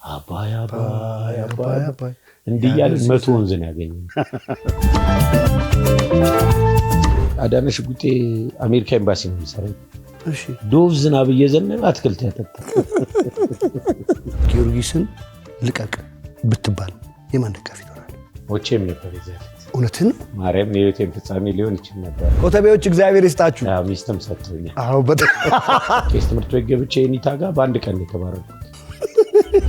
አባይ አባይ አባይ አባይ እንዲህ ያለ 100 ወንዝ ነው ያገኘው። አዳነሽ ጉጤ አሜሪካ ኤምባሲ ነው የሚሰራው። እሺ ዶቭ ዝናብ እየዘነበ አትክልት ያጠጣል። ጊዮርጊስን ልቀቅ ብትባል የማን ደጋፊ ትሆናለህ? ሞቼም ነበር ይዛል። እውነትን ማርያም የህይወቴን ፍጻሜ ሊሆን ይችል ነበር። ኮተቤዎች እግዚአብሔር ይስጣችሁ። አዎ ሚስትም ሰጥቶኛል። አዎ በጣም ቄስ ትምህርት ቤት ገብቼ ኒታ ጋር በአንድ ቀን የተባረኩት።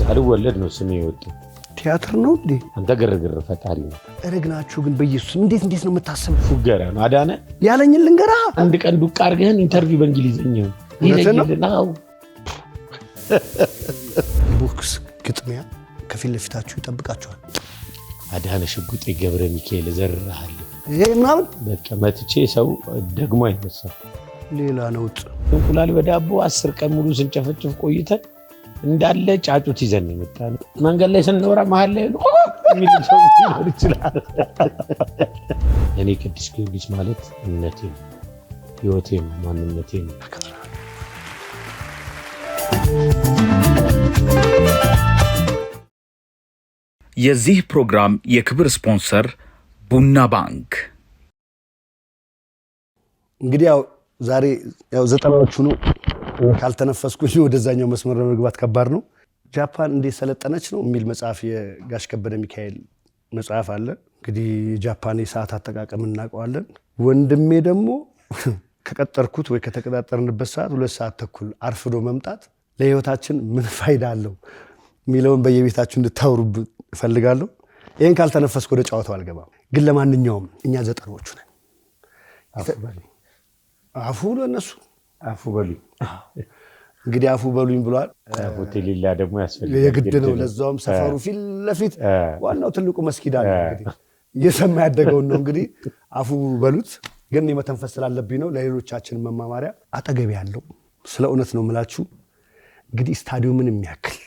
ሳልወለድ ነው ስሜ የወጣው። ቲያትር ነው እንዴ? አንተ ግርግር ፈጣሪ ነው። እረግናችሁ ግን በኢየሱስ እንዴት ነው የምታስበው? ፉገራ ነው አዳነ ያለኝን ልንገራ። አንድ ቀን ዱቅ አድርገህን ኢንተርቪው በእንግሊዝኛ ነው። ቦክስ ግጥሚያ ከፊት ለፊታችሁ ይጠብቃችኋል። አዳነሽ ጉጤ ገብረ ሚካኤል ዘርራለሁ። ይሄ ምናምን በቃ መትቼ ሰው ደግሞ አይነሳም። ሌላ ነውጥ። እንቁላል በዳቦ 10 ቀን ሙሉ ስንጨፈጭፍ ቆይተን እንዳለ ጫጩት ይዘን የመጣነው መንገድ ላይ ስንወራ መሀል ላይ የሚል ሰው ሊኖር ይችላል። እኔ ቅዱስ ጊዮርጊስ ማለት እምነቴም ህይወቴም ማንነቴም። የዚህ ፕሮግራም የክብር ስፖንሰር ቡና ባንክ። እንግዲህ ያው ዛሬ ዘጠናዎቹ ነው። ካልተነፈስኩኝ ወደዛኛው መስመር ለመግባት ከባድ ነው። ጃፓን እንዴት ሰለጠነች ነው የሚል መጽሐፍ የጋሽ ከበደ ሚካኤል መጽሐፍ አለ። እንግዲህ ጃፓን የሰዓት አጠቃቀም እናውቀዋለን። ወንድሜ ደግሞ ከቀጠርኩት ወይ ከተቀጣጠርንበት ሰዓት 2 ሰዓት ተኩል አርፍዶ መምጣት ለህይወታችን ምን ፋይዳ አለው የሚለውን በየቤታችሁ እንድታወሩ እፈልጋለሁ። ይሄን ካልተነፈስኩ ወደ ጫወታው አልገባም። ግን ለማንኛውም እኛ ዘጠናዎቹ ነን። አፉ ለነሱ አፉ በሉኝ እንግዲህ አፉ በሉኝ ብሏል። ሆቴል ላ ደግሞ ያስፈልጋል የግድ ነው። ለዛውም ሰፈሩ ፊት ለፊት ዋናው ትልቁ መስጊድ አለ። እንግዲህ እየሰማ ያደገውን ነው። እንግዲህ አፉ በሉት። ግን የመተንፈስ ስላለብኝ ነው ለሌሎቻችን መማማሪያ። አጠገብ ያለው ስለ እውነት ነው የምላችሁ። እንግዲህ ስታዲየምን የሚያክል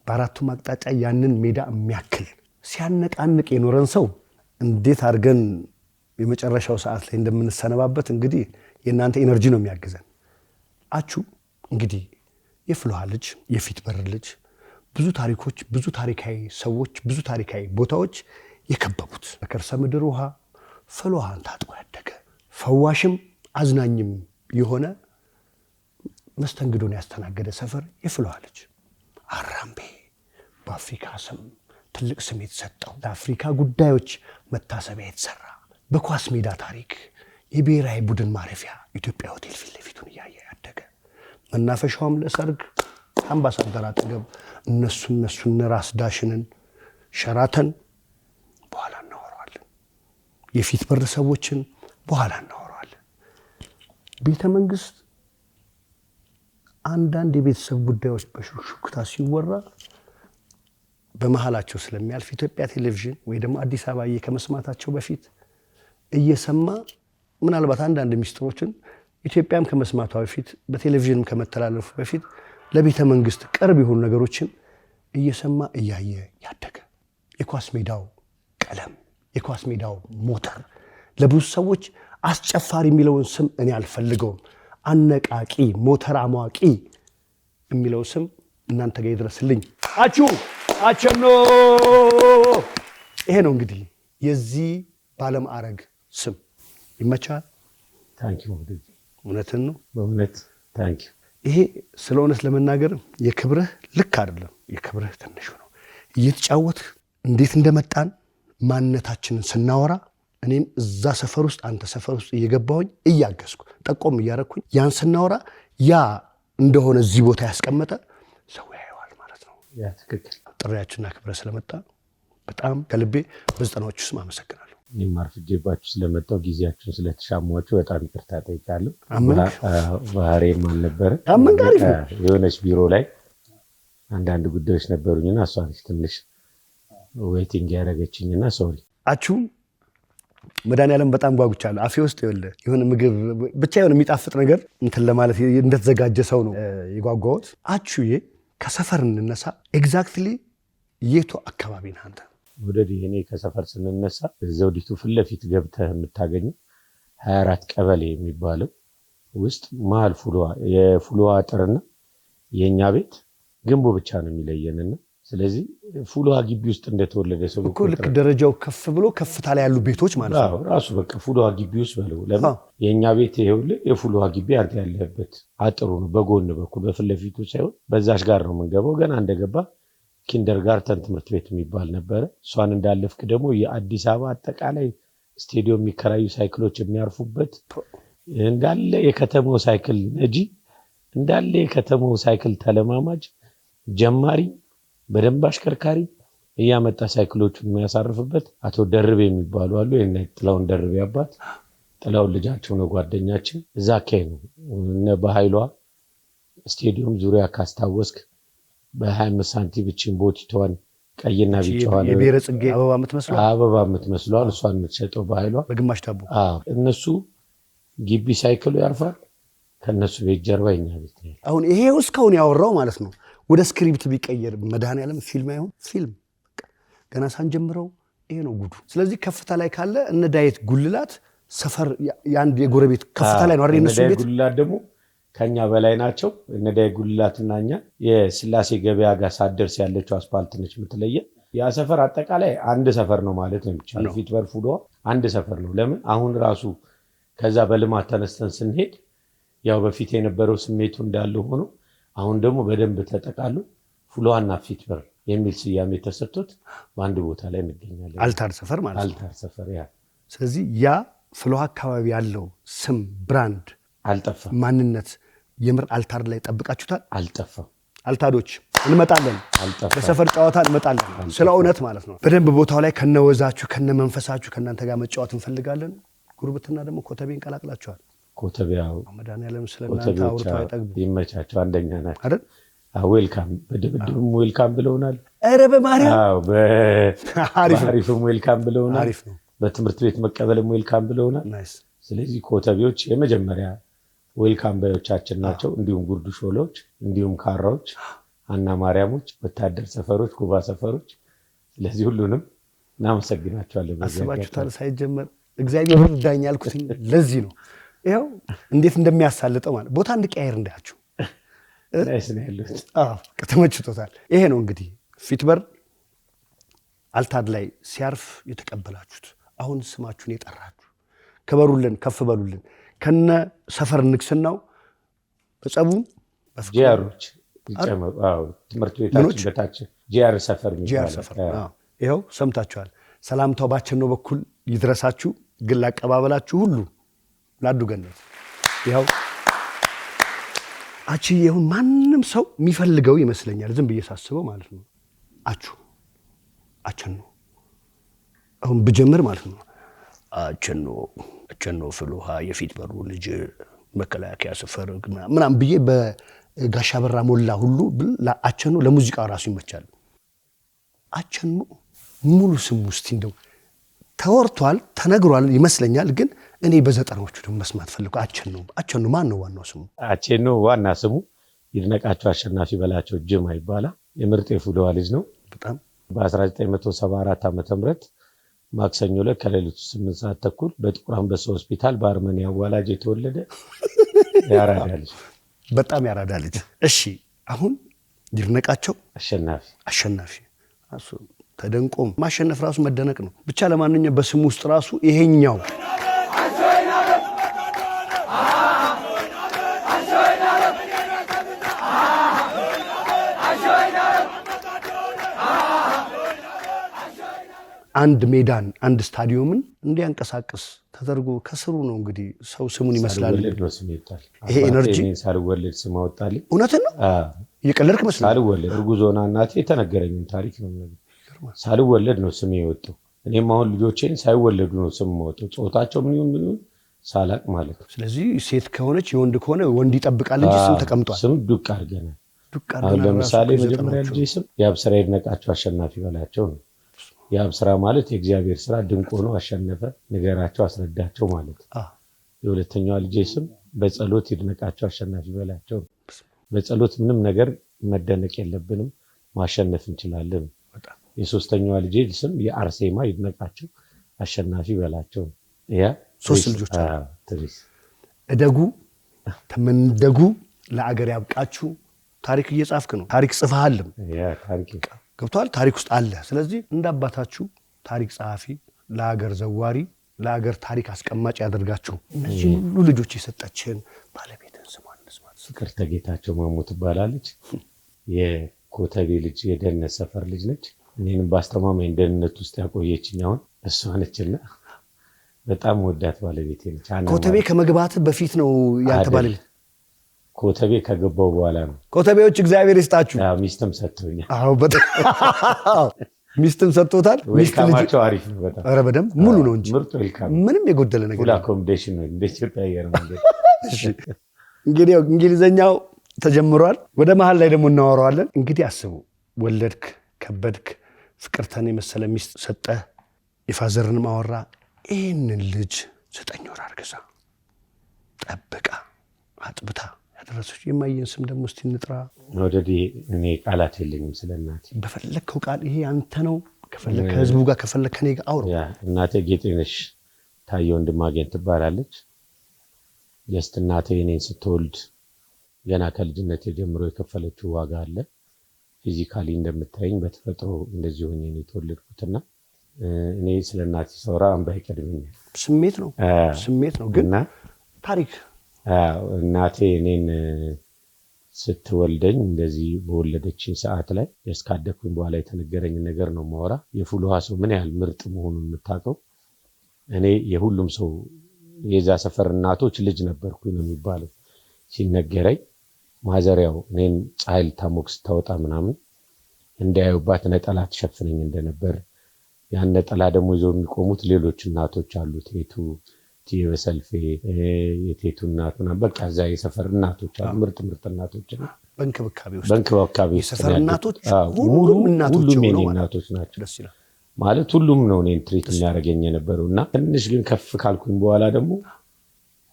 በአራቱም አቅጣጫ ያንን ሜዳ የሚያክል ሲያነቃንቅ የኖረን ሰው እንዴት አድርገን የመጨረሻው ሰዓት ላይ እንደምንሰነባበት እንግዲህ የእናንተ ኢነርጂ ነው የሚያግዘን። አቹ እንግዲህ የፍልውሃ ልጅ የፊት በር ልጅ፣ ብዙ ታሪኮች፣ ብዙ ታሪካዊ ሰዎች፣ ብዙ ታሪካዊ ቦታዎች የከበቡት በከርሰ ምድር ውሃ ፍልውሃን ታጥቦ ያደገ ፈዋሽም አዝናኝም የሆነ መስተንግዶን ያስተናገደ ሰፈር የፍልውሃ ልጅ አራምቤ በአፍሪካ ስም ትልቅ ስም የተሰጠው ለአፍሪካ ጉዳዮች መታሰቢያ የተሰራ በኳስ ሜዳ ታሪክ የብሔራዊ ቡድን ማረፊያ ኢትዮጵያ ሆቴል ፊት ለፊቱን እያየ ያደገ መናፈሻውም ለሰርግ አምባሳደር አጠገብ እነሱን ራስ ዳሽንን ሸራተን በኋላ እናወራዋለን። የፊት በር ሰዎችን በኋላ እናወራዋለን። ቤተ መንግስት አንዳንድ የቤተሰብ ጉዳዮች በሹክሹክታ ሲወራ በመሃላቸው ስለሚያልፍ ኢትዮጵያ ቴሌቪዥን ወይ ደግሞ አዲስ አበባ ከመስማታቸው በፊት እየሰማ ምናልባት አንዳንድ ሚስጥሮችን ኢትዮጵያም ከመስማቷ በፊት በቴሌቪዥንም ከመተላለፉ በፊት ለቤተ መንግስት ቅርብ የሆኑ ነገሮችን እየሰማ እያየ ያደገ የኳስ ሜዳው ቀለም፣ የኳስ ሜዳው ሞተር ለብዙ ሰዎች አስጨፋሪ የሚለውን ስም እኔ አልፈልገውም። አነቃቂ ሞተር አሟቂ የሚለው ስም እናንተ ጋር ይድረስልኝ። አቸኖ ይሄ ነው እንግዲህ የዚህ ባለማዕረግ ስም። ይመቻል። ታንኪዩ። እውነትን ነው በእውነት ታንኪዩ። ይሄ ስለ እውነት ለመናገር የክብርህ ልክ አይደለም፣ የክብርህ ትንሹ ነው። እየተጫወት እንዴት እንደመጣን ማንነታችንን ስናወራ እኔም እዛ ሰፈር ውስጥ አንተ ሰፈር ውስጥ እየገባሁኝ እያገዝኩ ጠቆም እያረኩኝ ያን ስናወራ ያ እንደሆነ እዚህ ቦታ ያስቀመጠ ሰው ያየዋል ማለት ነው። ያ ትክክል። ጥሪያችንና ክብረ ስለመጣ በጣም ከልቤ በዘጠናዎቹ ስም አመሰግናለሁ። እኔም አርፍጄባችሁ ስለመጣሁ ጊዜያችሁን ስለተሻሟችሁ በጣም ይቅርታ ጠይቃለሁ። ባህሬም አልነበረ የሆነች ቢሮ ላይ አንዳንድ ጉዳዮች ነበሩኝና እሷ ትንሽ ዌቲንግ ያደረገችኝና ሶሪ። አቹ መድኃኒዓለም በጣም ጓጉቻለሁ። አፌ ውስጥ የሆነ ምግብ ብቻ የሆነ የሚጣፍጥ ነገር እንትን ለማለት እንደተዘጋጀ ሰው ነው የጓጓሁት። አቹዬ ከሰፈር እንነሳ። ኤግዛክትሊ የቱ አካባቢ ነህ አንተ? ወደዲ እኔ ከሰፈር ስንነሳ ዘውዲቱ ፊት ለፊት ገብተህ የምታገኘው 24 ቀበሌ የሚባለው ውስጥ መሀል የፍልውሃ አጥርና የኛ ቤት ግንቡ ብቻ ነው የሚለየንና ስለዚህ ፉል ውሃ ግቢ ውስጥ እንደተወለደ ሰው እኮ ልክ ደረጃው ከፍ ብሎ ከፍታ ላይ ያሉ ቤቶች ማለት ነው። ራሱ በቃ ፉል ውሃ ግቢ ውስጥ በለው። ለምን የኛ ቤት ይኸውልህ የፉል ውሃ ግቢ አንተ ያለበት አጥሩ ነው። በጎን በኩል በፊት ለፊቱ ሳይሆን በዛሽ ጋር ነው የምንገባው። ገና እንደገባ ኪንደርጋርተን ትምህርት ቤት የሚባል ነበረ። እሷን እንዳለፍክ ደግሞ የአዲስ አበባ አጠቃላይ ስቴዲየም የሚከራዩ ሳይክሎች የሚያርፉበት እንዳለ የከተማው ሳይክል ነጂ እንዳለ የከተማው ሳይክል ተለማማጅ ጀማሪ በደንብ አሽከርካሪ እያመጣ ሳይክሎቹን የሚያሳርፍበት አቶ ደርቤ የሚባሉ አሉ። የእነ ጥላውን ደርቤ አባት ጥላውን ልጃቸው ነው ጓደኛችን። እዛ አካይ ነው እነ በኃይሏ ስቴዲየም ዙሪያ ካስታወስክ በ25 ሳንቲም ብቻን ቦቲቷን ቀይና ቢጫዋን የብሔረ ጽጌ አበባ የምትመስለዋል እሷን የምትሸጠው በኃይሏ በግማሽ ዳቦ እነሱ ግቢ ሳይክሉ ያርፋል። ከነሱ ቤት ጀርባ የኛ ቤት ነው። አሁን ይሄ እስካሁን ያወራው ማለት ነው ወደ ስክሪፕት ቢቀየር መድኃኒዓለም ፊልም አይሆን ፊልም ገና ሳንጀምረው ይሄ ነው ጉዱ። ስለዚህ ከፍታ ላይ ካለ እነ ዳዊት ጉልላት ሰፈር የአንድ የጎረቤት ከፍታ ላይ ነው አይደል? እነሱ ቤት ጉልላት ደግሞ ከኛ በላይ ናቸው። እነ ዳዊት ጉልላትና እኛ የስላሴ ገበያ ጋር ሳደርስ ያለችው አስፓልት ነች የምትለየ። ያ ሰፈር አጠቃላይ አንድ ሰፈር ነው ማለት ነው የሚቻለው። ፊት በር ፉል ውሃ አንድ ሰፈር ነው። ለምን አሁን ራሱ ከዛ በልማት ተነስተን ስንሄድ ያው በፊት የነበረው ስሜቱ እንዳለ ሆኖ አሁን ደግሞ በደንብ ተጠቃሉ ፉል ውሃና ፊት በር የሚል ስያሜ ተሰጥቶት በአንድ ቦታ ላይ እንገኛለን። አልታር ሰፈር ማለት ነው። አልታር ሰፈር ያ። ስለዚህ ያ ፉል ውሃ አካባቢ ያለው ስም ብራንድ አልጠፋም። ማንነት የምር አልታር ላይ ጠብቃችሁታል? አልጠፋም። አልታዶች እንመጣለን፣ በሰፈር ጨዋታ እንመጣለን። ስለ እውነት ማለት ነው። በደንብ ቦታው ላይ ከነወዛችሁ ከነመንፈሳችሁ ከእናንተ ጋር መጫወት እንፈልጋለን። ጉርብትና ደግሞ ኮተቤን ቀላቅላችኋል። ኮተቤው መድኃኒዓለም ስለናንተ አውርቶ አይጠግብ። ይመቻቸው። አንደኛ ናቸው አይደል? ዌልካም በድብድብም ዌልካም ብለውናል። ኧረ በማርያም በአሪፍም ዌልካም ብለውናል። አሪፍ ነው። በትምህርት ቤት መቀበልም ዌልካም ብለውናል። ናይስ። ስለዚህ ኮተቤዎች የመጀመሪያ ዌልካም ባዮቻችን ናቸው። እንዲሁም ጉርዱ ሾሎች፣ እንዲሁም ካራዎች፣ አና ማርያሞች፣ ወታደር ሰፈሮች፣ ኩባ ሰፈሮች። ስለዚህ ሁሉንም እናመሰግናቸዋለን። አስባችሁታል? ሳይጀመር እግዚአብሔር ይርዳኝ ያልኩት ለዚህ ነው። ይኸው እንዴት እንደሚያሳልጠው ማለት ቦታ እንድቀያየር እንዳያችሁ ናይስ ነው ያሉት። ተመችቶታል። ይሄ ነው እንግዲህ ፊት በር አልታድ ላይ ሲያርፍ የተቀበላችሁት። አሁን ስማችሁን የጠራችሁ ከበሩልን፣ ከፍ በሉልን። ከነ ሰፈር ንግስናው በጸቡም ጂአሮች ይጨመሩ። ትምህርት ቤታችን በታች ጂአር ሰፈር የሚባለው ይኸው ሰምታችኋል። ሰላምታው ባቸነው በኩል ይድረሳችሁ። ግን ላቀባበላችሁ ሁሉ ላዱ ገነት ይኸው ይሁን ማንም ሰው የሚፈልገው ይመስለኛል። ዝም ብዬ ሳስበው ማለት ነው። አቸነው አሁን ብጀምር ማለት ነው። አቸነው ፉል ውሃ የፊት በሩ ልጅ መከላከያ ሰፈር ምናምን ብዬ በጋሻ በራ ሞላ ሁሉ አቸነው ለሙዚቃ ራሱ ይመቻል። አቸነው ሙሉ ስም ውስጥ እንደው ተወርቷል ተነግሯል ይመስለኛል። ግን እኔ በዘጠናዎቹ ደግሞ መስማት ፈልኩ። አቸነው ማን ነው ዋናው ስሙ? አቸነው ዋና ስሙ ይድነቃቸው አሸናፊ በላቸው ጅማ ይባላል። የምርጥ የፉል ውሃ ልጅ ነው። በጣም በ1974 ዓ.ም ማክሰኞ ላይ ከሌሊቱ 8 ሰዓት ተኩል በጥቁር አንበሳ ሆስፒታል በአርመኒያ አዋላጅ የተወለደ ያራዳ ልጅ፣ በጣም ያራዳ ልጅ። እሺ አሁን ይድነቃቸው አሸናፊ አሱ ተደንቆም ማሸነፍ ራሱ መደነቅ ነው። ብቻ ለማንኛውም በስሙ ውስጥ ራሱ ይሄኛው አንድ ሜዳን አንድ ስታዲየምን እንዲያንቀሳቅስ ተደርጎ ከስሩ ነው እንግዲህ ሰው ስሙን ይመስላል። ይሄ ኤነርጂ ሳልወለድ ስም አወጣልኝ። እውነት ነው። እየቀለድክ መስሎኝ። ሳልወለድ እርጉዞና እናቴ የተነገረኝን ታሪክ ነው። ሳልወለድ ነው ስሜ የወጣው። እኔም አሁን ልጆቼን ሳይወለዱ ነው ስም የወጣው። ጾታቸው ምን ይሁን ሳላቅ ማለት ነው። ስለዚህ ሴት ከሆነች የወንድ ከሆነ ወንድ ይጠብቃል እንጂ ስም ተቀምጧል። ስም ዱቅ አድርገናል። አሁን ለምሳሌ መጀመሪያ ልጄ ስም የአብስራ ይድነቃቸው አሸናፊ በላቸው ነው። የአብስራ ማለት የእግዚአብሔር ስራ ድንቅ ሆኖ አሸነፈ ንገራቸው አስረዳቸው ማለት ነው። የሁለተኛዋ ልጄ ስም በጸሎት ይድነቃቸው አሸናፊ በላቸው ነው። በጸሎት ምንም ነገር መደነቅ የለብንም ማሸነፍ እንችላለን። የሶስተኛዋ ልጄ ስም የአርሴማ ይድነቃቸው አሸናፊ በላቸው ነው። ያ ሶስት ልጆች እደጉ ተመንደጉ ለአገር ያብቃችሁ። ታሪክ እየጻፍክ ነው። ታሪክ ጽፈሃልም። ያ ታሪክ ገብቷል። ታሪክ ውስጥ አለ። ስለዚህ እንደ አባታችሁ ታሪክ ጸሐፊ፣ ለሀገር ዘዋሪ፣ ለሀገር ታሪክ አስቀማጭ ያደርጋችሁ እነዚህ ሁሉ ልጆች የሰጠችን ባለቤትን ስሟን እንስማት። ፍቅርተ ጌታቸው ማሞ ትባላለች። የኮተቤ ልጅ የደህንነት ሰፈር ልጅ ነች። እኔንም በአስተማማኝ ደህንነት ውስጥ ያቆየችኝ አሁን እሷ ነችና በጣም ወዳት ባለቤቴ ነች። ኮተቤ ከመግባት በፊት ነው ያንተ ባለቤት? ኮተቤ ከገባው በኋላ ነው። ኮተቤዎች እግዚአብሔር ይስጣችሁ። ሚስትም ሰጥቶኛል። አዎ በጣም ሚስትም ሰጥቶታል። ዌልካማቸው አሪፍ ነው በጣም። ኧረ በደምብ ሙሉ ነው እንጂ ምርጥ ዌልካም፣ ምንም የጎደለ ነገር ፉል አኮሞዴሽን ነው እንደ ኢትዮጵያ አየር መንገድ። እንግዲህ እንግሊዘኛው ተጀምሯል። ወደ መሀል ላይ ደግሞ እናወራዋለን። እንግዲህ አስቡ፣ ወለድክ፣ ከበድክ፣ ፍቅርተን የመሰለ ሚስት ሰጠህ፣ የፋዘርንም አወራ። ይህንን ልጅ 9 ወር አርግዛ ጠብቃ አጥብታ ያደረሰች የማየን ስም ደግሞ እስቲ እንጥራ። ወደዲ እኔ ቃላት የለኝም ስለ እናቴ። በፈለግከው ቃል ይሄ አንተ ነው። ከፈለግ ከህዝቡ ጋር ከፈለግ ከኔ ጋር አውሩ። እናቴ ጌጤነሽ ታየ ወንድማገኝ ትባላለች። ጀስት እናቴ እኔን ስትወልድ ገና ከልጅነት ጀምሮ የከፈለችው ዋጋ አለ። ፊዚካሊ እንደምታየኝ በተፈጥሮ እንደዚህ ሆኜ ነው የተወለድኩትና እኔ ስለ እናቴ ሳወራ እንባ ይቀድመኛል። ስሜት ነው ግን ታሪክ። እናቴ እኔን ስትወልደኝ እንደዚህ በወለደችኝ ሰዓት ላይ እስካደኩኝ በኋላ የተነገረኝ ነገር ነው ማወራ። የፉል ውሃ ሰው ምን ያህል ምርጥ መሆኑን የምታውቀው እኔ የሁሉም ሰው የዛ ሰፈር እናቶች ልጅ ነበርኩኝ ነው የሚባለው። ሲነገረኝ ማዘሪያው እኔን ፀሐይ ልታሞቅ ስታወጣ ምናምን እንዳያዩባት ነጠላ ትሸፍነኝ እንደነበር፣ ያን ነጠላ ደግሞ ይዘው የሚቆሙት ሌሎች እናቶች አሉ። ቴቱ በሰልፌ የቴቱ እናት ምናምን በቃ እዛ የሰፈር እናቶች አሉ። ምርጥ እናቶች ነው። በእንክብካቤ የሰፈር እናቶች ሁሉም የኔ እናቶች ናቸው ማለት ሁሉም ነው እኔን ትሪት የሚያደርገኝ የነበረው። እና ትንሽ ግን ከፍ ካልኩኝ በኋላ ደግሞ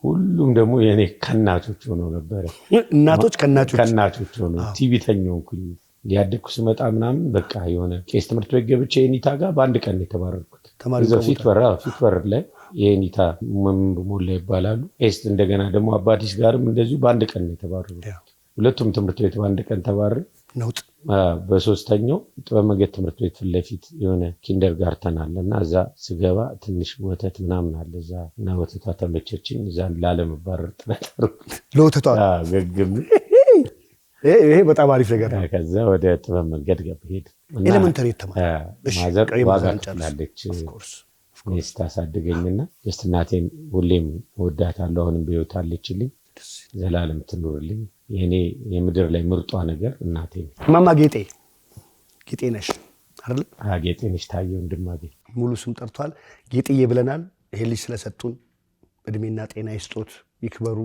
ሁሉም ደግሞ የኔ ከናቾች ሆነው ነበረ። እናቶች ከናቾች ሆነው ቲቪተኛ ሆንኩኝ። ያደኩ ስመጣ ምናምን በቃ የሆነ ቄስ ትምህርት ቤት ገብቼ የኒታ ጋር በአንድ ቀን የተባረርኩት። ፊት በር ላይ የኒታ ሞላ ይባላሉ። ቄስ እንደገና ደግሞ አባዲስ ጋርም እንደዚሁ በአንድ ቀን የተባረሩት። ሁለቱም ትምህርት ቤት በአንድ ቀን ተባረር ነውጥ። በሶስተኛው ጥበብ መንገድ ትምህርት ቤት ፊት ለፊት የሆነ ኪንደር ጋርተን አለ እና እዛ ስገባ ትንሽ ወተት ምናምን አለ እዛ እና ወተቷ ተመቸችኝ። እዛ ላለመባረር ጥረት ለወተቷ ገግም። ይሄ በጣም አሪፍ ነገር ነው። ከዛ ወደ ጥበብ መንገድ ሄድ ኤሌመንተሪ ተማረ። ማዘር ዋጋ ከፍላለች ስታሳድገኝና ጀስት እናቴን ሁሌም እወዳታለሁ። አሁንም በሕይወት አለችልኝ። ዘላለም ትኑርልኝ። የኔ የምድር ላይ ምርጧ ነገር እናቴ ነው። ማማ ጌጤ ነሽ አይደል? ጌጤ ነሽ ታየ ወንድማገኝ ሙሉ ስም ጠርቷል። ጌጤዬ ብለናል። ይሄ ልጅ ስለሰጡን እድሜና ጤና ይስጦት፣ ይክበሩ።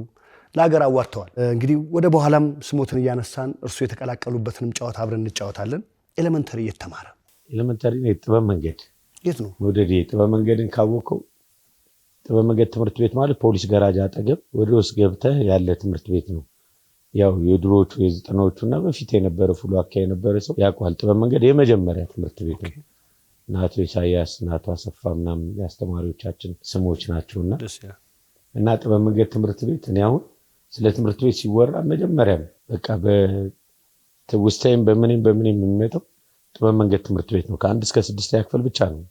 ለሀገር አዋርተዋል። እንግዲህ ወደ በኋላም ስሞትን እያነሳን እርሱ የተቀላቀሉበትንም ጨዋታ አብረን እንጫወታለን። ኤሌመንተሪ እየተማረ ኤሌመንተሪ ነው። ጥበብ መንገድ የት ነው? ወደዲ ጥበብ መንገድን ካወቀው ጥበብ መንገድ ትምህርት ቤት ማለት ፖሊስ ገራጅ አጠገብ ወደ ውስጥ ገብተህ ያለ ትምህርት ቤት ነው። ያው የድሮዎቹ የ90ዎቹና በፊት የነበረ ፉሉ አካባቢ የነበረ ሰው ያውቀዋል። ጥበብ መንገድ የመጀመሪያ ትምህርት ቤት ነው። ናቶ ኢሳያስ፣ ናቶ አሰፋ ምናምን የአስተማሪዎቻችን ስሞች ናቸውና እና ጥበብ መንገድ ትምህርት ቤት እኔ አሁን ስለ ትምህርት ቤት ሲወራ መጀመሪያ በቃ በውስጤም በምንም የሚመጣው ጥበብ መንገድ ትምህርት ቤት ነው። ከ1 እስከ 6 ክፍል ብቻ ነው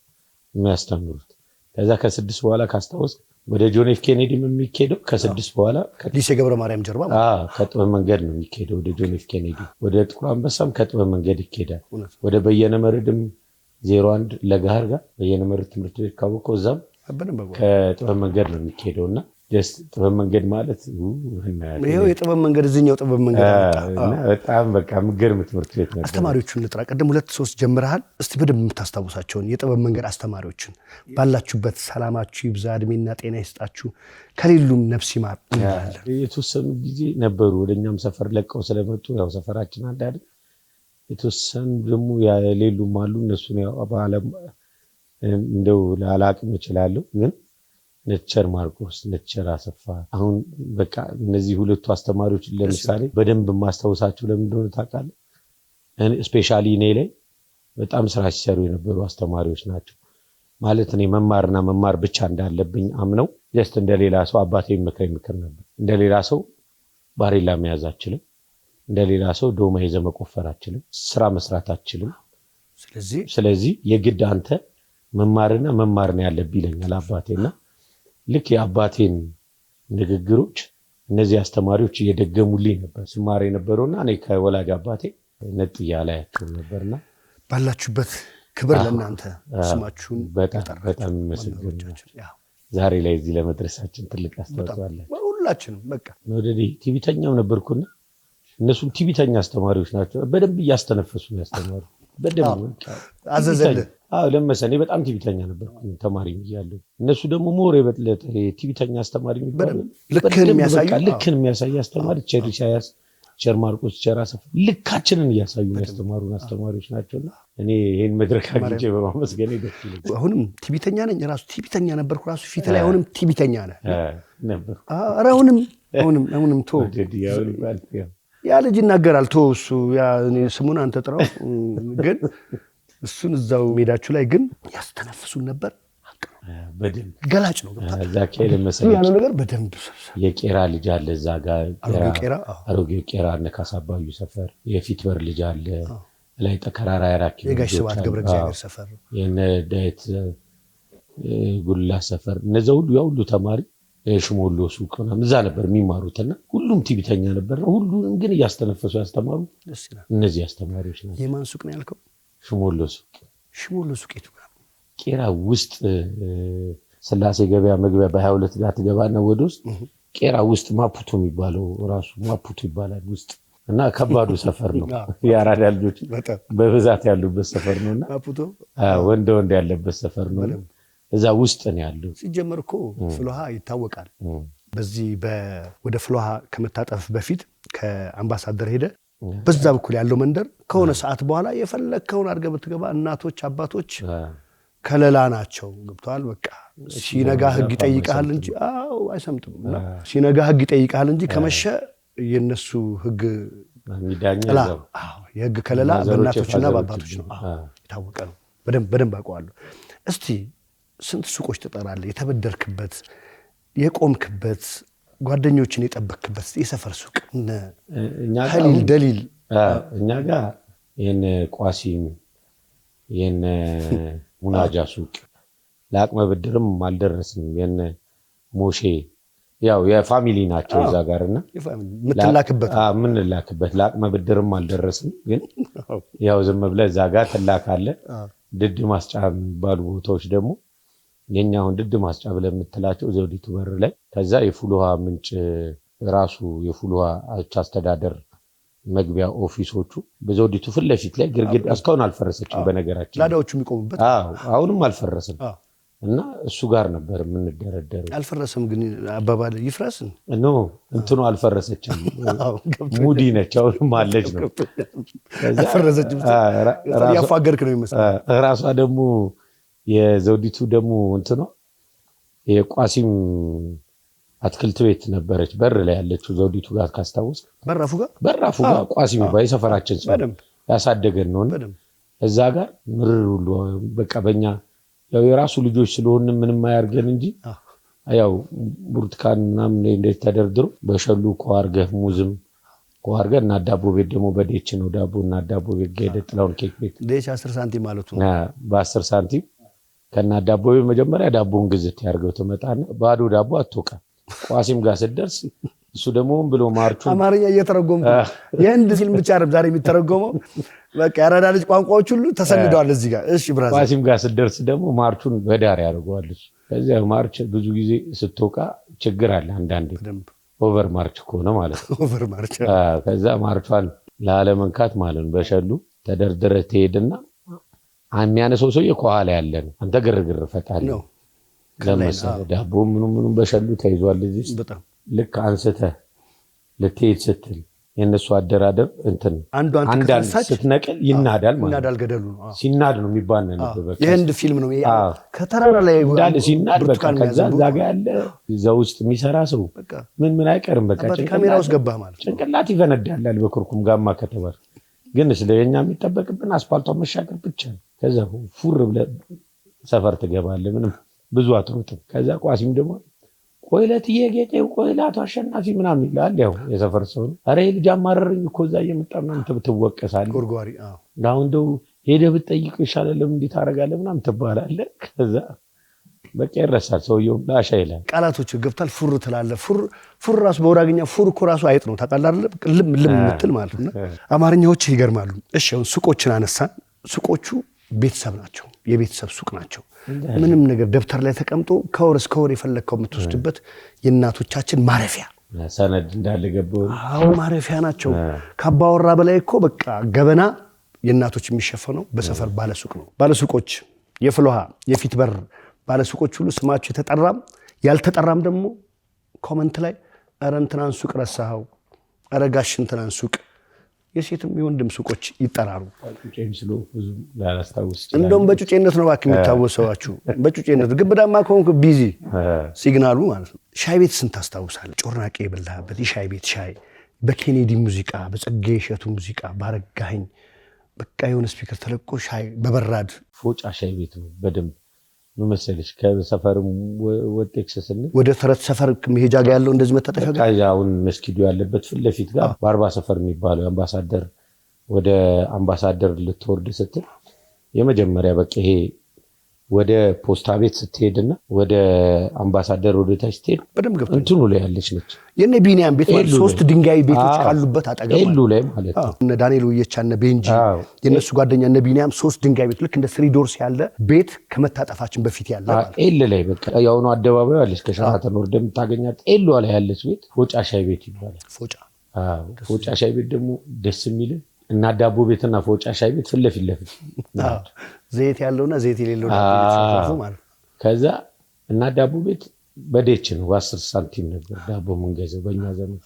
የሚያስተምሩት። ከዛ ከ6 በኋላ ካስታወስ ወደ ጆን ኤፍ ኬኔዲ የሚኬደው ከ6 በኋላ ሊሴ ገብረ ማርያም ጀርባ ከጥበብ መንገድ ነው የሚኬደው ወደ ጆን ኤፍ ኬኔዲ። ወደ ጥቁር አንበሳም ከጥበብ መንገድ ይኬዳል። ወደ በየነ መርድም 01 ለጋር ጋር በየነ መርድ ትምህርት ቤት ካወቀው እዛም ከጥበብ መንገድ ነው የሚኬደውና ጥበብ መንገድ ማለት ይሄው የጥበብ መንገድ እዚህኛው ጥበብ መንገድ በጣም በቃ ምገርም ትምህርት ቤት ነው። አስተማሪዎቹን እንጥራ። ቀደም 2-3 ጀምረሃል። እስቲ በደንብ የምታስታውሳቸውን የጥበብ መንገድ አስተማሪዎችን ባላችሁበት ሰላማችሁ ይብዛ፣ እድሜና ጤና ይስጣችሁ፣ ከሌሉም ነፍስ ይማር እንላለን። የተወሰኑ ጊዜ ነበሩ ወደኛም ሰፈር ለቀው ስለመጡ ያው ሰፈራችን አንድ አይደል። የተወሰኑ ደግሞ የሌሉም አሉ። እነሱን ያው በአለም እንደው ላላቅም እችላለሁ ግን ነቸር ማርቆስ፣ ነቸር አሰፋ አሁን በቃ እነዚህ ሁለቱ አስተማሪዎች ለምሳሌ በደንብ ማስተዋወሳቸው ለምን እንደሆነ ታውቃለህ? ስፔሻሊ እኔ ላይ በጣም ስራ ሲሰሩ የነበሩ አስተማሪዎች ናቸው። ማለት እኔ መማር ብቻ እንዳለብኝ አምነው ጀስት እንደሌላ ሰው አባቴ ምክር ነበር። እንደሌላ ሰው ባሬላ መያዝ አችልም፣ እንደሌላ ሰው ዶማ ይዘህ መቆፈር አችልም፣ ስራ መስራት አችልም፣ ስለዚህ የግድ አንተ መማር ነው ያለብህ ይለኛል አባቴና ልክ የአባቴን ንግግሮች እነዚህ አስተማሪዎች እየደገሙልኝ ነበር ስማር የነበረውና እኔ ከወላጅ አባቴ ነጥያ ላያቸው ነበርና ባላችሁበት ክብር ለእናንተ ስማችሁን በጣም ይመስገን ዛሬ ላይ እዚህ ለመድረሳችን ትልቅ አስተዋጽኦ አለ ሁላችንም በቃ ወደዲ ቲቪተኛው ነበርኩና እነሱም ቲቪተኛ አስተማሪዎች ናቸው በደንብ እያስተነፈሱ ያስተማሩ በደንብ አዘዘለ ለምሳሌ በጣም ቲቪተኛ ነበርኩ ተማሪ እያለሁ እነሱ ደግሞ ሞር የበለጠ ቲቪተኛ አስተማሪ የሚባሉ ልክን የሚያሳይ አስተማሪ ቸሪሻያስ ቸር ማርቆስ ቸራሰፍ ልካችንን እያሳዩ ያስተማሩን አስተማሪዎች ናቸውና እኔ ይሄን መድረክ አግኝቼ በማመስገን ደስ ይላል አሁንም ቲቪተኛ ነኝ ራሱ ቲቪተኛ ነበርኩ ራሱ ፊት ላይ አሁንም ቲቪተኛ ነበር አሁንም ቶ ያ ልጅ ይናገራል ቶ እሱ ያ እኔ ስሙን አንተ ጥራው ግን እሱን እዛው ሜዳችሁ ላይ ግን ያስተነፍሱን ነበር በደንብ ገላጭ ነው ዛኬ ለመሰለኝ ያለው ነገር በደንብ የቄራ ልጅ አለ እዛ ጋር አሮጌ ቄራ ነካሳባዩ ሰፈር የፊት በር ልጅ አለ ላይ ተከራራ ያራኪ የጋሽ ስብሐት ገብረ እግዚአብሔር ሰፈር የነ ዳዊት ጉላ ሰፈር እነዚያ ሁሉ ያው ሁሉ ተማሪ ሽሞሎ ሱቅ ነው እዛ ነበር የሚማሩትና ሁሉም ቲቪተኛ ነበር ሁሉም ግን እያስተነፈሱ ያስተማሩ እነዚህ አስተማሪዎች ናቸው የማን ሱቅ ነው ያልከው ሽሞሎ ሱቅ የቱ ጋር ቄራ ውስጥ ስላሴ ገበያ መግቢያ በ22 ጋር ተገባና ወደ ውስጥ ቄራ ውስጥ ማፑቶ የሚባለው ራሱ ማፑቶ ይባላል ውስጥ እና ከባዱ ሰፈር ነው ያራዳ ልጆች በብዛት ያሉበት ሰፈር ነውና ማፑቶ ወንድ ያለበት ሰፈር ነው እዛ ውስጥ ነው ያለው ሲጀመር እኮ ፍሎሃ ይታወቃል በዚህ ወደ ፍሎሃ ከመታጠፍ በፊት ከአምባሳደር ሄደ በዛ በኩል ያለው መንደር ከሆነ ሰዓት በኋላ የፈለከውን አድርገህ ብትገባ እናቶች አባቶች ከለላ ናቸው ገብቷል በቃ ሲነጋ ህግ ይጠይቃል እንጂ አይሰምጥም ሲነጋ ህግ ይጠይቃል እንጂ ከመሸ የነሱ ህግ ሚዳኛው የህግ ከለላ በእናቶችና በአባቶች ነው የታወቀ ነው በደንብ አውቀዋለሁ እስቲ ስንት ሱቆች ተጠራለህ የተበደርክበት የቆምክበት ጓደኞችን የጠበክበት የሰፈር ሱቅ ኸሊል ደሊል እኛ ጋር የነ ቋሲም የነ ሙናጃ ሱቅ ለአቅመ ብድርም አልደረስንም የነ ሞሼ ያው የፋሚሊ ናቸው እዛ ጋርና ምንላክበት ለአቅመ ብድርም አልደረስንም ግን ያው ዝም ብለህ እዛ ጋር ተላካለ ድድ ማስጫ ባሉ ቦታዎች ደግሞ የኛውን ድድ ማስጫ ብለህ የምትላቸው ዘውዲቱ በር ላይ ከዛ የፉልውሃ ምንጭ ራሱ የፉልውሃ አስተዳደር መግቢያ ኦፊሶቹ በዘውዲቱ ፊት ለፊት ላይ ግርግዳ እስካሁን አልፈረሰችም በነገራችን ላዳዎቹ የሚቆሙበት አሁንም አልፈረሰም እና እሱ ጋር ነበር የምንደረደረው አልፈረሰም ግን አባባል ይፍረስ ነው እንትኑ አልፈረሰችም ሙዲ ነች አሁንም አለች ነው አልፈረሰችም ያፋገርክ ነው የሚመስለው ራሷ ደግሞ የዘውዲቱ ደግሞ እንትኑ የቋሲም አትክልት ቤት ነበረች በር ላይ ያለችው ዘውዲቱ ጋር ካስታውስ በራፉ ጋር ቋሲም ባይ ሰፈራችን ያሳደገን ነው እዛ ጋር ምርር ሁሉ በቃ በእኛ ያው የራሱ ልጆች ስለሆነ ምንም አያርገን እንጂ ያው ብርቱካን ምናምን እንዴት ተደርድሮ በሸሉ ቋርገህ ሙዝም ቋርገህ እና ዳቦ ቤት ደግሞ በዴች ነው ዳቦ እና ዳቦ ቤት ገደ ጥላውን ኬክ ቤት ዴች 10 ሳንቲም ማለት ነው በ10 ሳንቲም ከና ዳቦ ቤት መጀመሪያ ዳቦን ግዝት ያርገው ተመጣና ባዶ ዳቦ አትወቃ ቋሲም ጋር ሲደርስ እሱ ደግሞ ብሎ ማርቹ አማርኛ እየተረጎመ የህንድ ፊልም ብቻ አይደለም ዛሬ የሚተረጎመው በቃ ያራዳ ልጅ ቋንቋዎች ሁሉ ተሰንደዋል እዚህ ጋር እሺ ብራዘር ቋሲም ጋር ሲደርስ ደግሞ ማርቹን በዳር ያርገዋል ከዚያ ማርች ብዙ ጊዜ ስትወቃ ችግር አለ አንዳንዴ ኦቨር ማርች ከሆነ ማለት ነው ኦቨር ማርች ከዛ ማርቿን ለአለመንካት ማለት ነው በሸሉ ተደርድረ ትሄድና የሚያነሰው ሰውዬ ከኋላ ያለ ነው አንተ ግርግር ፈጣሪ ነው ለምሳሌ ዳቦ ምኑም በሸሉ ተይዟል እዚህ በጣም ልክ አንስተህ ልትሄድ ስትል የነሱ አደራደር እንትን አንዳንድ ስትነቀል ይናዳል ማለት ይናዳል ገደሉ ነው ሲናድ ነው የሚባነን በቃ የህንድ ፊልም ነው ከተራራ ላይ እንዳለ ሲናድ በቃ ከዛ ዛጋ ያለ እዛው ውስጥ የሚሰራ ሰው ምን አይቀርም በቃ ካሜራ ውስጥ ገባ ማለት ጭንቅላት ይፈነዳል በኩርኩም ጋማ ከተባለ ግን ስለኛ የሚጠበቅብን አስፋልቷን መሻገር ብቻ ነው ከዛ ፉር ብለህ ሰፈር ትገባለህ ምንም ብዙ አትሮጥም ከዛ ቋሲም ደግሞ ቆይለት የጌጤው ቆይላቱ አሸናፊ ምናምን ይላል ያው የሰፈር ሰው ነው አሬ ልጅ አማረረኝ እኮ እዛ እየመጣ ምናምን ትወቀሳለህ ጎርጓሪ አሁን እንደው ሄደህ ብትጠይቅ ይሻላል ለምን እንዴት አደርጋለህ ምናምን ትባላለህ። ከዛ በቃ ይረሳል ሰውየው ላሻ ይላል። ቃላቶች ገብታል ፉር ትላለህ። ፉር ራሱ በወራግኛ ፉር እኮ ራሱ አይጥ ነው ታውቃለህ አይደል? ልም የምትል ማለት ነው። አማርኛዎች ይገርማሉ። እሺ አሁን ሱቆችን አነሳን። ሱቆቹ ቤተሰብ ናቸው፣ የቤተሰብ ሱቅ ናቸው። ምንም ነገር ደብተር ላይ ተቀምጦ ከወር እስከ ወር የፈለግከው የምትወስድበት የእናቶቻችን ማረፊያ ሰነድ እንዳለ ገባው። አዎ ማረፊያ ናቸው። ካባወራ በላይ እኮ በቃ ገበና የእናቶች የሚሸፈነው በሰፈር ባለሱቅ ነው። ባለሱቆች የፍልውሃ የፊት በር ባለሱቆች ሁሉ ስማቸው የተጠራም ያልተጠራም ደግሞ ኮመንት ላይ ኧረ እንትናን ሱቅ ረሳኸው፣ ኧረ ጋሽ እንትናን ሱቅ የሴትም የወንድም ሱቆች ይጠራሩ። እንደውም በጩጬነት ነው እባክህ የሚታወሰዋችሁ። በጩጬነት ግብዳማ ከሆንክ ቢዚ ሲግናሉ ማለት ነው። ሻይ ቤት ስንት ታስታውሳለህ? ጮርናቄ የበላህበት የሻይ ቤት ሻይ በኬኔዲ ሙዚቃ፣ በጸጋዬ እሸቱ ሙዚቃ፣ ባረጋኸኝ በቃ የሆነ ስፒከር ተለቆ ሻይ በበራድ ፎጫ ሻይ ቤት ነው በደንብ ምን መሰለሽ ከሰፈርም ወጤክስ ስንል ወደ ተረት ሰፈር መሄጃ ጋር ያለው እንደዚህ መታጠፊያ ጋር አሁን መስጊዱ ያለበት ፊት ለፊት ጋር በአርባ ሰፈር የሚባለው አምባሳደር ወደ አምባሳደር ልትወርድ ስትል የመጀመሪያ በቃ ይሄ ወደ ፖስታ ቤት ስትሄድና ወደ አምባሳደር ወደ ታች ስትሄድ በደንብ ገብቶ እንትኑ ላይ ያለች ነች። የነ ቢኒያም ቤት ማለት ሶስት ድንጋይ ቤቶች ካሉበት አጠገብ ኤሉ ላይ ማለት ነው። እነ ዳንኤል ወየቻ እነ ቤንጂ የነሱ ጓደኛ እነ ቢኒያም ሶስት ድንጋይ ቤት ልክ እንደ ስሪ ዶርስ ያለ ቤት ከመታጠፋችን በፊት ያለ ኤል ላይ በቃ ያውኑ አደባባዩ አለች። ከሸራተን ወርደ የምታገኛት ኤሉ ላይ ያለች ቤት ፎጫ ሻይ ቤት ይባላል። ፎጫ ሻይ ቤት ደግሞ ደስ የሚል እና ዳቦ ቤትና ፎጫ ሻይ ቤት ፊት ለፊት ዘይት ያለውና ዘይት የሌለው ዳቦ ማለት ከዛ እና ዳቦ ቤት በዴች ነው 10 ሳንቲም ነበር ዳቦ መንገዘው በእኛ ዘመን።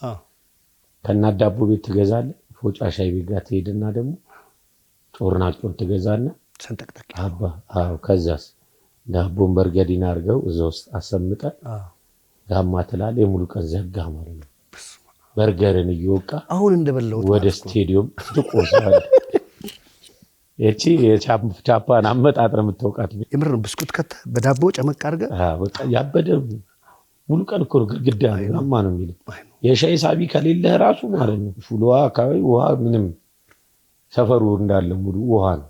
ከና ዳቦ ቤት ትገዛለህ። ፎጫ ሻይ ቤት ጋር ትሄድና ደግሞ ጮርናቄውን ትገዛና ሰንጠቅጠቅ ከዛስ ዳቦን በርገዲና አድርገው እዛ ውስጥ አሰምጠ ጋማ ትላለህ። የሙሉ ቀን ዘጋ ማለት ነው። በርገርን እየወቃ አሁን እንደበላው ወደ ስቴዲየም ትቆሳለህ። እቺ የቻፓን አመጣጥረ የምትወቃት የምር ብስኩት ከተ በዳቦ ጨመቅ አድርገህ በቃ ያበደ ሙሉ ቀን እኮ ግድግዳ ነው ማለት ነው። የሻይ ሳቢ ከሌለ ራሱ ማለት ነው ፉልውሃ አካባቢ ውሃ ምንም ሰፈሩ እንዳለ ሙሉ ውሃ ነው።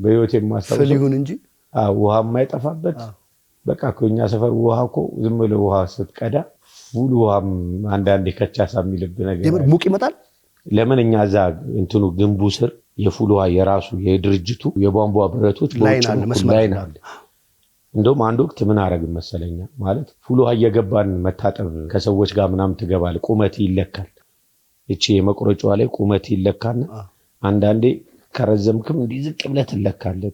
በህይወት የማስተውለው ፍሊሁን እንጂ ውሃ የማይጠፋበት በቃ ከኛ ሰፈር ውሃ እኮ ዝም ብሎ ውሃ ስትቀዳ ሙሉ ውሃ አንዳንዴ ከቻሳ የሚልብ ነገር የምር ሙቅ ይመጣል። ለምን እኛ እዛ እንትኑ ግንቡ ስር የፉልውሃ የራሱ የድርጅቱ የቧንቧ ብረቶች ላይን አለ። እንደውም አንድ ወቅት ምን አረግን መሰለኛ ማለት ፉልውሃ እየገባን መታጠብ ከሰዎች ጋር ምናምን ትገባለህ። ቁመት ይለካል። እቺ የመቁረጫዋ ላይ ቁመት ይለካና አንዳንዴ ከረዘምክም እንዲህ ዝቅ ብለህ ትለካለህ።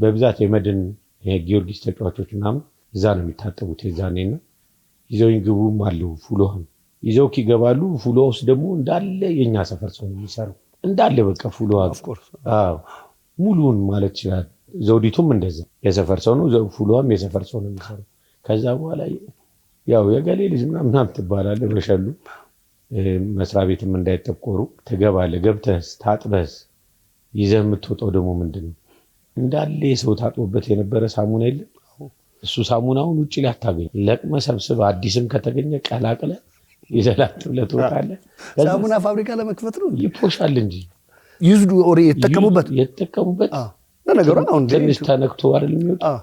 በብዛት የመድን የጊዮርጊስ ተጫዋቾች ምናምን እዛ ነው የሚታጠቡት የዛኔና ይዘውኝ ግቡም አለው ፉልውሃ ይዘው ይገባሉ። ፉልውሃ ውስጥ ደግሞ እንዳለ የኛ ሰፈር ሰው ነው የሚሰራው እንዳለ በቃ ፉልውሃ ሙሉን ማለት ይችላል። ዘውዲቱም እንደዛ የሰፈር ሰው ነው። ፉልውሃም የሰፈር ሰው ነው የሚሰራው። ከዛ በኋላ ያው የገሌ ልጅ ምናምን ትባላለህ። በሸሉ መስሪያ ቤትም እንዳይጠቆሩ ትገባለህ። ገብተህ ታጥበህ ይዘህ የምትወጣው ደግሞ ምንድነው እንዳለ የሰው ታጥቦበት የነበረ ሳሙና የለም። እሱ ሳሙናውን ውጪ ላይ አታገኝ። ለቅመህ ሰብስበህ አዲስም ከተገኘ ቀላቅለህ ይዘላት ብለህ ትወጣለህ። ሳሙና ፋብሪካ ለመክፈት ነው ይፖሻል እንጂ ይዝዱ ኦሬ የተጠቀሙበት ለነገሩ አሁን ትንሽ ተነክቶ አይደል የሚወጣው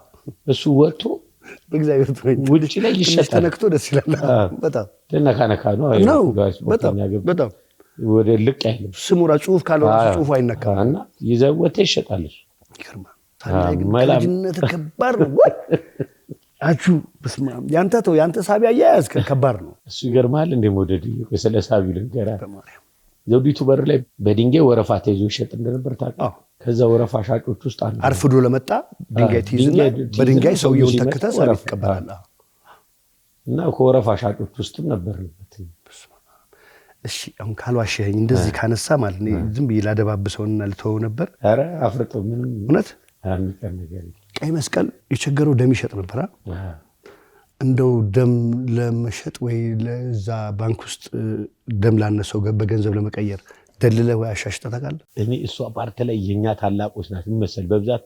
እሱ ወጥቶ በእግዚአብሔር ውጪ ላይ ይሸጣል። ተነክቶ ደስ ይላል በጣም ለነካነካ ነው በጣም ወደ ልቅ አይልም። ስሙራ ጽሁፍ ካለው ጽሁፉ አይነካም እና ይዘህ ወጥተህ ይሸጣል። ይገርማል። ታላቅነት ከባድ ነው። አቹ በስማ ያንተ ሳቢ አያያዝ ከባድ ነው። እሱ ይገርማል። እንደ ሞደድ ስለ ሳቢ ልንገራ ዘውዲቱ በር ላይ በድንጋይ ወረፋ ተይዞ ይሸጥ እንደነበር ታውቃለህ። ከዛ ወረፋ ሻጮች ውስጥ አንዱ አርፍዶ ለመጣ ድንጋይ ትይዝና በድንጋይ ሰውየውን ተከተህ ሰው ይቀበላል። እና ከወረፋ ሻጮች ውስጥም ነበርንበት። እሺ አሁን ካልዋሸኸኝ እንደዚህ ካነሳ ማለት ነው ዝም ብዬ ላደባብሰውና ልተወው ነበር። ኧረ አፍርጦ ምንም እውነት አሚቀር ነገር ቀይ መስቀል የቸገረው ደም ይሸጥ ነበር። እንደው ደም ለመሸጥ ወይ ለዛ ባንክ ውስጥ ደም ላነሰው በገንዘብ ለመቀየር ደልለህ ወይ አሻሽጠህ ታውቃለህ? እኔ እሷ ፓርት ላይ የኛ ታላቆች ናት መሰል በብዛት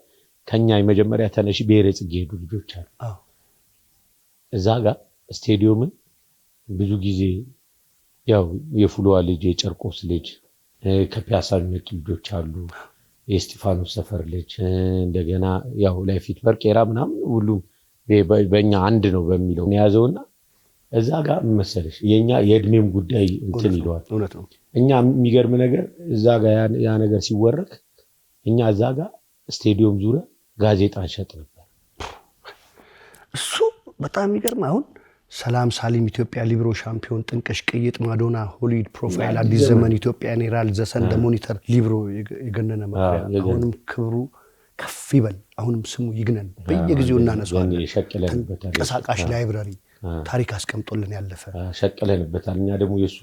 ከኛ የመጀመሪያ ተነሺ ብሔረ ጽጌ ሄዱ ልጆች አሉ። እዛ ጋር ስቴዲየምን ብዙ ጊዜ ያው የፉልውሃ ልጅ የጨርቆስ ልጅ ከፒያሳ የሚመጡ ልጆች አሉ። የስጢፋኖስ ሰፈር ልጅ እንደገና ያው ላይ ፊት በርቄራ ምናምን ሁሉም በእኛ አንድ ነው በሚለው ያዘውና እዛ ጋር መሰለሽ የኛ የእድሜም ጉዳይ እንትን ይለዋል። እኛ የሚገርም ነገር እዛ ጋር ያ ነገር ሲወረክ እኛ እዛ ጋር ስቴዲየም ዙሪያ ጋዜጣ እንሸጥ ነበር። እሱ በጣም የሚገርም አሁን ሰላም ሳሊም ኢትዮጵያ ሊብሮ ሻምፒዮን ጥንቅሽ ቅይጥ ማዶና ሆሊውድ ፕሮፋይል አዲስ ዘመን ኢትዮጵያ ኔራል ዘሰን ሞኒተር ሊብሮ የገነነ መጥሪያ አሁንም ክብሩ ከፍ ይበል አሁንም ስሙ ይግነን በየጊዜው እናነሳዋለን። ተንቀሳቃሽ ላይብራሪ ታሪክ አስቀምጦልን ያለፈ ሸቀለንበታል። እኛ ደግሞ የሱ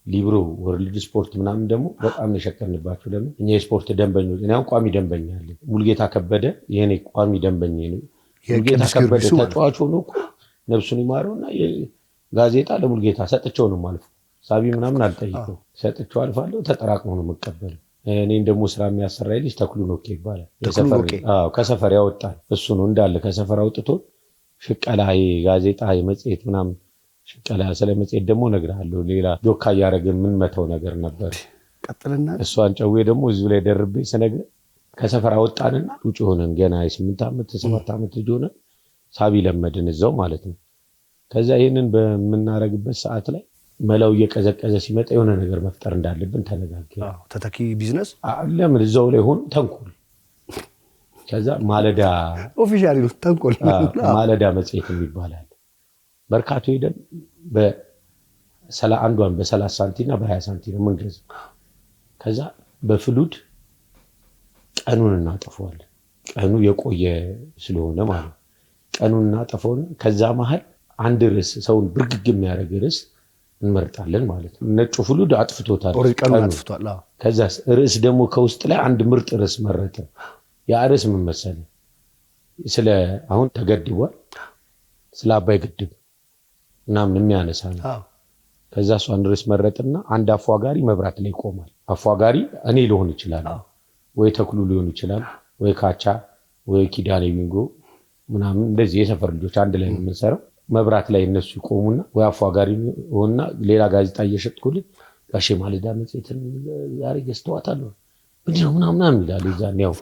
ሊብሮ ወርልድ ስፖርት ምናምን ደግሞ በጣም የሸቀልንባቸው ደግሞ እኛ የስፖርት ደንበኞች እኔ አሁን ቋሚ ደንበኛ አለኝ። ሙልጌታ ከበደ የኔ ቋሚ ደንበኛ ነው። ሙልጌታ ከበደ ተጫዋች ሆኖ እኮ ነፍሱን ይማረውና ጋዜጣ ለሙልጌታ ሰጥቼው ነው ማለፍ ሳቢ ምናምን አልጠይቀው ሰጥቼው አልፋለሁ። ተጠራቅሞ ነው መቀበል። እኔን ደግሞ ስራ የሚያሰራይ ልጅ ተክሉ ነው ይባላል። ከሰፈር ያወጣል እሱ ነው እንዳለ ከሰፈር አውጥቶ ሽቀላ ጋዜጣ የመጽሔት ምናምን ሽቀላ ስለ መጽሔት ደግሞ እነግርሃለሁ። ሌላ ዶካ እያደረግን ምን መተው ነገር ነበር። ቀጥልና እሷን ጨዌ ደግሞ እዚሁ ላይ ደርቤ ስነግርህ ከሰፈር አወጣንና ውጭ ሆነን ገና የ8 ዓመት 7 ዓመት ልጅ ሆነን ሳቢ ለመድን እዛው ማለት ነው። ከዛ ይሄንን በመናረግበት ሰዓት ላይ መላው እየቀዘቀዘ ሲመጣ የሆነ ነገር መፍጠር እንዳለብን ተነጋገርን። ተተኪ ቢዝነስ ለምን እዛው ላይ ሆኖ ተንኮል ከዛ ማለዳ ኦፊሻሊ ነው ተንኮል ማለዳ መጽሔት ይባላል። በርካቶ ሄደን አንዷን በ30 ሳንቲም እና በ20 ሳንቲም ነው መንገዝ። ከዛ በፍሉድ ቀኑን እናጠፋዋለን። ቀኑ የቆየ ስለሆነ ማለት ቀኑን እናጠፋውና ከዛ መሃል አንድ ርዕስ ሰውን ብርግግ የሚያደርግ ርዕስ እንመርጣለን ማለት ነው። ነጩ ፍሉድ አጥፍቶታል ቀኑን አጥፍቷል። ከዛ ርዕስ ደግሞ ከውስጥ ላይ አንድ ምርጥ ርዕስ መረጠ። ያ ርዕስ ምን መሰለህ? ስለ አሁን ተገድቧል ስለ አባይ ግድብ ምናምን የሚያነሳ ነው። ከዛ እሷን ርዕስ መረጥና አንድ አፏጋሪ መብራት ላይ ይቆማል። አፏጋሪ እኔ ሊሆን ይችላል ወይ ተክሉ ሊሆን ይችላል ወይ ካቻ ወይ ኪዳኔ ቢንጎ ምናምን እንደዚህ የሰፈር ልጆች አንድ ላይ ነው የምንሰራው። መብራት ላይ እነሱ ይቆሙና ወይ አፏጋሪ ሆነና ሌላ ጋዜጣ እየሸጥኩልኝ ጋሼ ማለዳ መጽሔትን ዛሬ ገዝተዋታል ምንድነው ምናምን ይላል። ይዛን ያው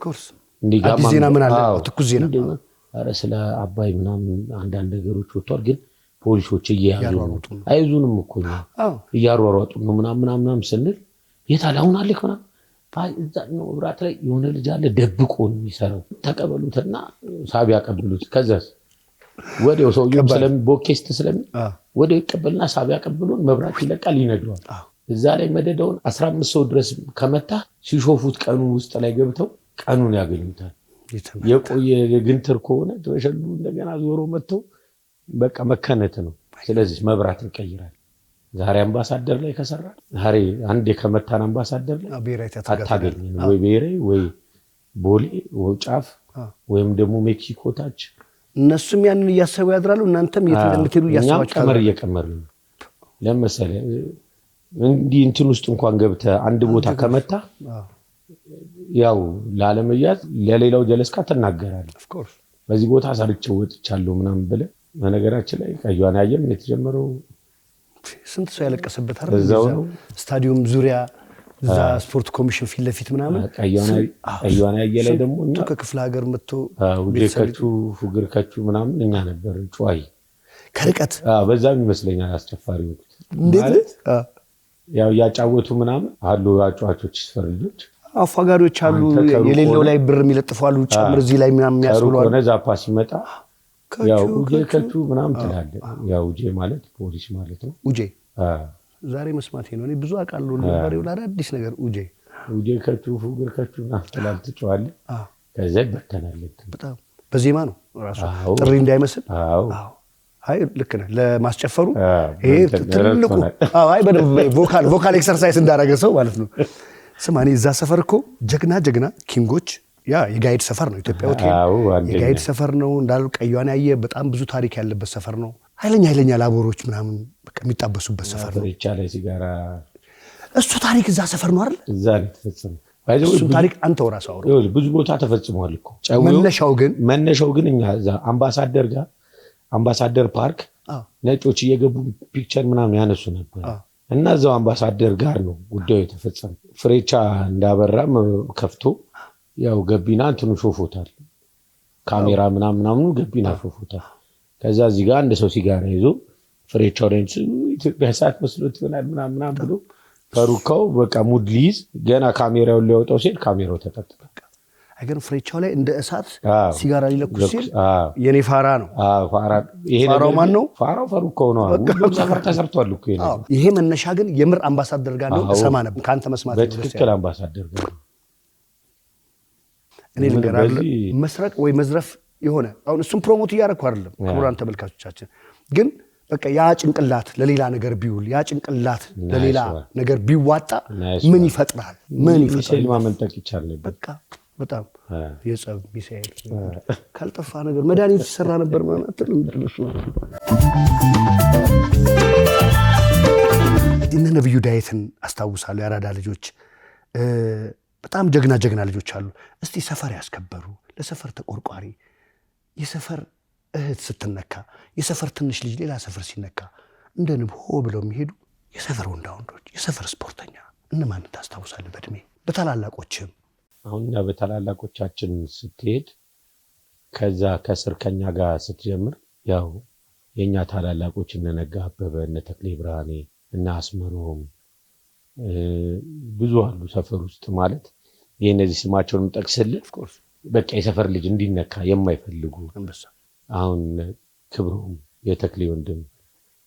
አዲስ ዜና ምን አለ ትኩስ ዜና ኧረ ስለ አባይ ምናምን አንዳንድ ነገሮች ወጥቷል ግን ፖሊሶች እየያዙ ነው አይዙንም እኮ እያሯሯጡ ነው ምናምን ስንል የታለ አሁን አለክ ምናምን እዛ ነው መብራት ላይ የሆነ ልጅ አለ ደብቆ ነው የሚሰራው ተቀበሉትና ሳቢ ያቀብሉት። ከዛስ ወዲያው ሰውየው ቦኬስት ወዲያው ይቀበልና ሳቢ ያቀብሉን መብራት ይለቃል ይነግረዋል። እዛ ላይ መደዳውን 15 ሰው ድረስ ከመታ ሲሾፉት ቀኑ ውስጥ ላይ ገብተው ቀኑን ያገኙታል። የቆየ የግንትር ከሆነ ተሸሉ እንደገና ዞሮ መጥተው በቃ መከነት ነው። ስለዚህ መብራት ይቀይራል። ዛሬ አምባሳደር ላይ ከሰራ ዛሬ አንዴ ከመታን አምባሳደር ላይ አታገኝም ወይ ብሔራዊ ወይ ቦሌ ወይ ጫፍ ወይም ደግሞ ሜክሲኮ ታች። እነሱም ያንን እያሰቡ ያድራሉ። እናንተም የምትሄዱ እያሰባችሁ ቀመር እየቀመርን ነው። ለምሳሌ እንዲህ እንትን ውስጥ እንኳን ገብተህ አንድ ቦታ ከመታ ያው ላለመያዝ ለሌላው ጀለስካ ተናገራለህ። ኦፍ ኮርስ በዚህ ቦታ ሰርቼው ወጥቻለሁ ምናምን ብለህ በነገራችን ላይ ቀዩን አየም የተጀመረው ስንት ሰው ያለቀሰበት አይደል? ስታዲየም ዙሪያ እዛ ስፖርት ኮሚሽን ፊት ለፊት ምናምን ቀዩን አየ ላይ ደግሞ እና ከክፍለ ሀገር መጥቶ ውዴከቹ ፉግርከቹ ምናምን እኛ ነበር ጫይ ከርቀት በዛም ይመስለኛል አስጨፋሪ ወቅት እንዴት ያው ያጫወቱ ምናምን አሉ አጫዋቾች ስፈርጆች አፋጋሪዎች አሉ። የሌለው ላይ ብር የሚለጥፉ አሉ። ጨምር እዚህ ላይ ምናምን የሚያስብሉ አሉ። ከዛ ፓስ ይመጣ ያው ውጄከቹ ምናምን ትላለህ። ያው ውጄ ማለት ፖሊስ ማለት ነው። ውጄ ዛሬ መስማቴ ነው። እኔ ብዙ አውቃለሁ ነበር ይውላ አዲስ ነገር ውጄከቹ ፉግርከቹ ናፍተላል ትጫዋለህ። ከዛ ይበተናል። በጣም በዜማ ነው ራሱ ጥሪ እንዳይመስል። አይ ልክ ነህ። ለማስጨፈሩ ይሄ ትልቁ አይ ቮካል ኤክሰርሳይዝ እንዳደረገ ሰው ማለት ነው። ስማኔ እዛ ሰፈር እኮ ጀግና ኪንጎች ያ የጋይድ ሰፈር ነው። ኢትዮጵያ ሆቴል የጋይድ ሰፈር ነው እንዳሉ ቀዩን ያየ በጣም ብዙ ታሪክ ያለበት ሰፈር ነው። ኃይለኛ ላቦሮች ምናምን በቃ የሚጣበሱበት ሰፈር ነው። ይቻላል ሲጋራ እሱ ታሪክ እዛ ሰፈር ነው አይደል? እዛ ነው ተፈጽሞ እሱ ታሪክ አንተው ራስህ አውራ ብዙ ቦታ ተፈጽሟል እኮ። መነሻው ግን እኛ እዛ አምባሳደር ፓርክ ነጮች እየገቡ ፒክቸር ምናምን ያነሱ ነበር እና እዛው አምባሳደር ጋር ነው ጉዳዩ የተፈጸመው። ፍሬቻ እንዳበራም ከፍቶ ያው ገቢና እንትኑ ሾፎታል ካሜራ ምናምን ገቢና ሾፎታል። ከዛ እዚህ ጋር አንድ ሰው ሲጋራ ይዞ ፍሬቻው ላይ ኢትዮጵያ ሰዓት መስሎት ይሆናል ምናምን ብሎ ፈሩካው በቃ ሙድ ሊዝ ገና ካሜራውን ሊያወጣው ሲል ካሜራው ተጠጥበቃ አይገርም። ፍሬቻው ላይ እንደ እሳት ሲጋራ ሊለኩስ ሲል የኔ ፋራ ነው። ፋራው ማን ነው? ፋራው ፈሩካው ነው። ሁሉም ሰፈር ተሰርቷል እኮ ይሄ መነሻ ግን የምር አምባሳደር ጋር ነው እሰማ ነበር ካንተ መስማት ነው። በትክክል አምባሳደር ጋር እኔ ልንገርህ መስረቅ ወይ መዝረፍ የሆነ አሁን እሱም ፕሮሞት እያደረኩ አይደለም ክቡራን ተመልካቾቻችን፣ ግን በቃ ያ ጭንቅላት ለሌላ ነገር ቢውል ያ ጭንቅላት ለሌላ ነገር ቢዋጣ ምን ይፈጥራል? ምን ይፈጥራል? ሚሳኤል ማመንጠቅ ይቻል ነበር። በቃ በጣም የጸብ ሚሳኤል ካልጠፋ ነገር መድኃኒት ይሰራ ነበር ማለት ነው። እነ ነብዩ ዳዊትን አስታውሳለሁ። ያራዳ ልጆች በጣም ጀግና ልጆች አሉ። እስቲ ሰፈር ያስከበሩ ለሰፈር ተቆርቋሪ የሰፈር እህት ስትነካ የሰፈር ትንሽ ልጅ ሌላ ሰፈር ሲነካ እንደ ንብ ሆ ብለው የሚሄዱ የሰፈር ወንዶች የሰፈር ስፖርተኛ እነማን ታስታውሳለህ? በእድሜ በታላላቆችም አሁን እኛ በታላላቆቻችን ስትሄድ ከዛ ከስር ከኛ ጋር ስትጀምር ያው የኛ ታላላቆች እነ ነጋ አበበ እነ ተክሌ ብርሃኔ እና አስመሮም ብዙ አሉ ሰፈር ውስጥ ማለት የነዚህ ስማቸውን ጠቅስልህ በቃ የሰፈር ልጅ እንዲነካ የማይፈልጉ አሁን ክብሮም የተክሌ ወንድም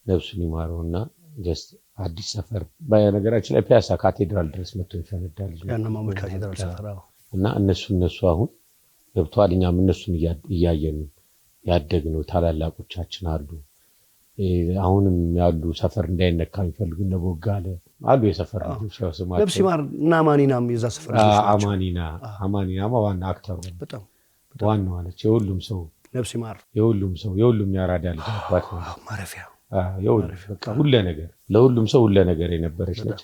ነፍሱን ይማረውና ጀስት አዲስ ሰፈር በነገራችን ላይ ፒያሳ ካቴድራል ድረስ መጥቶ ይፈነዳል ያና ማሙል ካቴድራል ሰፈር እና እነሱ አሁን ገብቷል። እኛም እነሱን እያየን ያደግነው ታላላቆቻችን አሉ። አሁንም ያሉ ሰፈር እንዳይነካ የሚፈልጉ እነ ቦጋለ አሉ የሰፈር ልጆች ያው ስማቸው ነፍስ ይማር እና አማኒናም የዛ ሰፈር ልጆች አማኒና ዋና አክተሩ በጣም ዋናው አለች የሁሉም ሰው ነፍስ ይማር የሁሉም ያራዳ ልጅ አባት ነው ማረፊያ በቃ ሁሉ ነገር ለሁሉም ሰው ሁሉ ነገር የነበረች ነች።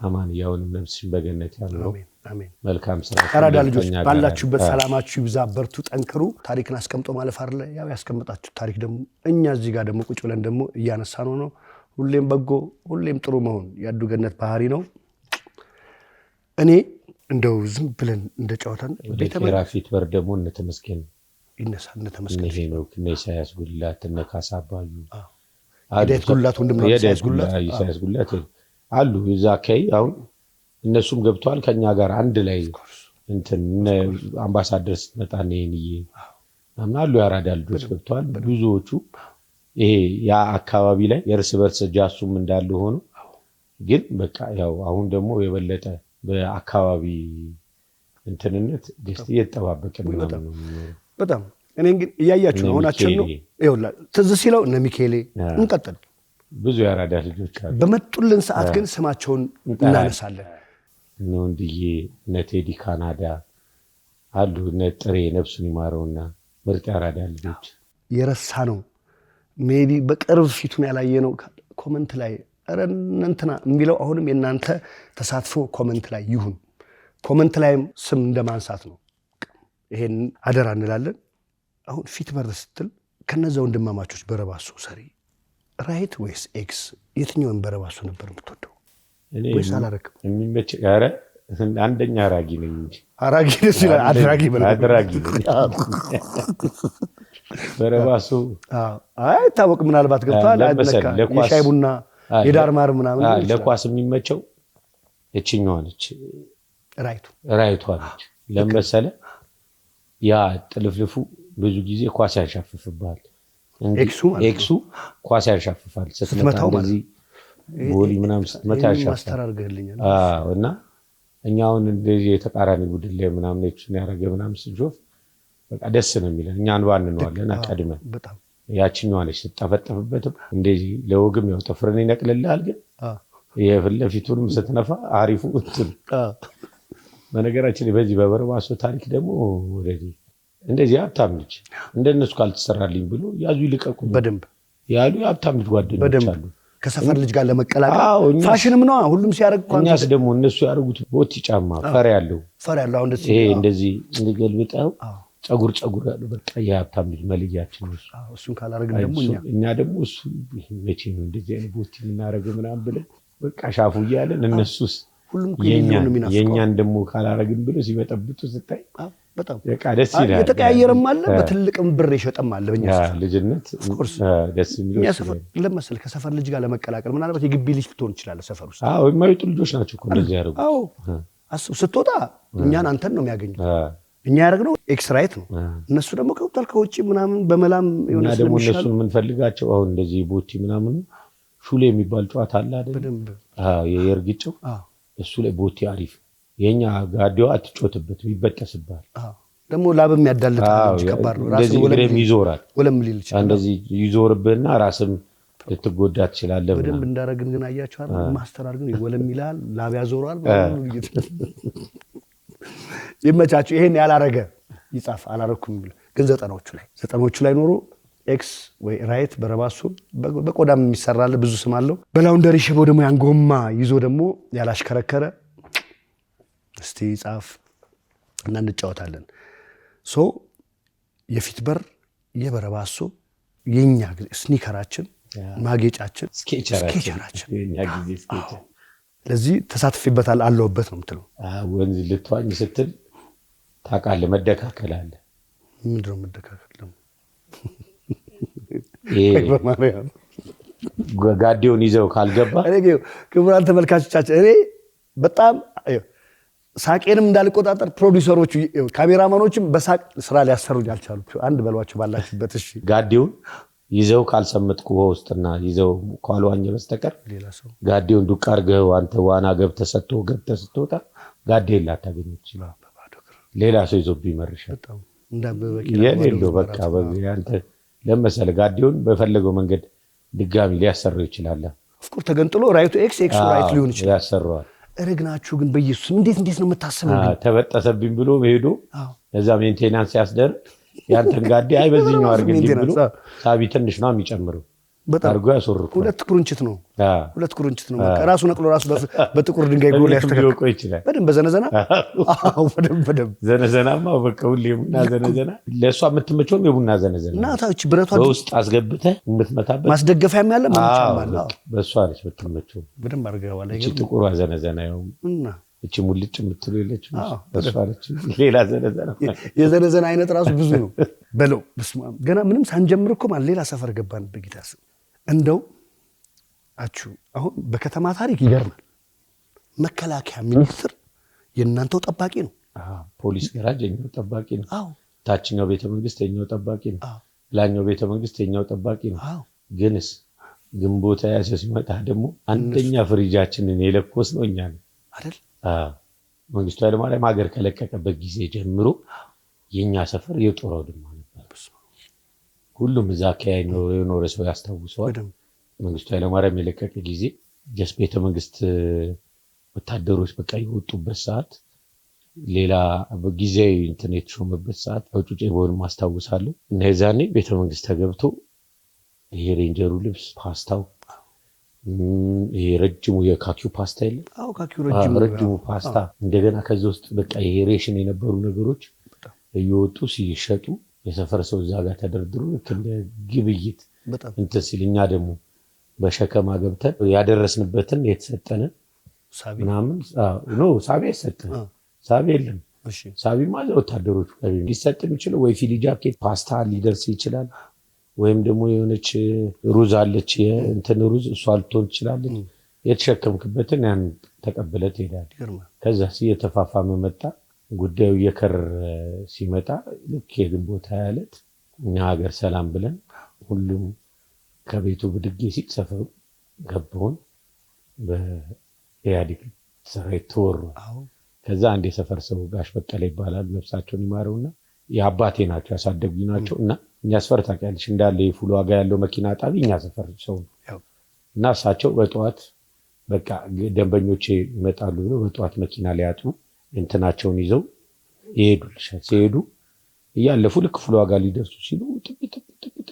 አማኒያውንም ነፍስሽን በገነት ያኑረው። አሜን። መልካም ስራ ያራዳ ልጆች ባላችሁበት ሰላማችሁ ይብዛ፣ በርቱ፣ ጠንክሩ። ታሪክን አስቀምጦ ማለፍ አይደለ ያው ያስቀምጣችሁ ታሪክ ደግሞ እኛ እዚህ ጋር ደግሞ ቁጭ ብለን ደግሞ እያነሳነው ነው። ሁሌም በጎ ሁሌም ጥሩ መሆን ያዱ ገነት ባህሪ ነው። እኔ እንደው ዝም ብለን እንደጫወታን ቤተመራፊት በር ደግሞ እነተመስገን ይነሳ እነተመስገን ይሄ ነው ከነሳያስ ጉላት እነካሳባዩ አዴት ጉላት ወንድም ነው ኢሳያስ ጉላት አሉ እዛ ከይ አሁን እነሱም ገብተዋል ከኛ ጋር አንድ ላይ እንትን አምባሳደር ስትመጣ ነኝዬ አምናሉ ያራዳ ልጆች ገብተዋል ብዙዎቹ። ይሄ ያ አካባቢ ላይ የርስ በርስ ጃሱም እንዳለ ሆኖ ግን በቃ ያው አሁን ደግሞ የበለጠ በአካባቢ እንትንነት ደስት እየተጠባበቀን ነው በጣም እኔ ግን እያያችሁ ነው ሆናችሁ ነው ይውላ ትዝ ሲለው እነ ሚካኤሌ እንቀጥል ብዙ ያራዳ ልጆች አሉ። በመጡልን ሰዓት ግን ስማቸውን እናነሳለን። ነው እንዲዬ ነቴዲ ካናዳ አሉ ነጥሬ ነፍሱን ይማረውና ምርጥ ያራዳ ልጆች የረሳ ነው ሜቢ በቅርብ ፊቱን ያላየ ነው ኮሜንት ላይ እንትና የሚለው አሁንም የናንተ ተሳትፎ ኮሜንት ላይ ይሁን። ኮሜንት ላይም ስም እንደማንሳት ነው። ይሄን አደራ እንላለን። አሁን ፊት በር ስትል ከነዛ ወንድማማቾች በረባሱ ሰሪ ራይት ወይስ ኤክስ የትኛውን በረባሱ ነበር የምትወደው? ወይስ አላረክም? የሚመች ያረ አንደኛ አራጊ ነኝ እንጂ አራጊ ደስ ይላል። አድራጊ በረባሱ አይታወቅ ምናልባት ገብቷል። የሻይ ቡና የዳር ማር ምናምን ለኳስ የሚመቸው እቺኛዋ ነች ራይቷ ነች። ለምሳሌ ያ ጥልፍልፉ ብዙ ጊዜ ኳስ ያሻፍፍባል። ኤክሱ ኳስ ያሻፍፋል ስትመታው እንደዚህ ጎሊ ምናምን ስትመታ ያሻፍፋል። እና እኛውን እንደዚህ የተቃራኒ ቡድን ላይ ምናምን ኤክሱን ያረገ ምናምን ስጆፍ በቃ ደስ ነው የሚለን። እኛን ባንነዋለን አቀድመን ያቺኛዋ ነች ስትጠፈጠፍበትም እንደዚህ ለወግም ያው ጥፍርን ይነቅልልሃል። ግን የፍለፊቱንም ስትነፋ አሪፉ እንትን በነገራችን ላይ በዚህ በበረባሶ ታሪክ ደግሞ ወደዚህ እንደዚህ ሀብታም ልጅ እንደነሱ ካልተሰራልኝ ብሎ ያዙ ይልቀቁ በደንብ ያሉ ሀብታም ልጅ ጓደኞች አሉ። ከሰፈር ልጅ ጋር ለመቀላቀል ፋሽንም ነው ሁሉም ሲያደርግ እንኳን እኛስ ደግሞ እነሱ ያደርጉት ቦቲ ጫማ ፈር ያለው አሁን ይሄ እንደዚህ እንገልብጠው ጸጉር ያለው በቃ የሀብታም ልጅ መልያችን ነው። እሱን ካላረግን ደግሞ እኛ ደግሞ እሱ መቼ ነው እንደዚህ አይነት ቦቲ የምናረገው ምናምን ብለን በቃ ሻፉ እያለን እነሱስ ሁሉም የሌለው ነው የሚናፍቀው። የኛን ደግሞ ካላረግን ብሎ ሲበጠብጡ ስታይ በጣም በቃ ደስ ይላል። የተቀያየረም አለ በትልቅም ብር የሸጠም አለ። በእኛ ልጅነት ደስ የሚለው ሰፈር ለምሳሌ ከሰፈር ልጅ ጋር ለመቀላቀል ምናልባት የግቢ ልጅ ልትሆን ይችላል ሰፈር ውስጥ። የማይወጡ ልጆች ናቸው እኮ እንደዚህ ያደርጉ። ስትወጣ እኛን አንተን ነው የሚያገኙት። እኛ ያደረግነው ኤክስትራይት ነው። እነሱ ደግሞ ከውጣል ከውጭ ምናምን በመላም የሆነ ደግሞ እነሱን የምንፈልጋቸው አሁን እንደዚህ ቦቲ ምናምን ሹሌ የሚባል ጨዋታ አለ አይደል? የእርግጫው እሱ ላይ ቦቲ አሪፍ። የኛ ጋዲዋ አትጮትበት ይበጠስባል። ደግሞ ላብም ያዳልጣል። ከባድ ነው። ራስን ወለም ይዞራል። ወለም ሊል ይችላል። እንደዚህ ይዞርብህና ራስም ልትጎዳ ትችላለህ። በደንብ እንዳረግን ግን አያችሁ አይደል? ማስተር አድርገን ወለም ይላል፣ ላብ ያዞራል። ይመቻችሁ። ይሄን ያላረገ ይጻፍ አላረኩም ግን ዘጠናዎቹ ላይ ኖሮ ኤክስ ወይ ራይት በረባሱ በቆዳም የሚሰራለ ብዙ ስም አለው። በላውንደሪ ሽቦ ደግሞ ያን ጎማ ይዞ ደግሞ ያላሽከረከረ እስቲ ይጻፍ እና እንጫወታለን። የፊት በር የበረባሱ የኛ ስኒከራችን ማጌጫችን ስኬቸራችን ለዚህ ተሳትፊበታል አለውበት ነው የምትለው። ወንዝ ልትዋኝ ስትል ታውቃለህ መደካከል አለ። ምንድን ነው መደካከል ደግሞ? ጋዴውን ይዘው ካልገባ ክቡራን ተመልካቾቻችን እኔ በጣም ሳቄንም እንዳልቆጣጠር ፕሮዲውሰሮቹ ካሜራማኖችም በሳቅ ስራ ሊያሰሩኝ አልቻሉ። አንድ በሏቸው ባላችሁበት። እሺ ጋዴውን ይዘው ካልሰመጥኩ ውስጥና ይዘው ካልዋኘ በስተቀር ጋዴውን ዱቅ አድርገው አንተ ዋና ገብተህ ስትወጣ ጋዴን ላታገኝ ይችላል። ሌላ ሰው ይዞብህ ይመርሻል። የሌለው በቃ አንተ ለምሳሌ ጋዴውን በፈለገው መንገድ ድጋሚ ሊያሰራው ይችላል። ኦፍኮርስ ተገንጥሎ ራይቱ ኤክስ ራይት ሊሆን ይችላል ያሰራዋል። እርግናችሁ ግን በኢየሱስ እንዴት ነው የምታስበው? ተበጠሰብኝ ብሎ ሄዶ እዛ ሜንቴናንስ ያስደርግ ያንተን ጋዴ አይ በዚህኛው አድርግልኝ ብሎ ሳቢ ትንሽ ነው የሚጨምረው አድርጎ ያስወርኩ። ሁለት ኩርንችት ነው በቃ ራሱ ነቅሎ ራሱ በጥቁር ድንጋይ ጎል ያስተካክለው ይችላል። በደንብ በዘነዘና በደንብ ዘነዘናማ በቃ ሁሌ ቡና ዘነዘና ለእሷ የምትመቸውም የቡና ዘነዘና እናታዎች ብረቷ በውስጥ አስገብተህ የምትመታበት ማስደገፊያም ያለ ማንቻም አለ። በእሷ ነች የምትመቸው በደንብ አድርገው ላይ እቺ ጥቁሯ ዘነዘና ያው እቺ ሙልጭ የምትለው የለችም በእሷ ነች። ሌላ ዘነዘና የዘነዘና አይነት ራሱ ብዙ ነው በለው። ገና ምንም ሳንጀምር እኮ ማለት ሌላ ሰፈር ገባን በጊታስ እንደው አሁን በከተማ ታሪክ ይገርማል። መከላከያ ሚኒስትር የእናንተው ጠባቂ ነው። ፖሊስ ገራጅ የኛው ጠባቂ ነው። ታችኛው ቤተመንግስት የኛው ጠባቂ ነው። ላኛው ቤተመንግስት የኛው ጠባቂ ነው። ግንስ ግንቦት ያሰ ሲመጣ ደግሞ አንደኛ ፍሪጃችንን የለኮስ ነው እኛ ነው አይደል? መንግስቱ ኃይለማርያም ሀገር ከለቀቀበት ጊዜ ጀምሮ የኛ ሰፈር የጦር አውድማ ነበር። ሁሉም እዛ አካባቢ የኖረ ሰው ያስታውሰዋል። መንግስቱ ኃይለማርያም የለቀቀ ጊዜ ጀስ ቤተመንግስት ወታደሮች በቃ የወጡበት ሰዓት ሌላ ጊዜያዊ እንትን የተሾመበት ሰዓት በጩጬ በሆንም አስታውሳለሁ። እና የዛኔ ቤተመንግስት ተገብቶ ይሄ ሬንጀሩ ልብስ ፓስታው ይሄ ረጅሙ የካኪው ፓስታ የለም ረጅሙ ፓስታ እንደገና ከዚህ ውስጥ በቃ ይሄ ሬሽን የነበሩ ነገሮች እየወጡ ሲሸጡ የሰፈር ሰው እዛ ጋር ተደርድሮ እንደ ግብይት እንትን ሲል እኛ ደግሞ በሸከማ ገብተን ያደረስንበትን የተሰጠነ ምናምን ሳቢ አይሰጥም። ሳቢ የለም። ሳቢማ ለወታደሮች ሊሰጥ የሚችለው ወይ ፊሊ ጃኬት ፓስታ ሊደርስ ይችላል፣ ወይም ደግሞ የሆነች ሩዝ አለች እንትን ሩዝ እሷ ልትሆን ትችላለች። የተሸከምክበትን ያን ተቀብለህ ትሄዳለህ። ከዛ እየተፋፋመ መጣ ጉዳዩ እየከረረ ሲመጣ ልክ የግንቦት ሃያ ዕለት እኛ ሀገር ሰላም ብለን ሁሉም ከቤቱ ብድጌ ሲል ሰፈሩ ገባውን በኢህአዴግ ሰራዊት ተወሯል። ከዛ አንድ የሰፈር ሰው ጋሽ በቀለ ይባላል ነፍሳቸውን ይማረውና የአባቴ ናቸው ያሳደጉኝ ናቸው። እና እኛ ሰፈር ታውቂያለሽ እንዳለ የፉል ዋጋ ያለው መኪና ጣቢ እኛ ሰፈር ሰው እና እሳቸው በጠዋት በቃ ደንበኞቼ ይመጣሉ ብለው በጠዋት መኪና ሊያጡ እንትናቸውን ይዘው ይሄዱልሻል። ሲሄዱ እያለፉ ልክ ፉል ዋጋ ሊደርሱ ሲሉ ጥቅ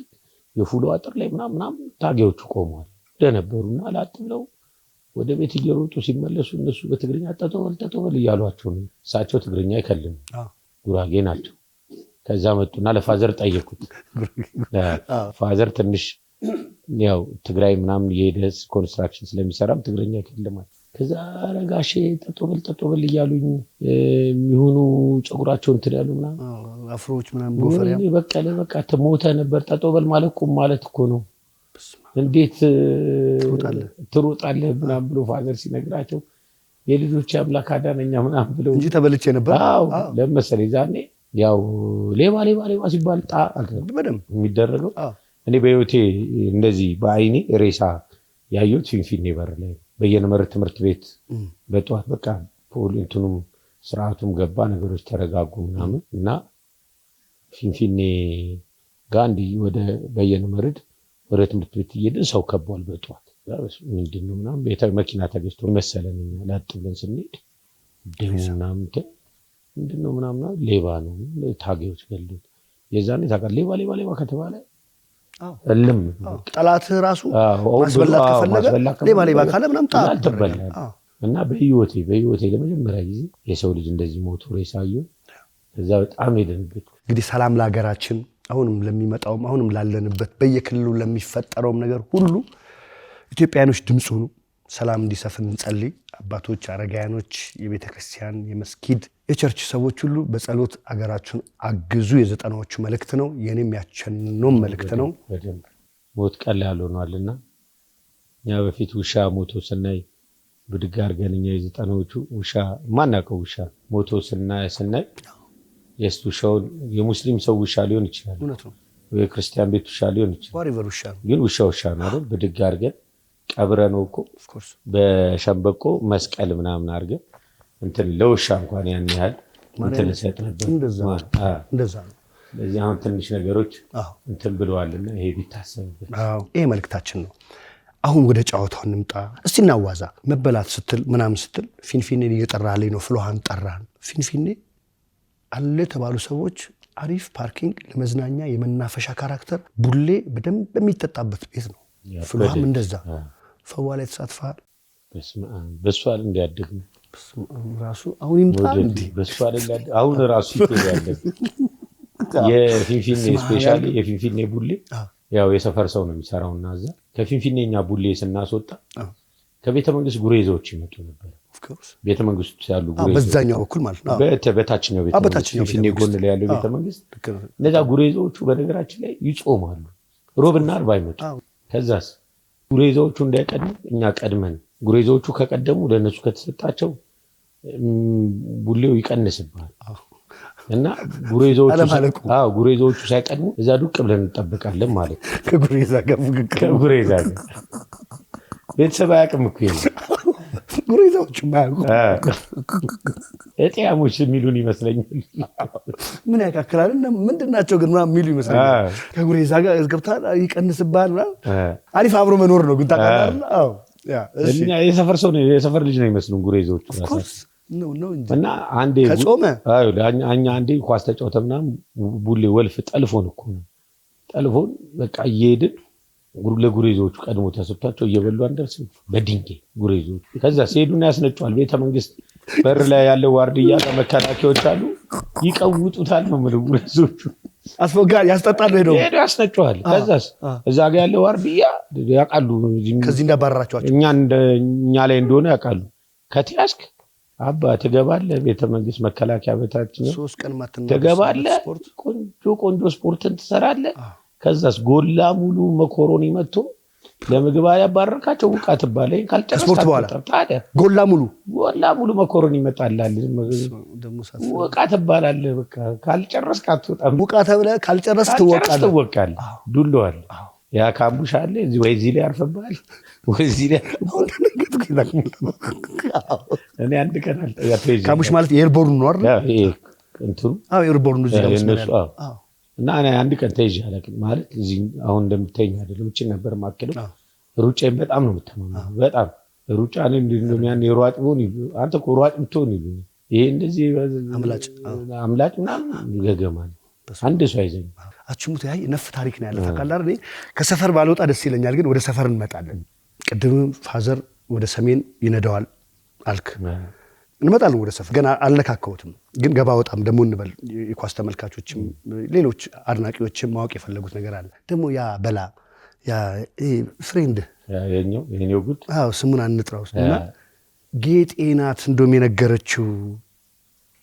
የፉሉ አጥር ላይ ምናምን ታጌዎቹ ቆመዋል ደነበሩና ላጥ ብለው ወደ ቤት እየሮጡ ሲመለሱ እነሱ በትግርኛ ተጠወል እያሏቸው ነው። እሳቸው ትግርኛ አይከልም ጉራጌ ናቸው። ከዛ መጡና ለፋዘር ጠየቁት። ፋዘር ትንሽ ያው ትግራይ ምናምን የሄደ ኮንስትራክሽን ስለሚሰራም ትግርኛ አይከልማል። ከዛ ረጋሼ ጠጦበል እያሉኝ የሚሆኑ ጸጉራቸው እንትን ያሉ ምናምን አፍሮች ምናምን ጎፈሪያ በቃ ሞተ ነበር። ጠጦበል ማለት ቁም ማለት እኮ ነው። እንዴት ትሮጣለህ ምናምን ብሎ ፋዘር ሲነግራቸው የልጆች አምላክ አዳነኛ ምናምን ብለው እንጂ ተበልቼ ነበር። አዎ ለምሳሌ ዛኔ ያው ሌባ ሲባል በደምብ የሚደረገው እኔ በህይወቴ እንደዚህ በአይኔ ሬሳ ያየሁት ፊንፊኔ በር ላይ በየነመር ትምህርት ቤት በጠዋት በቃ ፖሊንቱንም ስርዓቱም ገባ ነገሮች ተረጋጉ ምናምን እና ፊንፊኔ ጋንዲ ወደ በየነመርድ ወደ ትምህርት ቤት እየሄድን ሰው ከቧል በጠዋት ምንድነው ምናምን ቤተ መኪና ተገዝቶ መሰለን ላጥ ብለን ስንሄድ ደሙ ምናምን ምንድነው ምናምን ሌባ ነው ታገዩት ገሉት የዛኔ ታውቃለህ ሌባ ከተባለ እልም ጠላት ራሱ ማስበላት ከፈለገ ሌባ ካለ ምንም ታልተበላ እና በህይወቴ ለመጀመሪያ ጊዜ የሰው ልጅ እንደዚህ ሞቶ ሬሳዩ ከዛ በጣም የደነገጥኩ። እንግዲህ ሰላም ለሀገራችን አሁንም ለሚመጣውም አሁንም ላለንበት በየክልሉ ለሚፈጠረውም ነገር ሁሉ ኢትዮጵያኖች ድምጽ ሁኑ። ሰላም እንዲሰፍን እንጸልይ። አባቶች፣ አረጋያኖች፣ የቤተ ክርስቲያን፣ የመስጊድ፣ የቸርች ሰዎች ሁሉ በጸሎት አገራችሁን አግዙ። የዘጠናዎቹ መልእክት ነው። የኔም ያቸነው መልእክት ነው። ሞት ቀላል ሆኗልና እኛ በፊት ውሻ ሞቶ ስናይ ብድግ አድርገን እኛ የዘጠናዎቹ ውሻ ማናውቀው ውሻ ሞቶ ስናይ የውሻውን የሙስሊም ሰው ውሻ ሊሆን ይችላል፣ የክርስቲያን ቤት ውሻ ሊሆን ይችላል። ግን ውሻ ነው አይደል? ብድግ አድርገን ቀብረነው እኮ በሸንበቆ መስቀል ምናምን አድርገን እንትን ለውሻ እንኳን ያን ያህል እንትን ሰጥ ነበር። እንደዛ ነው። ለዚህ አሁን ትንሽ ነገሮች እንትን ብለዋልና ይሄ ቢታሰብበት። ይሄ መልእክታችን ነው። አሁን ወደ ጨዋታው እንምጣ። እስቲ እናዋዛ። መበላት ስትል ምናምን ስትል ፊንፊኔን እየጠራልኝ ነው፣ ፍሎሃን ጠራን። ፊንፊኔ አለ ተባሉ ሰዎች አሪፍ ፓርኪንግ፣ ለመዝናኛ የመናፈሻ ካራክተር፣ ቡሌ በደንብ በሚጠጣበት ቤት ነው። ፍሎሃም እንደዛ ፈዋ ላይ ተሳትፈሃል። በሷ አይደል እንዲያድግ ነው ራሱ አሁን ይምጣ እንዴ በሷ አይደል አሁን ራሱ ይተያለ የፊንፊኔ ስፔሻሊ የፊንፊኔ ቡሌ ያው የሰፈር ሰው ነው የሚሰራውና እዛ ከፊንፊኔኛ ቡሌ ስናስወጣ ከቤተ መንግስት ጉሬዞች ይመጡ ነበር። ቤተ መንግስት ያሉ ጉሬዞች በዛኛው በኩል ማለት ነው። በታችኛው ቤተ መንግስት ፊንፊኔ ጎን ላይ ያለው ቤተ መንግስት እነዛ ጉሬዞቹ በነገራችን ላይ ይጾማሉ። ሮብና ዓርብ አይመጡ። ከዛስ ጉሬዞቹ እንዳይቀድሙ እኛ ቀድመን ጉሬዞቹ ከቀደሙ ለነሱ ከተሰጣቸው ቡሌው ይቀንስባል እና ጉሬዞቹ ሳይቀድሙ እዛ ዱቅ ብለን እንጠብቃለን ማለት ነው። ከጉሬዛ ጋር ከጉሬዛ ጋር ቤተሰብ አያውቅም እኮ ጉሬዛዎቹ ማያውቁ እጤያሞች የሚሉን ይመስለኛል። ምን ያካክላል እና ምንድናቸው ግን ምናምን የሚሉ ይመስለኛል። ከጉሬዛ ጋር ገብተሃል ይቀንስባል። አሪፍ አብሮ መኖር ነው ግን ታውቃለህ። እኛ የሰፈር ሰው ነው የሰፈር ልጅ ነው ይመስሉን ጉሬዞቹ እና አንዴ ከጾመ አንዴ ኳስ ተጫውተን ምናምን ቡሌ ወልፍ ጠልፎን እኮ ነው ጠልፎን በቃ እየሄድን ለጉሬዞቹ ቀድሞ ተሰጥቷቸው እየበሉ አንደርስም በድንጋይ ጉሬዞቹ። ከዛ ሲሄዱና ያስነጫዋል። ቤተ መንግስት በር ላይ ያለው ዋርድያ መከላከያዎች አሉ ይቀውጡታል ነው ማለት ጉሬዞቹ አስፎጋር ያስጠጣሉ ሄዶ ያስነጫዋል። ከዛስ እዛ ጋር ያለው ዋርድያ ያውቃሉ ከዚህ እንዳባረራቸዋቸው እኛ ላይ እንደሆነ ያውቃሉ። ከተያዝክ አባ ትገባለህ ቤተ መንግስት መከላከያ በታች ነው 3 ቀን ማተና ትገባለህ። ቆንጆ ስፖርትን ትሰራለህ። ከዛስ ጎላ ሙሉ መኮሮኒ መጥቶ ለምግብ ያባረካቸው ውቃት ባለ ካልጨረስክ ታዲያ ጎላ ሙሉ መኮሮኒ ይመጣልሃል። ውቃት ባላለ በቃ ካልጨረስክ አትወጣም። ውቃት ብለህ ካልጨረስክ ትወቃለህ። ዱሏል ያ ካምቡሽ አለ ወይ እዚህ ላይ አርፈባል ወይ እዚህ ላይ እኔ አንድ ቀን አልጠያተኝ ካምቡሽ ማለት የኤርቦርን ነው አይደል? ይሄ እንትኑ ኤርቦርን እዚህ ጋር ነው እና እኔ አንድ ቀን ተይዤ አላውቅም። ማለት እዚህ አሁን እንደምታየኝ አይደለም። እቺ ነበር ማከለው ሩጫዬን በጣም ነው የምተማመነው። በጣም ሩጫ እኔ እንደሚያን የሯጭ ሆን አንተ እኮ ሯጭ ብትሆን ይሄ እንደዚህ አምላጭ ምናምን ገገማ ነው። አንድ ሰው አይዘኝ አችሙት ያይ ነፍ ታሪክ ነው ያለው ታውቃለህ። እኔ ከሰፈር ባልወጣ ደስ ይለኛል፣ ግን ወደ ሰፈር እንመጣለን። ቅድም ፋዘር ወደ ሰሜን ይነዳዋል አልክ፣ እንመጣለን ወደ ሰፈር። ገና አልነካከውትም፣ ግን ገባ ወጣም ደግሞ እንበል። የኳስ ተመልካቾችም ሌሎች አድናቂዎችም ማወቅ የፈለጉት ነገር አለ። ደግሞ ያ በላ ያ ፍሬንድ የኛው ጉድ ስሙን አንጥራውስ እና ጌጤ ናት እንደውም የነገረችው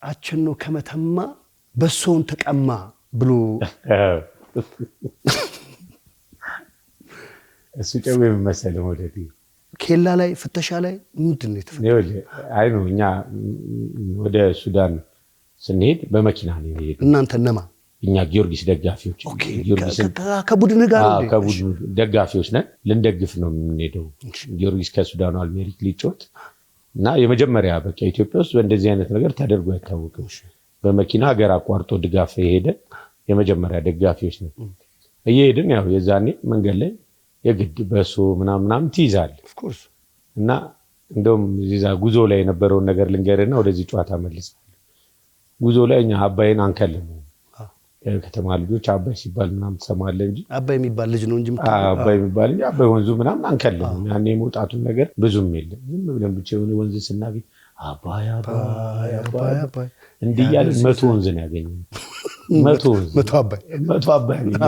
አቸኖ ከመተማ በሶውን ተቀማ ብሎ እሱ ጨው የመሰለ ወደዲ ኬላ ላይ ፍተሻ ላይ ምንድን ነው የተፈጠረው? አይ ነው እኛ ወደ ሱዳን ስንሄድ በመኪና ነው የሄድነው። እናንተ ነማ? እኛ ጊዮርጊስ ደጋፊዎች ከቡድን ጋር ነው? ከቡድን ደጋፊዎች ነን። ልንደግፍ ነው የምንሄደው። ጊዮርጊስ ከሱዳኑ አልሜሪክ ሊጮት እና የመጀመሪያ በቃ ኢትዮጵያ ውስጥ በእንደዚህ አይነት ነገር ተደርጎ አይታወቅም። በመኪና ሀገር አቋርጦ ድጋፍ የሄደ የመጀመሪያ ደጋፊዎች ነን። እየሄድን ያው የዛኔ መንገድ ላይ የግድ በሶ ምናምን ትይዛለህ እና እንደውም እዛ ጉዞ ላይ የነበረውን ነገር ልንገርና ወደዚህ ጨዋታ መልሳለሁ። ጉዞ ላይ እኛ አባይን አንከልም። ከተማ ልጆች አባይ ሲባል ምናምን ትሰማለህ እንጂ አባይ የሚባል ልጅ ነው እንጂ አባይ የሚባል እንጂ አባይ ወንዙ ምናምን አንከልም። ያኔ የመውጣቱን ነገር ብዙም የለም። ዝም ብለን ብቻ የሆነ ወንዝ ስናገኝ አባይ አባይ አባይ አባይ እንዲህ እያልን 100 ወንዝ ነው ያገኘነው። 100 ወንዝ 100 አባይ እና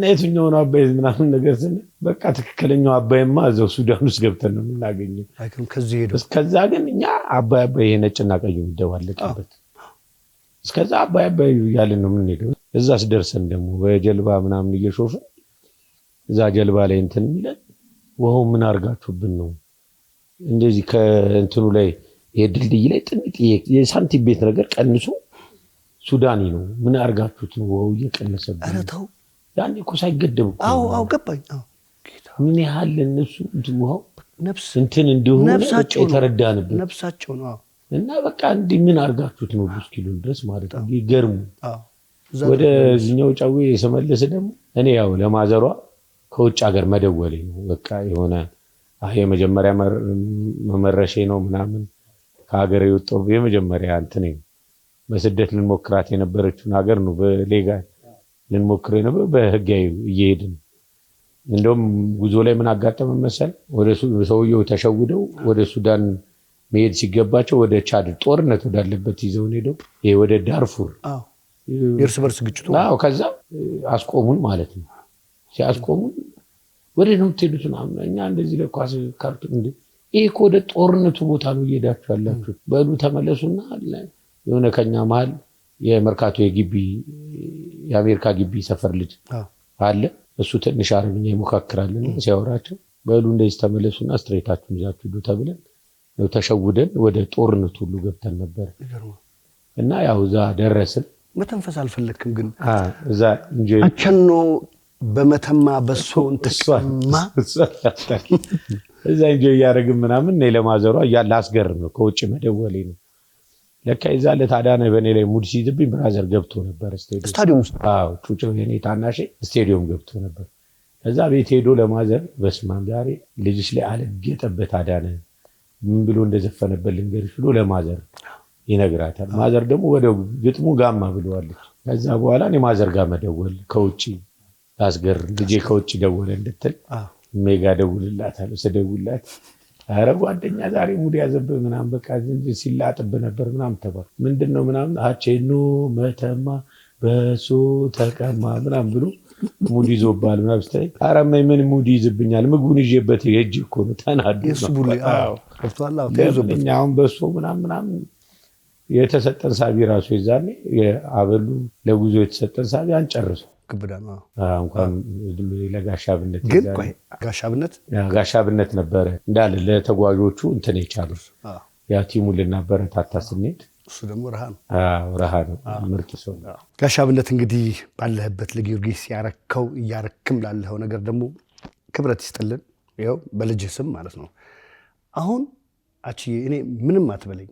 የትኛው ነው አባይ ምናምን ነገር ስንል በቃ ትክክለኛው አባይማ እዛው ሱዳን ውስጥ ገብተን ነው የምናገኘው። ከዚህ ሄዶ እስከዛ ግን እኛ አባይ አባይ ነጭና ቀዩ ይደባለቅበት እስከዛ አባይ አባይ ያለን ነው የምንሄደው። እዛ ስደርሰን ደግሞ በጀልባ ምናምን እየሾፈ እዛ ጀልባ ላይ እንትን የሚለን ወው ምን አርጋችሁብን ነው እንደዚህ ከእንትኑ ላይ የድልድይ ላይ ጥንጥ የሳንቲም ቤት ነገር ቀንሶ ሱዳኒ ነው ምን አርጋችሁት ነው ወው እየቀነሰብን? ኧረ ተው ያኔ እኮ ሳይገደብ እኮ አዎ ገባኝ። ምን ያህል እነሱ ወው ነፍስ እንትን እንደሆነ የተረዳንበት ነፍሳቸው ነው። እና በቃ እንዲህ ምን አርጋችሁት ነው እስኪሉ ድረስ ማለት ነው። ይገርሙ ወደዚህኛው ጫዌ የሰመለሰ ደግሞ እኔ ያው ለማዘሯ ከውጭ ሀገር መደወሌ ነው በቃ የሆነ የመጀመሪያ መመረሼ ነው ምናምን ከሀገር የወጣው የመጀመሪያ እንትን በስደት ልንሞክራት የነበረችውን ሀገር ነው በሌጋል ልንሞክር ነበር በህጋዊ እየሄድን። እንደውም ጉዞ ላይ ምን አጋጠመ መሰል ወደ ሰውየው ተሸውደው ወደ ሱዳን መሄድ ሲገባቸው ወደ ቻድ ጦርነት ወዳለበት ይዘው ሄደው ወደ ዳርፉር የእርስ በርስ ግጭቱ ከዛ አስቆሙን ማለት ነው። ሲያስቆሙን ወደ ነው የምትሄዱት ምናምን እኛ እንደዚህ ለኳስ ካርቱን እንደ ይሄ እኮ ወደ ጦርነቱ ቦታ ነው እየሄዳችሁ ያላችሁት በሉ ተመለሱና የሆነ ከኛ መሀል የመርካቶ የግቢ የአሜሪካ ግቢ ሰፈር ልጅ አለ። እሱ ትንሽ አረብኛ ይሞካክራልና ሲያወራቸው በሉ እንደዚህ ተመለሱና ስትሬታችሁን ይዛችሁ ሂዱ ተብለን ነው ተሸውደን ወደ ጦርነቱ ሁሉ ገብተን ነበር። እና ያው እዛ ደረስን። መተንፈስ አልፈለክም ግን እዛ እንጂ አቸኖ በመተማ በሶን ተስማ እዛ እንጂ ያረግም ምናምን ነው ለማዘሯ ያላስገርም ነው ከውጭ መደወሌ ነው። ለካ ይዛ ለታዳነ በኔ ላይ ሙድ ሲይዝብኝ ብራዘር ገብቶ ነበር ስታዲየም ውስጥ ጩጭው የኔ ታናሼ ስታዲየም ገብቶ ነበር። ከዛ ቤት ሄዶ ለማዘር በስማም ዛሬ ልጅሽ ላይ አለጌጠበት አዳነ ምን ብሎ እንደዘፈነበት ልንገርሽ ብሎ ለማዘር ይነግራታል። ማዘር ደግሞ ወደ ግጥሙ ጋማ ብለዋለች። ከዛ በኋላ እኔ ማዘር ጋር መደወል ከውጪ አስገር ልጄ ከውጪ ደወለ እንድትል ሜጋ ደውልላታለሁ። ስደውልላት ኧረ ጓደኛ ዛሬ ሙድ ያዘብህ ምናምን በቃ ሲላጥብህ ነበር ምናምን ተባለ። ምንድነው ምናምን አቸኖ መተማ በሶ ተቀማ ምናምን ብሎ ሙድ ይዞባል ምናምን ስትለኝ ኧረ ምን ሙድ ይዝብኛል ምግቡን ይዤበት ሄጄ እኮ ነው ተናዶ የሱቡል ከፍቷል ተይዞብኝ አሁን በሶ ምናምን የተሰጠን ሳቢ ራሱ ይዛኔ የአበሉ ለጉዞ የተሰጠን ሳቢ አንጨርሱ ግብዳ ነው እንኳን ለጋሻብነት ግን ጋሻብነት ነበረ እንዳለ ለተጓዦቹ እንትን የቻሉት ያ ቲሙ ልናበረታታ ስንሄድ እሱ ደግሞ ረሃ ነው ምርጥ ሰው ጋሻብነት እንግዲህ ባለህበት ለጊዮርጊስ ያረከው እያረክም ላለኸው ነገር ደግሞ ክብረት ይስጥልን። ይኸው በልጅህ ስም ማለት ነው። አሁን እኔ ምንም አትበለኝ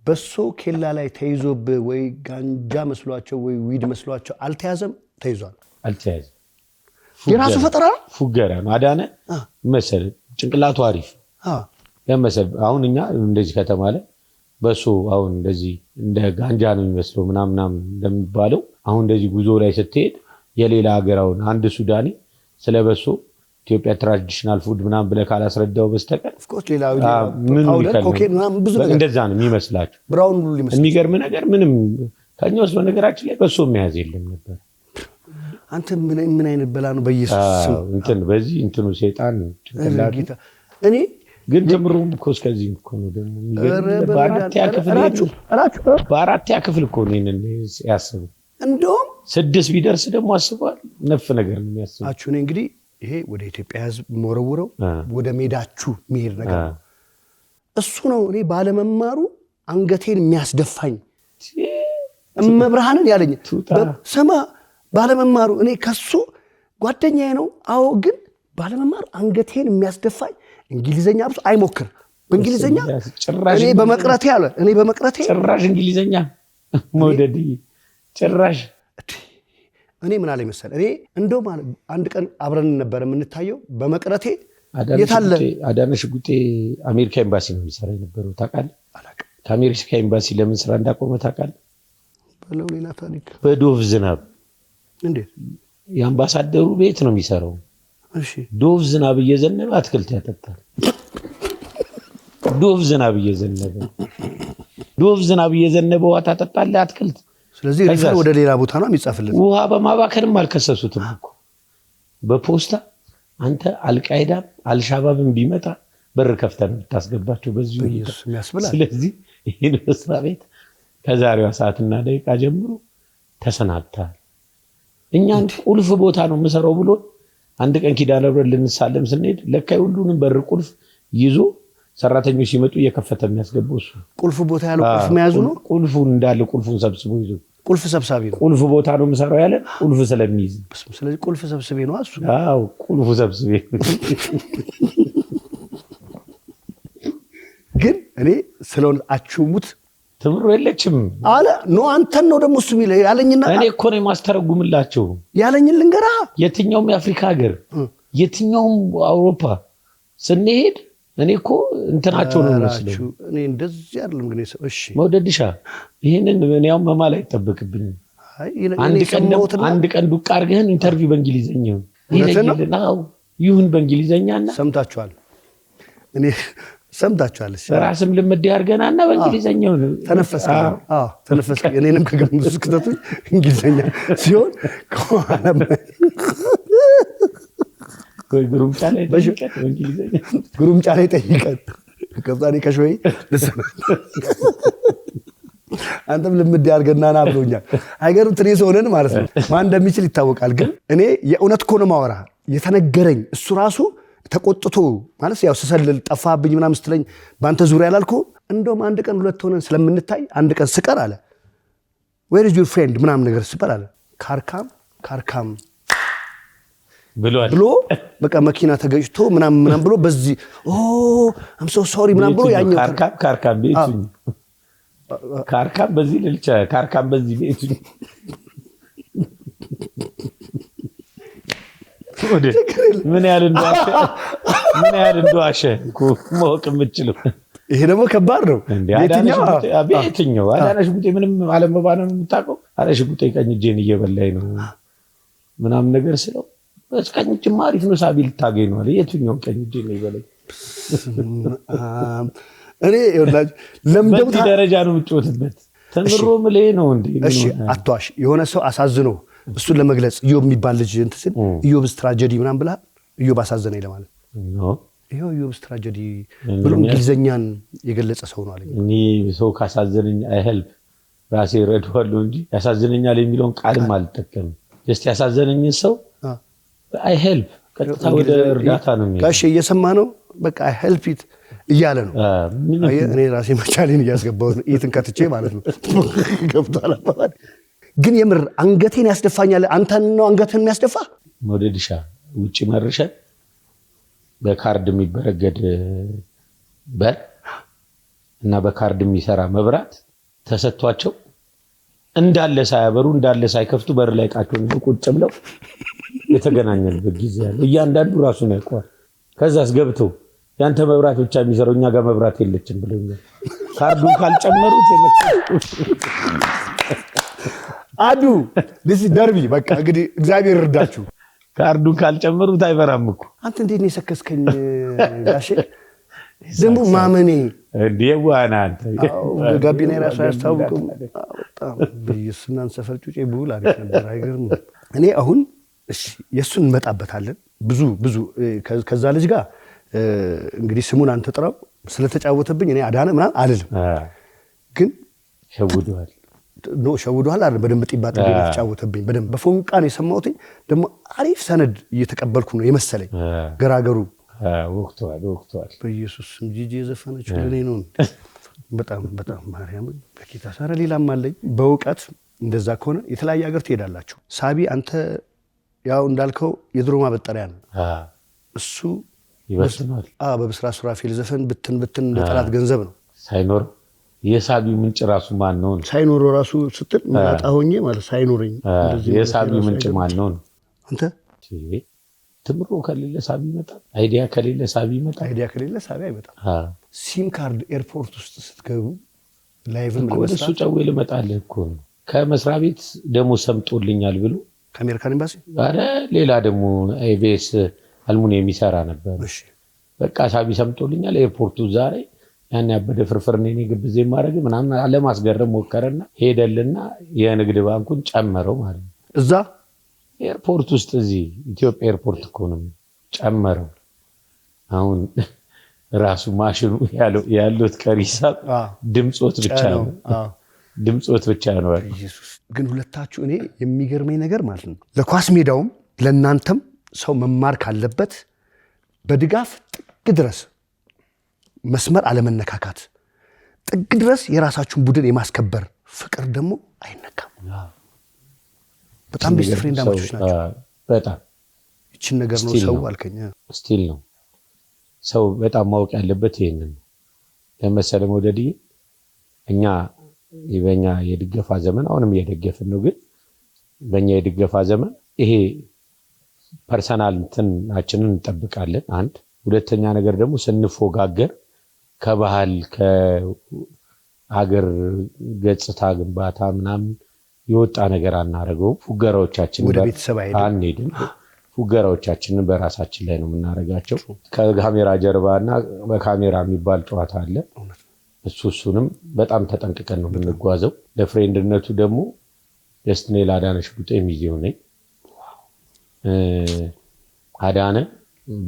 በሶ ኬላ ላይ ተይዞብህ ወይ ጋንጃ መስሏቸው ወይ ዊድ መስሏቸው አልተያዘም? ተይዟል። አልተያዘም። የራሱ ፈጠራ ነው። ፉገራ ነው። አዳነ መሰል ጭንቅላቱ አሪፍ ለመሰል አሁን እኛ እንደዚህ ከተማ ላይ በሶ አሁን እንደዚህ እንደ ጋንጃ ነው የሚመስለው ምናምን እንደሚባለው አሁን እንደዚህ ጉዞ ላይ ስትሄድ የሌላ ሀገር አሁን አንድ ሱዳኒ ስለበሶ ኢትዮጵያ ትራዲሽናል ፉድ ምናምን ብለህ ካላስረዳው በስተቀር ኦፍኮርስ ሌላው ፓውደር ኮኬን ምናምን ብዙ ነገር እንደዛ ነው የሚመስላችሁ። ብራውን ሁሉ ይመስላል። የሚገርም ነገር ምንም ከኛ ውስጥ በነገራችን ላይ በሶ መያዝ የለም ነበር። አንተ ምን አይነት በላ ነው በኢየሱስ እንትን በዚህ እንትኑ ሰይጣን ጭንቅላቱ እኔ ግን ትምሩም እኮ እስከዚህ እኮ ነው ደግሞ በአራተኛ ክፍል እኮ ነው ይሄንን ያስቡ እንደውም 6 ቢደርስ ደግሞ አስቧል ነፍ ነገር ነው የሚያስቡ አቹ ነው እንግዲህ ይሄ ወደ ኢትዮጵያ ህዝብ መወረውረው ወደ ሜዳችሁ መሄድ ነገር እሱ ነው እኔ ባለመማሩ አንገቴን የሚያስደፋኝ እመብርሃንን ያለኝ ሰማ ባለመማሩ እኔ ከሱ ጓደኛዬ ነው አዎ ግን ባለመማሩ አንገቴን የሚያስደፋኝ እንግሊዘኛ ብቻ አይሞክር በእንግሊዘኛ እኔ በመቅረቴ ጭራሽ እንግሊዘኛ ሞደዲ ጭራሽ እኔ ምን አለኝ መሰለ እኔ እንደውም አንድ ቀን አብረን ነበር የምንታየው በመቅረቴ የታለ አዳነሽ ጉጤ አሜሪካ ኤምባሲ ነው የሚሰራ የነበረው ታውቃለህ አላውቅም ከአሜሪካ ኤምባሲ ለምን ስራ እንዳቆመ ታውቃለህ በለው ሌላ ታሪክ በዶፍ ዝናብ እንዴት የአምባሳደሩ ቤት ነው የሚሰራው እሺ ዶፍ ዝናብ እየዘነበ አትክልት ያጠጣል ዶፍ ዝናብ እየዘነበ ውሃ ታጠጣለህ አትክልት ስለዚህ ሪፈር ወደ ሌላ ቦታ ነው የሚጻፍልን ውሃ በማባከንም አልከሰሱትም እኮ በፖስታ አንተ አልቃይዳ አልሻባብን ቢመጣ በር ከፍተን ታስገባቸው በዚህ የሚያስብላል ስለዚህ ይሄን መስሪያ ቤት ከዛሬዋ ሰዓትና ደቂቃ ጀምሮ ተሰናብቷል እኛን ቁልፍ ቦታ ነው መሰራው ብሎ አንድ ቀን ኪዳነ ብረት ልንሳለም ስንሄድ ለካ ሁሉንም በር ቁልፍ ይዞ ሰራተኞች ሲመጡ እየከፈተ የሚያስገባው እሱ ቁልፍ ቦታ ያለው ቁልፍ መያዙ ነው ቁልፉን እንዳለ ቁልፉን ሰብስቦ ይዞ ቁልፍ ሰብሳቢ ነው ቁልፍ ቦታ ነው መሰራው ያለ ቁልፍ ስለሚይዝ ስለዚህ ቁልፍ ሰብስቤ ነው እሱ አዎ ቁልፍ ሰብስቤ ግን እኔ ስለውን አችሙት ትምሩ የለችም አለ ነው አንተን ነው ደግሞ እሱ የሚለው ያለኝና እኔ እኮ ነው ማስተረጉምላቸው ያለኝን ልንገራ የትኛውም የአፍሪካ ሀገር የትኛውም አውሮፓ ስንሄድ እኔ እኮ እንትናቸው ነው መስለው እኔ እንደዚህ አይደለም ግን እሺ መውደድሻ ይሄንን እኔ ያው መማል አይጠበቅብኝ አንድ ቀን ዱቅ አድርገን ኢንተርቪው በእንግሊዘኛ ይሄን ይሁን በእንግሊዘኛና ሰምታችኋል እኔ ሰምታችኋል ራስም ልምድ ያርገናና በእንግሊዘኛው ተነፈስከ ተነፈስከ እኔንም ከገምስ ከተቱ እንግሊዘኛ ሲሆን ከኋላም ግሩምጫ ላይ ጠይቀት በእንግሊዘኛ ግሩምጫ ላይ ጠይቀት ከዛኔ ከሾይ አንተም ልምድ ያርገናና ብሎኛል አይገርም ትኔ ሰውነን ማለት ነው ማን እንደሚችል ይታወቃል ግን እኔ የእውነት ኮነ ማወራ የተነገረኝ እሱ ራሱ ተቆጥቶ ማለት ያው ሰሰልል ጠፋብኝ ምናምን ስትለኝ ባንተ ዙሪያ ያላልኩ እንደውም አንድ ቀን ሁለት ሆነን ስለምንታይ አንድ ቀን ስቀር አለ where is your friend ምናምን ነገር ስቀር አለ ካርካም ብሎ በቃ መኪና ተገጭቶ ምናምን ብሎ በዚህ I'm so sorry ምናምን ብሎ ያኛው ካርካም ቤቱኝ ካርካም በዚህ ልልቻ ካርካም በዚህ ቤቱኝ ምን ያህል እንደዋሸ ማወቅ የምችለው ይሄ ደግሞ ከባድ ነው ቤትኛው አዳነሽ ጉጤ ምንም አለመባነን የምታውቀው አዳነሽ ጉጤ ቀኝ እጄን እየበላኝ ነው ምናምን ነገር ስለው ቀኝ እጅ ማሪፍ ነው ሳቢ ልታገኝ ነው አለ የትኛው ቀኝ እጄን ነው ይበላኝ እኔ ይወላጅ ለምደውታ ደረጃ ነው የምትወትበት ተምሮ ምለይ ነው እንዴ እሺ አትዋሽ የሆነ ሰው አሳዝኖ እሱን ለመግለጽ ኢዮብ የሚባል ልጅ እንትስል ኢዮብስ ትራጀዲ ምናምን ብላ ኢዮብ አሳዘነኝ ለማለት ነው ኢዮብስ ትራጀዲ ብሎ እንግሊዘኛን የገለጸ ሰው ነው አለኝ እኔ ሰው ካሳዘነኝ አይሄልፕ ራሴ ረድዋለሁ እንጂ ያሳዘነኛል የሚለውን ቃልም አልጠቀምም just ያሳዘነኝ ሰው አይሄልፕ ቀጥታ ወደ እርዳታ ነው የሚለው ጋሽ እየሰማ ነው በቃ አይሄልፕ ኢት እያለ ነው እኔ ራሴ መቻሌን እያስገባው ነው ኢትን ከትቼ ማለት ነው ገብቷል አባባል ግን የምር አንገቴን ያስደፋኛል አንተን ነው አንገቴን የሚያስደፋ ሞዴልሻ ውጪ መርሸን በካርድ የሚበረገድ በር እና በካርድ የሚሰራ መብራት ተሰጥቷቸው እንዳለ ሳያበሩ እንዳለ ሳይከፍቱ በር ላይ ቃቸውን ቁጭ ብለው የተገናኘንበት ጊዜ ያለ እያንዳንዱ ራሱን ያውቀዋል ከዛስ ገብተው ያንተ መብራት ብቻ የሚሰራው እኛ ጋር መብራት የለችም ብለውኛል ካርዱን ካልጨመሩት አዱ this is derby በቃ እንግዲህ እግዚአብሔር ይርዳችሁ ካርዱን ካልጨመሩት አይበራም እኮ አንተ እንዴት ነው የሰከስከኝ ጋሼ ዝም ማመኔ እንዴዋና አንተ ጋቢና ራሱ ያስታውቁም በጣም በየሱናን ሰፈር ጩጬ ቡል አሪፍ ነበር አይገርም እኔ አሁን እሺ የሱን እንመጣበታለን ብዙ ከዛ ልጅ ጋር እንግዲህ ስሙን አንተ ጥራው ስለተጫወተብኝ እኔ አዳነ ምናምን አልልም ግን ሸውዷል ሸውዷል አይደል በደንብ ጢባጥ ተጫወተብኝ በደንብ በፎንቃ ነው የሰማሁት ደግሞ አሪፍ ሰነድ እየተቀበልኩ ነው የመሰለኝ ገራገሩ ወቅቷል በኢየሱስ ጂጂ የዘፈነችው ለኔ ነው በጣም ማርያም በኪታ ሳራ ሌላም አለኝ በእውቀት እንደዛ ከሆነ የተለያየ ሀገር ትሄዳላችሁ ሳቢ አንተ ያው እንዳልከው የድሮ ማበጠሪያ ነው እሱ ይበስናል በብስራት ሱራፌል ዘፈን ብትን ለጠላት ገንዘብ ነው ሳይኖር የሳቢው ምንጭ ራሱ ማን ነው ሳይኖር ራሱ ስትል ማጣ ሆኜ ማለት ሳይኖርኝ የሳቢው ምንጭ ማን ነው አንተ ትምሮ ከሌለ ሳቢ ይመጣል አይዲያ ከሌለ ሳቢ ይመጣል አይዲያ ከሌለ ሳቢ አይመጣም ሲም ካርድ ኤርፖርት ውስጥ ስትገቡ ላይቭም ለመስራት እሱ ጨው ይልመጣልህ እኮ ከመስሪያ ቤት ደሞ ሰምጦልኛል ብሎ ከአሜሪካን ኤምባሲ አረ ሌላ ደሞ አይቤስ አልሙኒየም ይሰራ ነበር እሺ በቃ ሳቢ ሰምጦልኛል ኤርፖርቱ ዛሬ ያን ያበደ ፍርፍር ነኝ ግብዜ ማረግ ምናምን አለማስገረም ሞከረና ሄደልና የንግድ ባንኩን ጨመረው ማለት ነው እዛ ኤርፖርት ውስጥ እዚህ ኢትዮጵያ ኤርፖርት እኮ ነው ጨመረው አሁን ራሱ ማሽኑ ያሉት ከሪሳብ ድምጾት ብቻ ነው ኢየሱስ ግን ሁለታችሁ እኔ የሚገርመኝ ነገር ማለት ነው ለኳስ ሜዳውም ለናንተም ሰው መማር ካለበት በድጋፍ ጥግ ድረስ መስመር አለመነካካት ጥግ ድረስ የራሳችሁን ቡድን የማስከበር ፍቅር ደግሞ አይነካም በጣም ቤስት ፍሬንድ አማቾች ናቸው በጣም እቺን ነገር ነው ሰው አልከኛ ስቲል ነው ሰው በጣም ማወቅ ያለበት ይሄንን ለምሳሌ ወደዲ እኛ ይበኛ የድገፋ ዘመን አሁንም እየደገፍን ነው ግን በእኛ የድገፋ ዘመን ይሄ ፐርሰናል እንትናችንን እንጠብቃለን አንድ ሁለተኛ ነገር ደግሞ ስንፎጋገር ከባህል ከሀገር ገጽታ ግንባታ ምናምን የወጣ ነገር አናረገው ፉገራዎቻችን ወደ ቤተሰብ አንሄድም ፉገራዎቻችንን በራሳችን ላይ ነው የምናረጋቸው ከካሜራ ጀርባና በካሜራ የሚባል ጨዋታ አለ እሱንም በጣም ተጠንቅቀን ነው የምንጓዘው ለፍሬንድነቱ ደግሞ ደስትኔ ላዳነሽ ቡጤ የሚዜው ነኝ አዳነ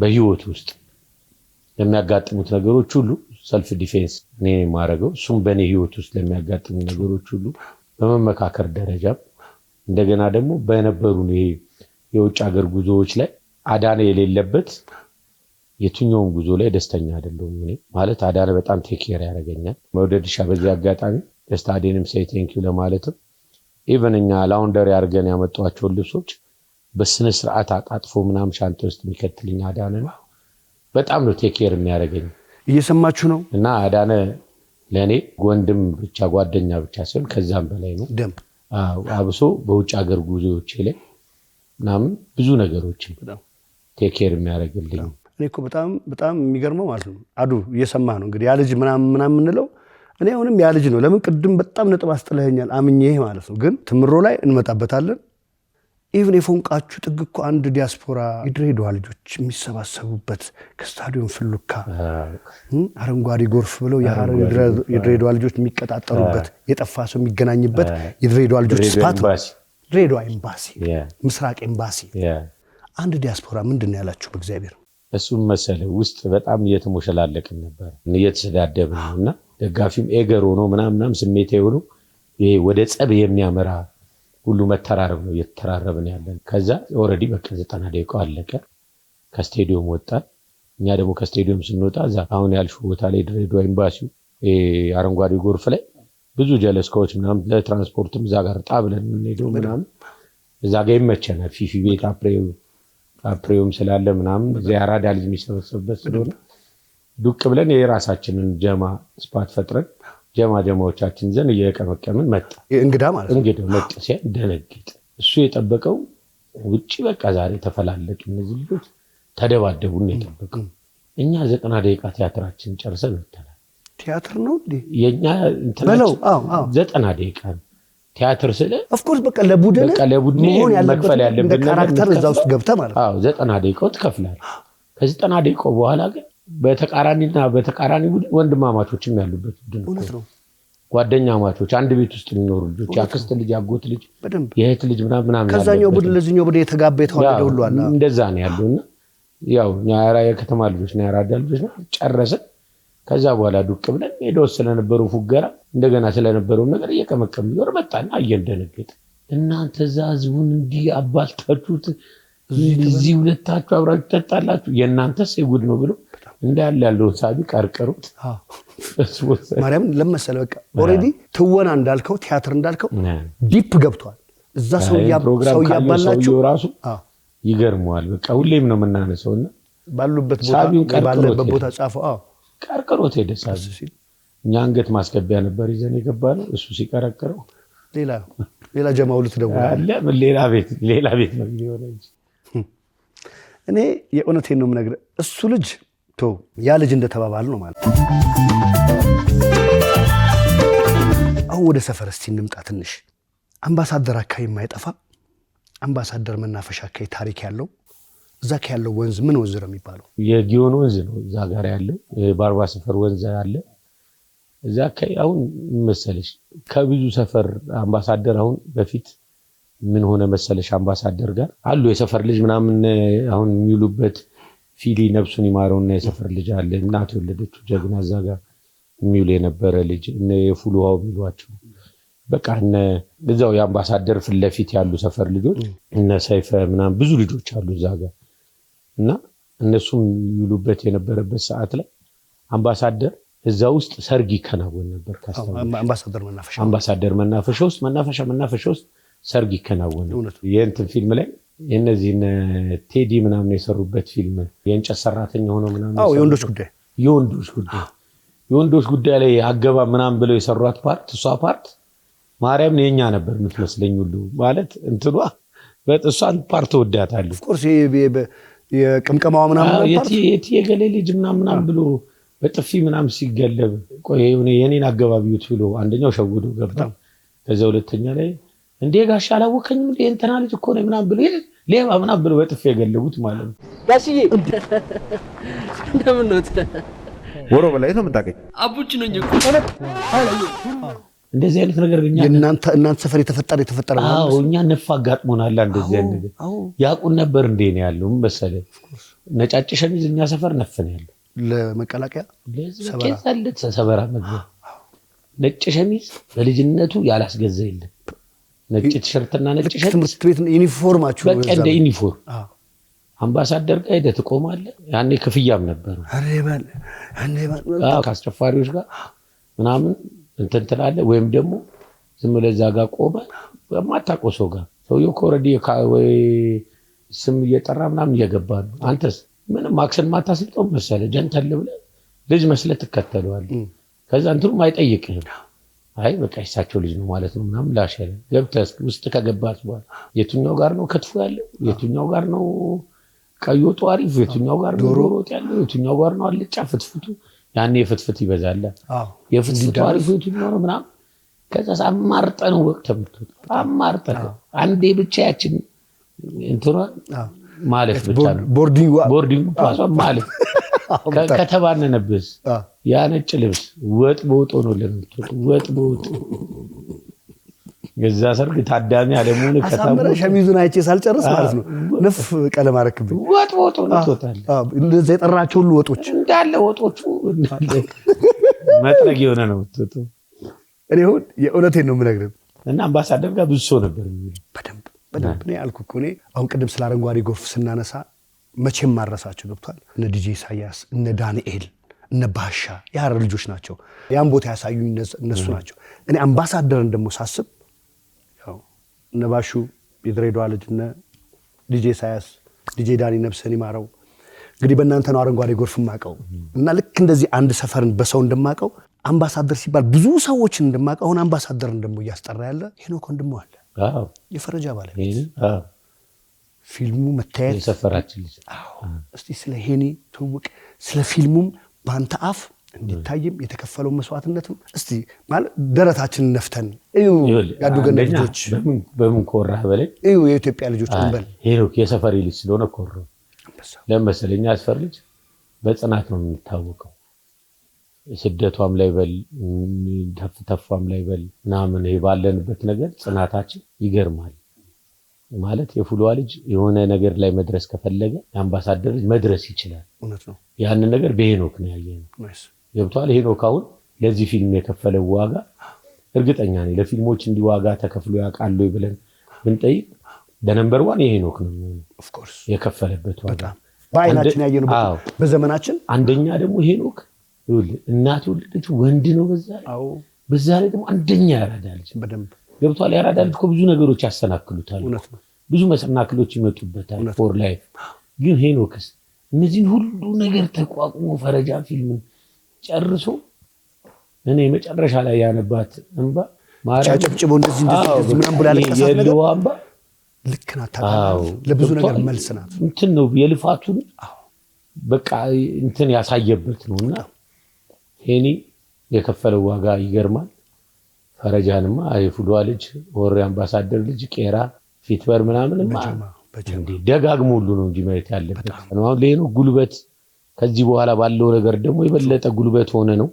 በህይወት ውስጥ ለሚያጋጥሙት ነገሮች ሁሉ ሰልፍ ዲፌንስ እኔ ማረገው እሱም በኔ ህይወት ውስጥ ለሚያጋጥሙ ነገሮች ሁሉ በመመካከር ደረጃ እንደገና ደግሞ በነበሩ የውጭ ሀገር ጉዞዎች ላይ አዳነ የሌለበት የትኛውም ጉዞ ላይ ደስተኛ አይደለም እኔ ማለት አዳነ በጣም ቴክ ኬር ያደርገኛል መውደድሻ በዚህ አጋጣሚ ለስታዲየም ሴይ ቴንክ ዩ ለማለትም ኢቨንኛ ላውንደር ያርገን ያመጣቸው ልብሶች በስነ ስርዓት አጣጥፎ ምናም ሻንጣ ውስጥ የሚከትልኝ አዳነ ነው በጣም ነው ቴክ ኬር የሚያደርገኝ እየሰማችሁ ነው እና አዳነ ለኔ ወንድም ብቻ ጓደኛ ብቻ ሳይሆን ከዛም በላይ ነው ደም አብሶ በውጭ ሀገር ጉዞዎች ላይ ምናምን ብዙ ነገሮች ቴክ ኬር የሚያደርግልኝ እኔ እኮ በጣም የሚገርመው ማለት ነው አዱ እየሰማ ነው እንግዲህ ያ ልጅ ምናምን ምንለው እኔ አሁንም ያ ልጅ ነው ለምን ቅድም በጣም ነጥብ አስጥለኸኛል አምኜ ማለት ነው ግን ትምሮ ላይ እንመጣበታለን ኢቭን የፎንቃችሁ ጥግ እኮ አንድ ዲያስፖራ የድሬዳዋ ልጆች የሚሰባሰቡበት ከስታዲየም ፍሉካ አረንጓዴ ጎርፍ ብለው የድሬዳዋ ልጆች የሚቀጣጠሩበት የጠፋ ሰው የሚገናኝበት የድሬዳዋ ልጆች ስፓት ድሬዳዋ ኤምባሲ ምስራቅ ኤምባሲ አንድ ዲያስፖራ ምንድነው ያላችሁ በእግዚአብሔር እሱም መሰለ ውስጥ በጣም እየተሞሸላለቅን ነበር እየተሰዳደብን ነውና ደጋፊም ኤገር ሆኖ ምናምን ስሜቴ ሆኖ ይሄ ወደ ጸብ የሚያመራ ሁሉ መተራረብ ነው እየተራረብን ያለን ከዛ ኦሬዲ በቃ 90 ደቂቃ አለቀ ከስቴዲየም ወጣን እኛ ደግሞ ከስቴዲየም ስንወጣ እዛ አሁን ያልሽው ቦታ ላይ ድሬዳዋ ኤምባሲው አረንጓዴ ጎርፍ ላይ ብዙ ጀለስካዎች ምናምን ለትራንስፖርትም እዛ ጋር ጣብለን እንሄደው ምናምን እዛ ጋር ይመቸናል ፊፊ ቤት አፕሬውም ስላለ ምናምን ዚያራዳ ልጅ የሚሰበሰብበት ስለሆነ ዱቅ ብለን የራሳችንን ጀማ ስፓት ፈጥረን ጀማዎቻችን ዘን እየቀመቀምን መጣ እንግዳ ማለት ነው እንግዳ መጣ ሲያደነግጥ እሱ የጠበቀው ውጪ በቃ ዛሬ ተፈላለጡ እነዚህ ልጆች ተደባደቡን የጠበቀው እኛ 90 ደቂቃ ቲያትራችን ጨርሰን ወጣን ቲያትር ነው እንዴ የኛ እንትናችን 90 ደቂቃ ቲያትር ስለ ኦፍ ኮርስ በቃ ለቡድን መክፈል ያለብን ካራክተር እዛው ውስጥ ገብተ ማለት አዎ 90 ደቂቃው ትከፍላለህ ከ90 ደቂቃው በኋላ ግን በተቃራኒ ቡድን ወንድማማቾችም ያሉበት ቡድን ነው ጓደኛማቾች አንድ ቤት ውስጥ የሚኖሩ ልጆች ያክስት ልጅ ያጎት ልጅ የእህት ልጅ ምናምን ከዛኛው ቡድን ለዚህኛው ቡድን የተጋባ የተዋለደ ሁሉ አለ እንደዛ ነው ያለውና ያው ኛራ የከተማ ልጆች ነው ያራዳ ልጆች ነው ጨረሰን። ከዛ በኋላ ዱቅ ብለን ሄደው ስለነበረው ፉገራ እንደገና ስለነበረው ነገር እየቀመቀም ይወር መጣና እየደነገጠ እናንተ ዛዝቡን እንዲህ አባልታችሁት እዚህ ሁለታችሁ አብራችሁ ተጣላችሁ የእናንተስ ይጉድ ነው ብሎ እንዳለ ያለው ሳቢ ቀርቀሩት። ማርያም ለመሰለ በቃ ኦሬዲ ትወና እንዳልከው ቲያትር እንዳልከው ዲፕ ገብቷል። እዛ ሰው ያባላችሁ ራሱ ይገርመዋል። በቃ ሁሌም ነው የምናነሳውና ባሉበት ቦታ ጻፈው ቀርቀሮት ሄደ ሳቢ። እኛ አንገት ማስገቢያ ነበር ይዘን የገባነው እሱ ሲቀረቀረው ሌላ ጀማው ልትደውል አለ ሌላ ቤት ነው የሚሆነው። እኔ የእውነቴን ነው የምነግርህ እሱ ልጅ ያ ልጅ እንደተባባል ነው ማለት። አሁን ወደ ሰፈር እስቲ እንምጣ ትንሽ። አምባሳደር አካባቢ የማይጠፋ አምባሳደር መናፈሻ አካባቢ ታሪክ ያለው እዛ ያለው ወንዝ ምን ወንዝ ነው የሚባለው? የጊዮን ወንዝ ነው እዛ ጋር ያለው። ባርባ ሰፈር ወንዝ አለ እዛ አካባቢ። አሁን መሰለሽ ከብዙ ሰፈር አምባሳደር አሁን በፊት ምን ሆነ መሰለሽ አምባሳደር ጋር አሉ የሰፈር ልጅ ምናምን አሁን የሚውሉበት ፊሊ ነፍሱን ይማረውና የሰፈር ልጅ አለ እናት ወለደችው ጀግና እዛ ጋር የሚውል የነበረ ልጅ እነ የፉሉዋው የሚሏቸው በቃ እነ እዛው የአምባሳደር ፊት ለፊት ያሉ ሰፈር ልጆች እነ ሰይፈ ምናምን ብዙ ልጆች አሉ እዛ ጋር እና እነሱም ይውሉበት የነበረበት ሰዓት ላይ አምባሳደር እዛ ውስጥ ሰርግ ይከናወን ነበር። አምባሳደር መናፈሻ ውስጥ ሰርግ ይከናወን ነበር። የእንትን ፊልም ላይ የነዚህን ቴዲ ምናምን የሰሩበት ፊልም የእንጨት ሰራተኛ ሆኖ ምናምን የወንዶች ጉዳይ ላይ አገባ ምናምን ብለው የሰሯት ፓርት እሷ ፓርት ማርያም የኛ ነበር የምትመስለኝ ሁሉ ማለት እንትሏ በጥሷን ፓርት ወዳታለሁ። ኦፍ ኮርስ የቅምቀማው ምናምን ፓርት የገሌ ልጅ ምናምን ብሎ በጥፊ ምናምን ሲገለብ ቆይ የኔን አገባቢዩት ብሎ አንደኛው ሸውዶ ገብታ ከዛ ሁለተኛ ላይ እንዴ ጋሽ አላወከኝም እንዴ እንትና ልጅ እኮ ነው ምናምን ብሎ ሌባ ምናምን ብሎ በጥፊ የገለቡት ማለት ነው። ጋሽዬ እንደምን ነው ወሮ በላይ ነው የምታውቀኝ አቡች ነኝ እኮ እንደዚህ አይነት ነገር ግን እናንተ ሰፈር የተፈጠረ አዎ እኛ ነፋ አጋጥሞናል። እንደዚህ አይነት ነገር ያቁን ነበር እንዴ ነው ያለው መሰለኝ። ነጫጭ ሸሚዝ እኛ ሰፈር ነፍን ያለው ለመቀላቀያ ሰበራ መግቢያ ነጭ ሸሚዝ በልጅነቱ ያላስገዛ የለም። ነጭ ቲሸርትና ነጭ ሸሚዝ ትምህርት ቤት ዩኒፎርማችሁ በቃ እንደ ዩኒፎርም አምባሳደር ጋር ሄደህ ትቆማለህ። ያኔ ክፍያም ነበር ከአስጨፋሪዎች ጋር ምናምን እንትን ትላለህ። ወይም ደግሞ ዝም ብለህ እዛ ጋር ቆመህ በማታውቀው ሰው ጋር ሰውዬው ኦልሬዲ ወይ ስም እየጠራ ምናምን እየገባ ነው። አንተስ ምንም ማክሰን ማታስልጠው መሰለህ ጀንተል ብለህ ልጅ መስለህ ትከተለዋለህ። ከዛ እንትኑም አይጠይቅህም። አይ በቃ እሳቸው ልጅ ነው ማለት ነው ምናምን ላሸለ ገብተህ ውስጥ ከገባህ በኋላ የትኛው ጋር ነው ከትፎ ያለው፣ የትኛው ጋር ነው ቀይ ወጡ አሪፍ፣ የትኛው ጋር ነው ዶሮ ወጥ ያለው፣ የትኛው ጋር ነው አልጫ ፍትፍቱ። ያኔ የፍትፍት ይበዛል። የፍትፍቱ አሪፍ የትኛው ነው ምናምን። ከዛ አማርጠህ ነው ወቅት የምትወጣው። አማርጠህ አንዴ ብቻ ያችን እንትኗ ማለት ብቻ ነው ቦርዲንግ ፓሷ ማለት ከተባነነብስ ያ ነጭ ልብስ ወጥ በወጥ ነው ለምትወጣው ወጥ በወጥ ገዛ ሰርግ ታዳሚ አለሙን ከተባለ ሸሚዙን አይቼ ሳልጨርስ ማለት ነው ነፍ ቀለም አረክብኝ ወጥ በወጥ ነው ተወጣለ። እንደዛ የጠራቸው ሁሉ ወጦች እንዳለ ወጦቹ እንዳለ መጥረግ የሆነ ነው ተወጣው። እኔ ሁን የእውነቴን ነው የምነግርህ እና አምባሳደር ጋር ብዙ ሰው ነበር የሚል በደንብ ነው ያልኩህ እኮ እኔ አሁን ቅድም ስለ አረንጓዴ ጎርፍ ስናነሳ መቼም ማረሳቸው ገብቷል። እነ ዲጄ ኢሳያስ እነ ዳንኤል እነ ባሻ የሐረር ልጆች ናቸው። ያን ቦታ ያሳዩኝ እነሱ ናቸው። እኔ አምባሳደርን ደግሞ ሳስብ ያው እነ ባሹ የድሬዳዋ ልጅ እነ ዲጄ ኢሳያስ ዲጄ ዳኒ ነፍሰን ይማረው እንግዲህ በእናንተ ነው አረንጓዴ ጎርፍ ማቀው እና ልክ እንደዚህ አንድ ሰፈርን በሰው እንደማቀው አምባሳደር ሲባል ብዙ ሰዎችን እንደማቀው አሁን አምባሳደርን ደግሞ እያስጠራ ያለ ሄኖክ ወንድሙ አለ። አዎ የፈረጃ ባለቤት ፊልሙ መታየት የሰፈራችን ልጅ እስቲ ስለ ሄኒ ትውቅ ስለ ፊልሙም ባንተ አፍ እንዲታይም የተከፈለው መስዋዕትነትም እስቲ ማለት ደረታችንን ነፍተን እዩ ያዱገነ ልጆች በምን ኮራህ በላይ እዩ የኢትዮጵያ ልጆች እንበል። ሄኖክ የሰፈሪ ልጅ ስለሆነ ኮራው ለምሳሌኛ አስፈር ልጅ በጽናት ነው የሚታወቀው። ስደቷም ላይ በል ተፍተፋም ላይ በል ምናምን ይባለንበት ነገር ጽናታችን ይገርማል። ማለት የፉሏ ልጅ የሆነ ነገር ላይ መድረስ ከፈለገ የአምባሳደር ልጅ መድረስ ይችላል። እውነት ነው። ያንን ነገር በሄኖክ ነው ያየነው። ገብቷል። ሄኖክ አሁን ለዚህ ፊልም የከፈለው ዋጋ እርግጠኛ ነኝ ለፊልሞች እንዲህ ዋጋ ተከፍሎ ያውቃሉ ብለን ብንጠይቅ በነምበር 1 የሄኖክ ነው ኦፍ ኮርስ የከፈለበት ዋጋ በአይናችን ያየነው በዘመናችን። አንደኛ ደግሞ ሄኖክ እናት የወለደችው ወንድ ነው። በዛ ላይ ደግሞ አንደኛ ያራዳል በደንብ ገብቷል። ያራዳል እኮ ብዙ ነገሮች ያሰናክሉታል። ብዙ መሰናክሎች ይመጡበታል ፎር ላይፍ። ግን ሄኖክስ እነዚህን ሁሉ ነገር ተቋቁሞ ፈረጃ ፊልምን ጨርሶ እኔ መጨረሻ ላይ ያነባት እንባ ማርያም ጨብጭቦ እንደዚህ ምናምን ብላ ለቀሳት ነገር እንባ ልክ ናት። ለብዙ ነገር መልስ ናት። እንትን ነው የልፋቱን በቃ እንትን ያሳየበት ነውና ሄኒ የከፈለው ዋጋ ይገርማል። ፈረጃንማ የፉሏ ልጅ ወሬ አምባሳደር ልጅ ቄራ ፊትበር ምናምንማ ደጋግሞ ሁሉ ነው እንጂ ማየት ያለበት ነው። አሁን ለሄኖክ ጉልበት ከዚህ በኋላ ባለው ነገር ደግሞ የበለጠ ጉልበት ሆነ ነው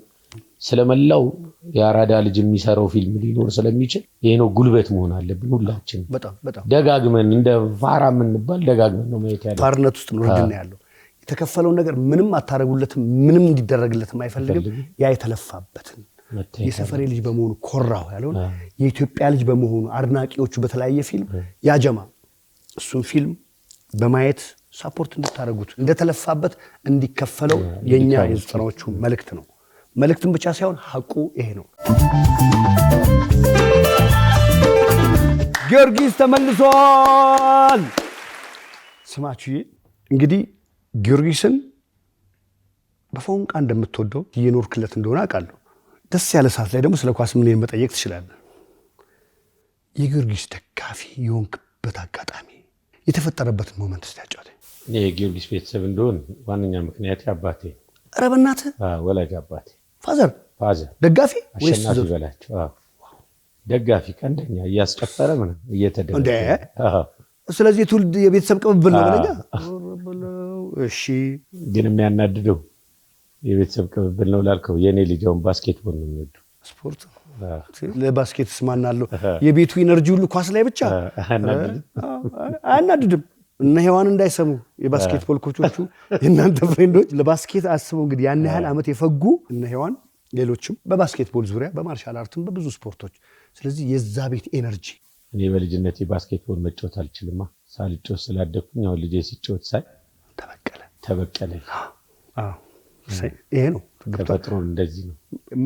ስለመላው የአራዳ ልጅ የሚሰራው ፊልም ሊኖር ስለሚችል የሄኖክ ጉልበት መሆን አለብን ሁላችን። በጣም ደጋግመን እንደ ፋራ የምንባል ደጋግመን ነው ማየት ያለብን። ፋርነት ውስጥ ነው ግን ያለው የተከፈለው ነገር ምንም አታረጉለትም፣ ምንም እንዲደረግለትም አይፈልግም። ያ የተለፋበትን የሰፈሬ ልጅ በመሆኑ ኮራው ያለውን የኢትዮጵያ ልጅ በመሆኑ አድናቂዎቹ በተለያየ ፊልም ያጀማ እሱን ፊልም በማየት ሳፖርት እንድታደርጉት እንደተለፋበት እንዲከፈለው የኛ የዘጠናዎቹ መልእክት ነው። መልእክትን ብቻ ሳይሆን ሐቁ ይሄ ነው። ጊዮርጊስ ተመልሷል። ስማችሁ እንግዲህ ጊዮርጊስን በፎንቃ እንደምትወደው እየኖርክለት እንደሆነ አውቃለሁ። ደስ ያለ ሰዓት ላይ ደግሞ ስለ ኳስ ምን መጠየቅ ትችላለህ። የጊዮርጊስ ደጋፊ የሆንክበት አጋጣሚ የተፈጠረበትን ሞመንት እስኪያጫውተኝ። እኔ የጊዮርጊስ ቤተሰብ እንደሆን ዋነኛ ምክንያት አባቴ። ኧረ በእናትህ ወላጅ አባቴ ፋዘር ደጋፊ አሸናፊ በላቸው። ደጋፊ ቀንደኛ እያስጨፈረ ምናምን እየተደረገ ስለዚህ ትውልድ የቤተሰብ ቅብብል ነው ብለኛ። እሺ ግን የሚያናድደው የቤተሰብ ቅብብል ነው ላልከው የኔ ልጅውን ባስኬትቦል ነው የሚወዱ ስፖርት ለባስኬት ስማናለሁ የቤቱ ኢነርጂ ሁሉ ኳስ ላይ ብቻ አያናድድም። እነ ሔዋን እንዳይሰሙ የባስኬትቦል ኮቾቹ የእናንተ ፍሬንዶች ለባስኬት አስበው እንግዲህ ያን ያህል ዓመት የፈጉ እነ ሔዋን ሌሎችም በባስኬትቦል ዙሪያ በማርሻል አርትም በብዙ ስፖርቶች። ስለዚህ የዛ ቤት ኤነርጂ እኔ በልጅነቴ ባስኬትቦል መጫወት አልችልም። ሳልጫወት ስላደኩኝ አሁን ልጄ ሲጫወት ሳይ ተበቀለ። ይሄ ነው ተፈጥሮ እንደዚህ ነው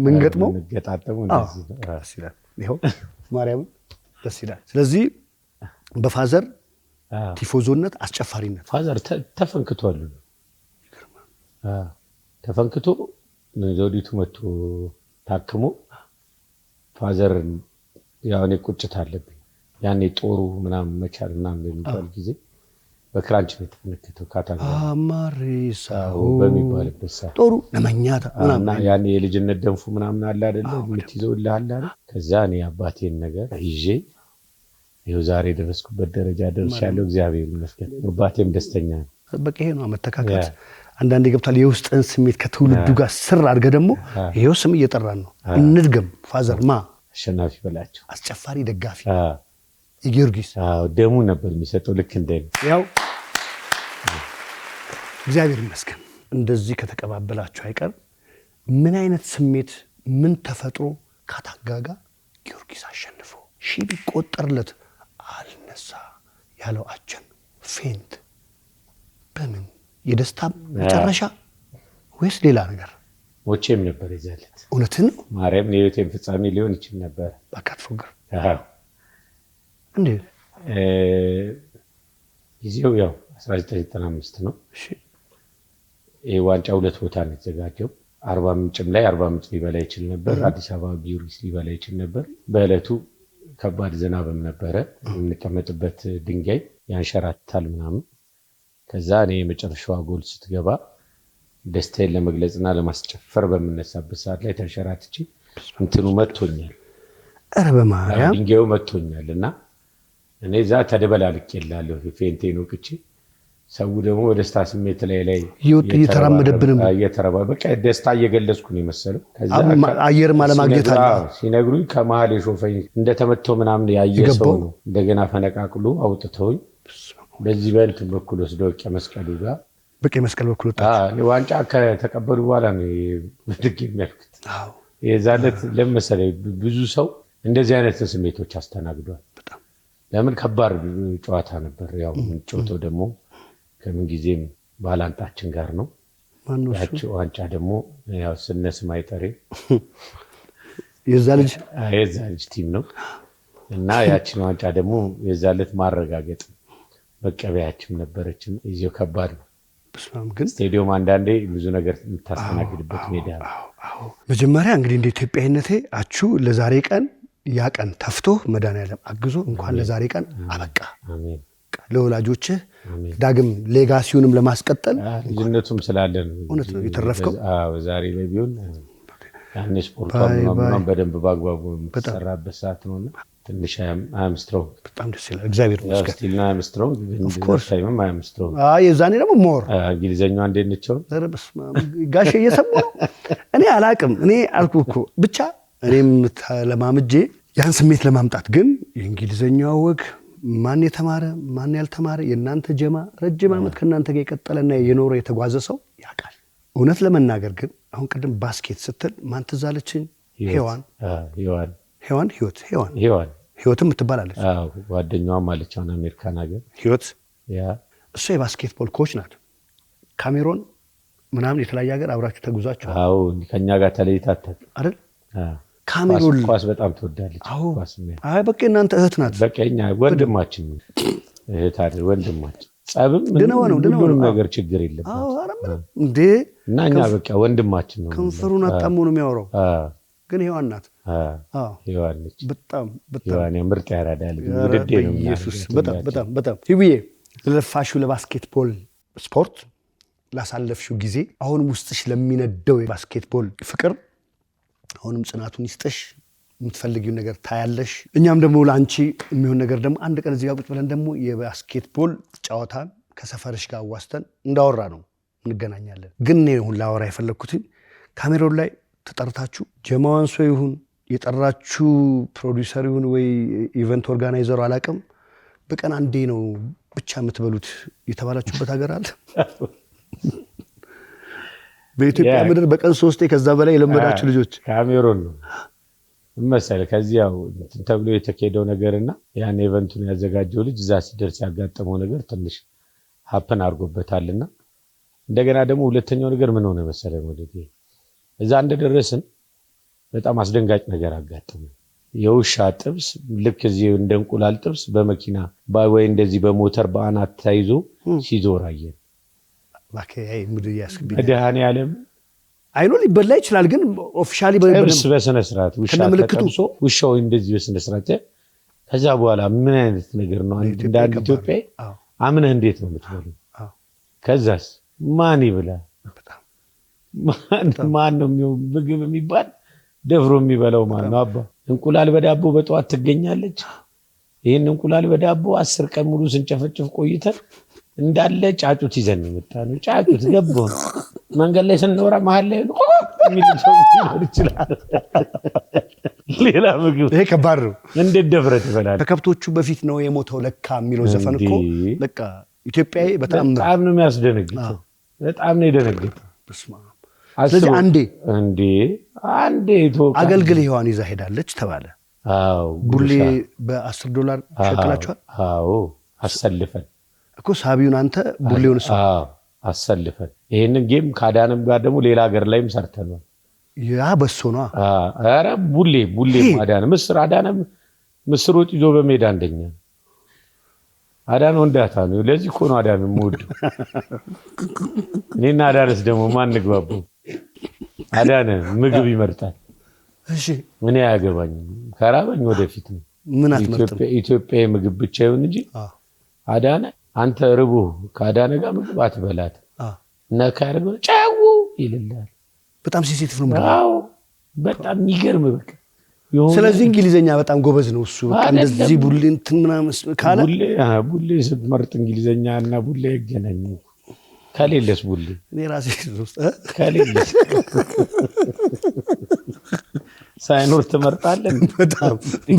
ምንገጥመው ገጣጣሙ እንደዚህ ነው። ደስ ይላል። ይሄው ማርያምን ደስ ይላል። ስለዚህ በፋዘር ቲፎዞነት አስጨፋሪነት ፋዘር ተፈንክቷል። ተፈንክቶ ዘውዲቱ መጥቶ ታክሞ ፋዘር ያው እኔ ቁጭት አለብኝ ያኔ ጦሩ ምናምን መቻል ምናምን የሚባል ጊዜ በክራንች ነው የተፈነከተው። ካታንጋ አማሪሳው በሚባልበት ሰዓት ጦሩ ለመኛታ እና ያኔ የልጅነት ደንፉ ምናምን አለ አይደለ የምትይዘው ይላል አይደል። ከዛ እኔ አባቴን ነገር ይዤ ይኸው ዛሬ ደረስኩበት ደረጃ ደርሻለሁ። እግዚአብሔር ይመስገን። አባቴም ደስተኛ ነው። በቃ ይሄ ነው መተካከት። አንዳንዴ ገብቷል የውስጥን ስሜት ከትውልዱ ጋር ስር አድርገህ ደግሞ ይሄው ስም እየጠራን ነው እንድገም። ፋዘር አሸናፊ በላቸው አስጨፋሪ ደጋፊ የጊዮርጊስ ደሙ ነበር የሚሰጠው ልክ እንደኔ። ያው እግዚአብሔር ይመስገን እንደዚህ ከተቀባበላችሁ አይቀር ምን አይነት ስሜት ምን ተፈጥሮ ካታጋጋ ጊዮርጊስ አሸንፎ ሺህ ቢቆጠርለት አልነሳ ያለው አቸን ፌንት በምን የደስታ መጨረሻ ወይስ ሌላ ነገር? ሞቼም ነበር ይዘለት እውነትን ማርያም የህይወቴን ፍጻሜ ሊሆን ይችል ነበር። ባካት ፎገር እንዴ ጊዜው ያው 1995 ነው። እሺ ይሄ ዋንጫ ሁለት ቦታ ነው የተዘጋጀው። አርባ ምንጭም ላይ አርባ ምንጭ ሊበላ ይችል ነበር፣ አዲስ አበባ ጊዮርጊስ ሊበላ ይችል ነበር። በእለቱ ከባድ ዝናብም ነበረ። የምንቀመጥበት ድንጋይ ያንሸራታል ምናምን። ከዛ እኔ የመጨረሻዋ ጎል ስትገባ ደስታዬን ለመግለጽና ለማስጨፈር በምነሳበት ሰዓት ላይ ተንሸራትቼ እንትኑ መጥቶኛል። ኧረ በማርያም ድንጋዩ መጥቶኛልና እኔ እዛ ተደበላልቄላለሁ። ፌንቴን ወቅቼ ሰው ደግሞ ደስታ ስሜት ላይ እየተራመደብንም በቃ ደስታ እየገለጽኩ ነው የመሰለው። ከዛ አየር ማለማግኘት አለ ሲነግሩኝ ከመሀል የሾፈኝ እንደተመተው ምናምን ያየ ሰው ነው። እንደገና ፈነቃቅሎ አውጥተውኝ በዚህ በልት በኩል ወስደው መስቀሉ ጋር በቀይ መስቀል በኩል ዋንጫ ከተቀበሉ በኋላ ነው ብድግ የሚያልኩት። የዛለት ለምሳሌ ብዙ ሰው እንደዚህ አይነት ስሜቶች አስተናግዷል። ለምን ከባድ ጨዋታ ነበር። ያው ጨዋታው ደግሞ ከምን ጊዜም ባላንጣችን ጋር ነው። ያቺ ዋንጫ ደግሞ ያው ስነስም አይጠሬ የዛ ልጅ ቲም ነው እና ያቺን ዋንጫ ደግሞ የዛለት ማረጋገጥ መቀበያችም ነበረችን። ይሄው ከባድ ነው። ግን ስቴዲየም አንዳንዴ ብዙ ነገር የምታስተናግድበት ሜዳ ነው። መጀመሪያ እንግዲህ እንደ ኢትዮጵያዊነቴ አችሁ ለዛሬ ቀን ያ ቀን ተፍቶ መድኃኒዓለም አግዞ እንኳን ለዛሬ ቀን አበቃ። አሜን። ለወላጆችህ ዳግም ሌጋሲውንም ለማስቀጠል ልጅነቱም ስላለን እውነት ነው የተረፍከው። ዛሬ ላይ ቢሆን ያኔ ስፖርቱን በደንብ ባግባቡ የምትሰራበት ሰዓት ነውና ትንሽ አምስትሮንግ በጣም ደስ ይላል። እግዚአብሔር ይመስገን። ስቲልና አምስትሮንግ ታይምም አምስትሮንግ የዛኔ ደግሞ ሞር እንግሊዘኛው እንዴት ነቸው ጋሼ እየሰሙ ነው። እኔ አላቅም። እኔ አልኩህ እኮ ብቻ እኔም ለማምጄ ያን ስሜት ለማምጣት ግን የእንግሊዘኛው ወግ ማን የተማረ ማን ያልተማረ የእናንተ ጀማ ረጅም ዓመት ከእናንተ ጋር የቀጠለና የኖረ የተጓዘ ሰው ያውቃል። እውነት ለመናገር ግን አሁን ቅድም ባስኬት ስትል ማን ትዝ አለችኝ? ሔዋን ህይወትም ትባላለች። ጓደኛዋም አለች አሁን አሜሪካን ሀገር ህይወት። እሷ የባስኬትቦል ኮች ናት። ካሜሮን ምናምን የተለያየ ሀገር አብራችሁ ተጉዛችሁ? ከኛ ጋር ተለይታት አይደል? ካሜሮን ኳስ በጣም ትወዳለች። በቃ እናንተ እህት ናት። በቃ እኛ ወንድማችን እህት አይደል ወንድማችን። ጸብም ምንም ነገር ችግር የለም እንዴ እና እኛ በቃ ወንድማችን ነው። ከንፈሩን አጣሞ ነው የሚያወራው። ግን ሔዋን ናት። ሔዋን ነች። በጣም ሔዋን ምርጥ ያራዳል። ውድዴ ነው ኢየሱስ። በጣም ህይወዬ ለለፋሽው ለባስኬትቦል ስፖርት ላሳለፍሽው ጊዜ አሁንም ውስጥሽ ለሚነደው የባስኬትቦል ፍቅር አሁንም ጽናቱን ይስጥሽ። የምትፈልጊው ነገር ታያለሽ። እኛም ደግሞ ለአንቺ የሚሆን ነገር ደግሞ አንድ ቀን እዚህ ጋር ቁጭ ብለን ደግሞ የባስኬትቦል ጨዋታን ከሰፈርሽ ጋር አዋስተን እንዳወራ ነው እንገናኛለን። ግን እኔ ሁን ላወራ የፈለግኩትኝ ካሜሮን ላይ ተጠርታችሁ ጀማዋንሶ ይሁን የጠራችሁ ፕሮዲውሰር ይሁን ወይ ኢቨንት ኦርጋናይዘሩ አላውቅም፣ በቀን አንዴ ነው ብቻ የምትበሉት የተባላችሁበት ሀገር አለ? በኢትዮጵያ ምድር በቀን 3 ከዛ በላይ የለመዳችሁ ልጆች ካሜሮን ነው መሰለህ። ከዚያው ተብሎ የተካሄደው ነገርና ያን ኢቨንቱን ያዘጋጀው ልጅ እዛ ሲደርስ ያጋጠመው ነገር ትንሽ ሀፕን አድርጎበታልና እንደገና ደግሞ ሁለተኛው ነገር ምን ሆነ መሰለህ ወደቴ እዛ እንደደረስን በጣም አስደንጋጭ ነገር አጋጠመ። የውሻ ጥብስ ልክ እዚህ እንደ እንቁላል ጥብስ በመኪና ወይ እንደዚህ በሞተር በአናት ተይዞ ሲዞር አየን። ባከይ ምድር ያስከብኝ መድኃኒዓለም አይኖ ሊበላ ይችላል፣ ግን ኦፊሻሊ ጥብስ በስነ ስርዓት ውሻ ተጠብሶ ውሻው እንደዚህ በስነ ስርዓት ከዛ በኋላ ምን አይነት ነገር ነው? አንድ ኢትዮጵያዊ አምነህ እንዴት ነው የምትበለው? ከዛስ ማን ይብላ? ማን ነው ምግብ የሚባል ደፍሮ የሚበላው ማን ነው? አባ እንቁላል በዳቦ በጠዋት ትገኛለች። ይሄን እንቁላል በዳቦ 10 ቀን ሙሉ ስንጨፈጭፍ ቆይተን እንዳለ ጫጩት ይዘን የመጣነው። ጫጩት ገባው መንገድ ላይ ስንወራ መሀል ላይ የሚል ሰው ሊኖር ይችላል። ሌላ ምግብ ይሄ ከባድ ነው። እንዴት ደፍረህ ትበላለህ? ከከብቶቹ በፊት ነው የሞተው ለካ የሚለው ዘፈን እኮ በቃ ኢትዮጵያዊ በጣም ነው የሚያስደነግጠው። በጣም ነው የደነገጠው። ስለዚህ አንዴ አገልግል ሔዋን ይዛ ሄዳለች ተባለ። ቡሌ $10 ሸክላችኋል? አሰልፈን እኮ ሳቢውን አንተ ቡሌውን አሰልፈን ይሄንን ጌም ካዳንም ጋር ደግሞ ሌላ ሀገር ላይም ሰርተናል። ያ በሶ ነው። ኧረ ቡሌ አዳነ ምስር አዳነ ምስር ወጥ ይዞ በሜዳ አንደኛ አዳነ ወንዳታ ነው። ለዚህ እኮ ነው አዳነ የምወደው። እኔና አዳነስ ደግሞ ማን ንግባባው? አዳነ ምግብ ይመርጣል። እሺ ምን ያገባኝ? ከራበኝ ወደፊት ነው። ምን አትመርጥም? ኢትዮጵያ ምግብ ብቻ ይሁን እንጂ አዳነ አንተ ርቦ ከአዳነ ጋር ምግብ አትበላት። ነካ ያደርገው ጫው ይልላል። በጣም ሴንሲቲቭ ነው። አዎ በጣም የሚገርም በቃ ስለዚህ እንግሊዘኛ በጣም ጎበዝ ነው እሱ። በቃ እንደዚህ ቡሌ እንትን ምናምን ካለ ቡሌ ስትመርጥ እንግሊዘኛ እና ቡሌ ይገናኙ። ከሌለስ ቡሌ እኔ ራሴ ከሌለስ ሳይኖር ትመርጣለህ።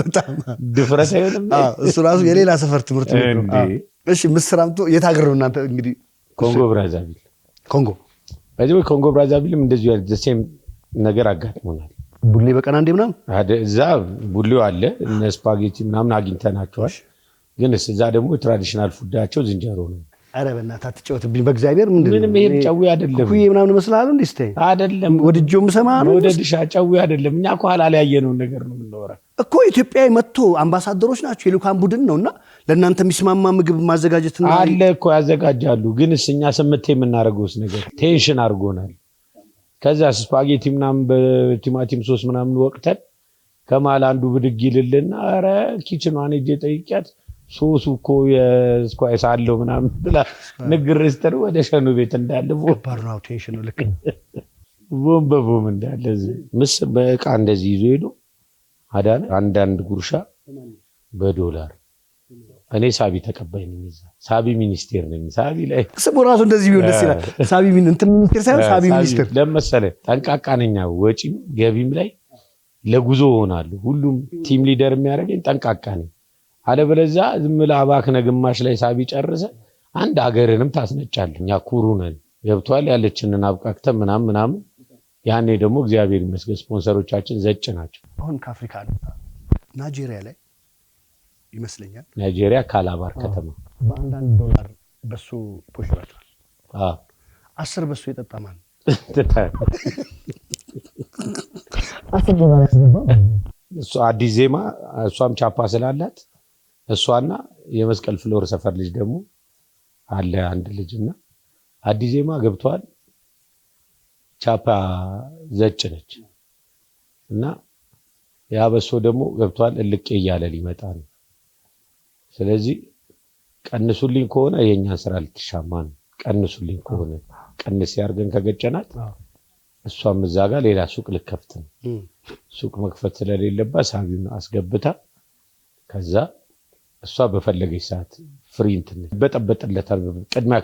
በጣም ድፍረት አይሆንም። እሱ ራሱ የሌላ ሰፈር ትምህርት ቤት ነው። እሺ ምስራምቶ የት ሀገር ነው እናንተ? እንግዲህ ኮንጎ ብራዛቪል። ኮንጎ ብራዛቪልም እንደዚሁ ሴም ነገር አጋጥሞናል። ቡሌ በቀን አንዴ ምናምን እዛ ቡሌው አለ እነ ስፓጌቲ ምናምን አግኝተናቸዋል። ግን እዛ ደግሞ ትራዲሽናል ፉዳቸው ዝንጀሮ ነው። ኧረ በእናትህ አትጫወትብኝ በእግዚአብሔር። ምንም ይሄም ጨዊ አይደለም። ኩዬ ምናምን መስላሉ እንዴ? ስታይ አይደለም። ወድጆም ሰማ ነው ወደድሻ ጨዊ አይደለም። እኛ እኮ ኋላ ላይ ያየነው ነገር ነው የምናወራ እኮ። ኢትዮጵያዊ መጥቶ አምባሳደሮች ናቸው የልኡካን ቡድን ነውና ለእናንተ የሚስማማ ምግብ ማዘጋጀት አለ እኮ ያዘጋጃሉ። ግን እኛ ስምቴ የምናደርገውስ ነገር ቴንሽን አድርጎናል። ከዛ ስፓጌቲ ምናምን በቲማቲም ሶስ ምናምን ወቅተን ከማል አንዱ ብድግ ይልልና ኧረ ኪችኗን ሄጄ ጠይቂያት ሶሱ እኮ የስኳይስ አለው ምናምን ብላ ንግር ስተር ወደ ሸኑ ቤት እንዳለ ቴንሽን ነው። ልክ ቦምበቦም እንዳለ ምስር በእቃ እንደዚህ ይዞ ሄዶ አዳነ አንዳንድ ጉርሻ $1 እኔ ሳቢ ተቀባይ ነኝ። እዛ ሳቢ ሚኒስቴር ነኝ። ሳቢ ላይ ስሙ ራሱ እንደዚህ ቢሆን ደስ ይላል። ሳቢ ሚኒስቴር ሳይሆን ሳቢ ሚኒስቴር ለመሰለህ ጠንቃቃ ነኝ። ወጪም ገቢም ላይ ለጉዞ ሆናሉ። ሁሉም ቲም ሊደር የሚያደርገኝ ጠንቃቃ ነኝ። አለበለዚያ ዝም ብለህ አባክነህ ግማሽ ላይ ሳቢ ጨርሰ አንድ ሀገርንም ታስነጫለህ። እኛ ኩሩ ነን ገብቷል። ያለችንን አብቃክተን ምናምን ያኔ ደግሞ እግዚአብሔር ይመስገን ስፖንሰሮቻችን ዘጭ ናቸው። አሁን ከአፍሪካ ናይጄሪያ ላይ ይመስለኛል ናይጄሪያ ካላባር ከተማ በአንዳንድ $1 በሱ ፖሽራታል። 10 በሱ የጠጣ ማለት $10 ያስገባ እሱ አዲስ ዜማ እሷም ቻፓ ስላላት እሷና የመስቀል ፍሎር ሰፈር ልጅ ደግሞ አለ አንድ ልጅና አዲስ ዜማ ገብቷል። ቻፓ ዘጭ ነች እና ያበሶ ደግሞ ገብቷል። እልቅ እያለ ሊመጣ ነው። ስለዚህ ቀንሱልኝ ከሆነ የኛን ስራ ልትሻማ ነው። ቀንሱልኝ ከሆነ ቀንስ ያርገን ከገጨናት እሷም እዛ ጋር ሌላ ሱቅ ልከፍት ነው። ሱቅ መክፈት ስለሌለባት ሳቢውን አስገብታ ከዛ እሷ በፈለገች ሰዓት ፍሪ እንትን በጠበጥለታል። ቅድሚያ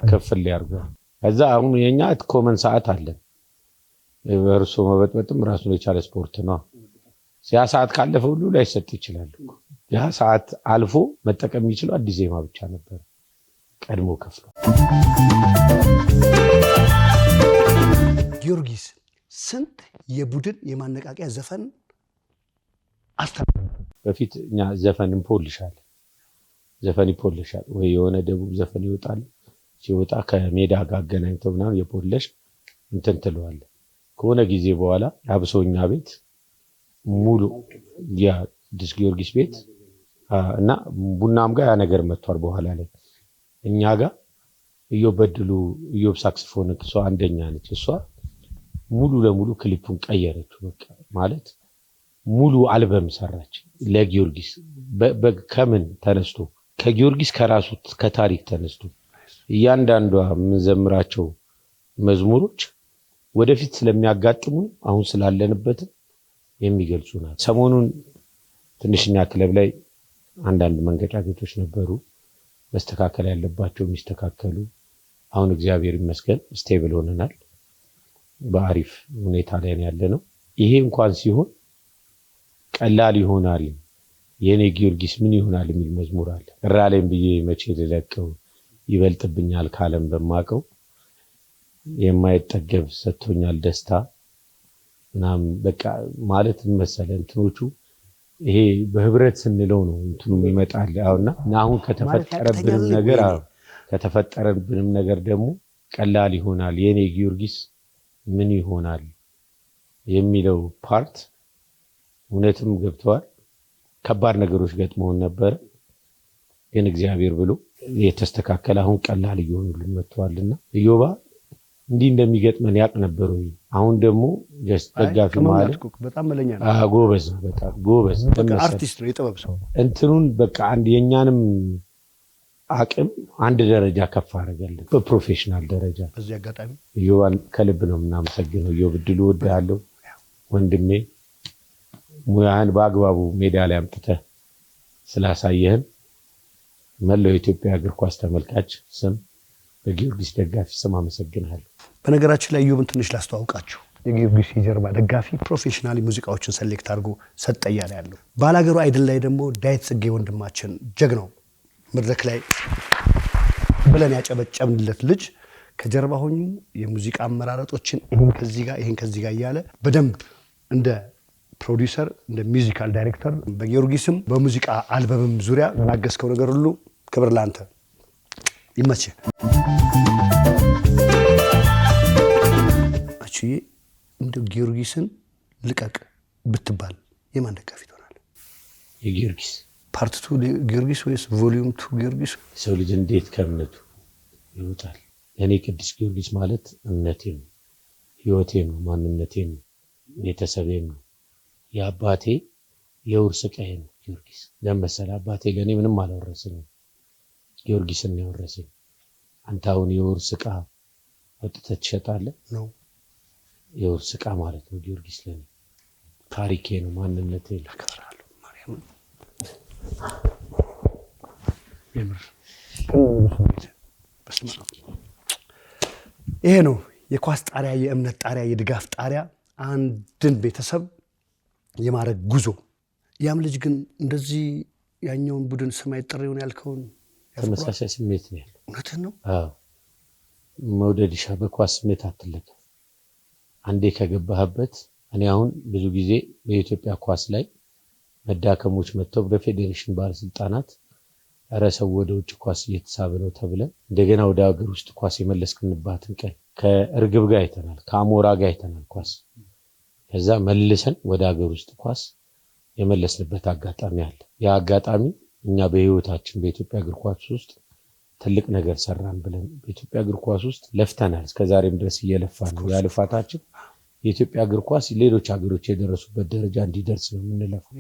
ክፍል ያርጋል። ከዛ አሁን የኛ ኮመን ሰዓት አለን። በእርሶ መበጥበጥም ራሱን የቻለ ስፖርት ነው። ያ ሰዓት ካለፈ ሁሉ ላይሰጥ ይችላል። ያ ሰዓት አልፎ መጠቀም የሚችለው አዲስ ዜማ ብቻ ነበር ቀድሞ ከፍሎ። ጊዮርጊስ ስንት የቡድን የማነቃቂያ ዘፈን በፊት እኛ ዘፈን ይፖልሻል ወይ የሆነ ደቡብ ዘፈን ይወጣል። ሲወጣ ከሜዳ ጋር አገናኝተው ምናምን የፖለሽ እንትን ትለዋለህ። ከሆነ ጊዜ በኋላ አብሶኛ ቤት ሙሉ ያ ቅዱስ ጊዮርጊስ ቤት እና ቡናም ጋር ያ ነገር መጥቷል። በኋላ ላይ እኛ ጋር ኢዮብ ሳክስፎን እሷ አንደኛ ነች። እሷ ሙሉ ለሙሉ ክሊፑን ቀየረችው። በቃ ማለት ሙሉ አልበም ሰራች ለጊዮርጊስ። ከምን ተነስቶ ከጊዮርጊስ ከራሱ ከታሪክ ተነስቶ እያንዳንዷ የምንዘምራቸው መዝሙሮች ወደፊት ስለሚያጋጥሙ አሁን ስላለንበት የሚገልጹ ናቸው። ሰሞኑን ትንሽኛ ክለብ ላይ አንዳንድ መንገጫገጮች ነበሩ፣ መስተካከል ያለባቸው የሚስተካከሉ። አሁን እግዚአብሔር ይመስገን ስቴብል ሆነናል። በአሪፍ ሁኔታ ላይ ያለነው። ይሄ እንኳን ሲሆን ቀላል ይሆናል የኔ ጊዮርጊስ ምን ይሆናል የሚል መዝሙር አለ። እራሌም ብዬ መቼ ልለቀው ይበልጥብኛል ካለም በማቀው የማይጠገብ ሰጥቶኛል ደስታ ምናምን በቃ ማለት መሰለ እንትኖቹ ይሄ በህብረት ስንለው ነው እንትኑ ይመጣል። አሁን ከተፈጠረብንም ነገር ደግሞ ቀላል ይሆናል የኔ ጊዮርጊስ ምን ይሆናል የሚለው ፓርት እውነትም ገብቷል። ከባድ ነገሮች ገጥመውን ነበር፣ ግን እግዚአብሔር ብሎ የተስተካከለ አሁን ቀላል እየሆኑልን መጥተዋልና ኢዮባ እንዲህ እንደሚገጥመን ያቅ ነበር ወይ? አሁን ደግሞ ደጋፊ ማለት በጣም መለኛ ነው። ጎበዝ ነው፣ በጣም ጎበዝ አርቲስት ነው፣ የጥበብ ሰው። እንትኑን በቃ አንድ የኛንም አቅም አንድ ደረጃ ከፍ አደረገልን በፕሮፌሽናል ደረጃ። በዚህ አጋጣሚ ኢዮባን ከልብ ነው የምናመሰግነው። ኢዮብ ድሉ ወዳለው ወንድሜ ሙያህን በአግባቡ ሜዳ ላይ አምጥተህ ስላሳየህን መላው የኢትዮጵያ እግር ኳስ ተመልካች ስም በጊዮርጊስ ደጋፊ ስም አመሰግናለሁ። በነገራችን ላይ ዩብን ትንሽ ላስተዋውቃችሁ። የጊዮርጊስ የጀርባ ደጋፊ ፕሮፌሽናሊ ሙዚቃዎችን ሰሌክት አድርጎ ሰጠያ ላይ ያለው ባላገሩ አይደል ላይ ደግሞ ዳዊት ጽጌ ወንድማችን ጀግናው መድረክ ላይ ብለን ያጨበጨብንለት ልጅ ከጀርባ ሆኜ የሙዚቃ አመራረጦችን ይሄን ከዚህ ጋር እያለ በደንብ እንደ ፕሮዲውሰር እንደ ሚውዚካል ዳይሬክተር በጊዮርጊስም በሙዚቃ አልበምም ዙሪያ ላገዝከው ነገር ሁሉ ክብር ላንተ ይመችህ። አቺ እንደ ጊዮርጊስን ልቀቅ ብትባል የማን ደጋፊ ትሆናለህ? የጊዮርጊስ ፓርት 2 ጊዮርጊስ ወይስ ቮሊዩም 2 ጊዮርጊስ? ሰው ልጅ እንዴት ከእምነቱ ይወጣል? እኔ ቅዱስ ጊዮርጊስ ማለት እምነቴ ነው፣ ህይወቴ ነው፣ ማንነቴ ነው፣ ቤተሰቤ ነው፣ የአባቴ የውርስ ዕቃዬ ነው። ጊዮርጊስ ለምሳሌ አባቴ ለኔ ምንም አልወረሰኝም፣ ጊዮርጊስን ነው የወረሰኝ። አንተ አሁን የውርስ ዕቃ ወጥተህ ትሸጣለህ ነው? የውርስ ዕቃ ማለት ነው ጊዮርጊስ ለኔ ታሪኬ ነው፣ ማንነቴ ነው። አከብራለሁ ማርያም የምር ይሄ ነው የኳስ ጣሪያ፣ የእምነት ጣሪያ፣ የድጋፍ ጣሪያ፣ አንድን ቤተሰብ የማረግ ጉዞ። ያም ልጅ ግን እንደዚህ ያኛውን ቡድን ስም አይጠሪውን ያልከውን ተመሳሳይ ስሜት ነው ያለው። እውነትህን ነው። አዎ መውደድሻ በኳስ ስሜት አትለቀም። አንዴ ከገባህበት እኔ አሁን ብዙ ጊዜ በኢትዮጵያ ኳስ ላይ መዳከሞች መጥተው በፌዴሬሽን ባለስልጣናት ረሰው ወደ ውጭ ኳስ እየተሳበ ነው ተብለን እንደገና ወደ ሀገር ውስጥ ኳስ የመለስክንባትን ቀን ከእርግብ ጋር አይተናል፣ ከአሞራ ጋር አይተናል ኳስ። ከዛ መልሰን ወደ ሀገር ውስጥ ኳስ የመለስንበት አጋጣሚ አለ። ያ አጋጣሚ እኛ በህይወታችን በኢትዮጵያ እግር ኳስ ውስጥ ትልቅ ነገር ሰራን ብለን በኢትዮጵያ እግር ኳስ ውስጥ ለፍተናል። እስከዛሬም ድረስ እየለፋን ነው። ያ ልፋታችን የኢትዮጵያ እግር ኳስ ሌሎች ሀገሮች የደረሱበት ደረጃ እንዲደርስ ነው የምንለፋው።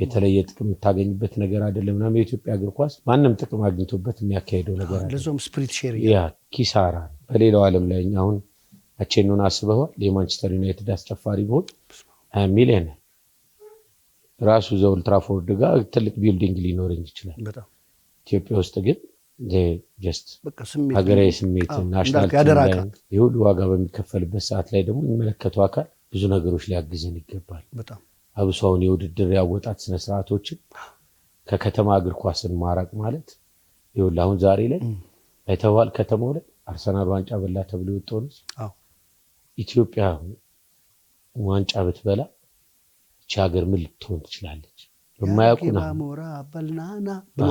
የተለየ ጥቅም የምታገኝበት ነገር አይደለም። እና የኢትዮጵያ እግር ኳስ ማንም ጥቅም አግኝቶበት የሚያካሄደው ነገር አይደለም። ለዞም ስፕሪት ሼር ያ ኪሳራ። በሌላው ዓለም ላይ አሁን አቼኖን አስበዋል። የማንቸስተር ዩናይትድ አስጨፋሪ ቢሆን ሚሊዮን ራሱ ዘ ኦልድ ትራፎርድ ጋር ትልቅ ቢልዲንግ ሊኖረኝ ይችላል። ኢትዮጵያ ውስጥ ግን ጀስት ሀገራዊ ስሜት ናሽናል የሁሉ ዋጋ በሚከፈልበት ሰዓት ላይ ደግሞ የሚመለከተው አካል ብዙ ነገሮች ሊያግዘን ይገባል። አብሶ አሁን የውድድር ያወጣት ስነስርዓቶችን ከከተማ እግር ኳስን ማራቅ ማለት ይኸውልህ አሁን ዛሬ ላይ አይተዋል። ከተማው ላይ አርሰናል ዋንጫ በላ ተብሎ የወጣው ነው። ኢትዮጵያ ዋንጫ ብትበላ እቺ ሀገር ምን ልትሆን ትችላለች? በማያውቁና ሞራ በልናና ብሎ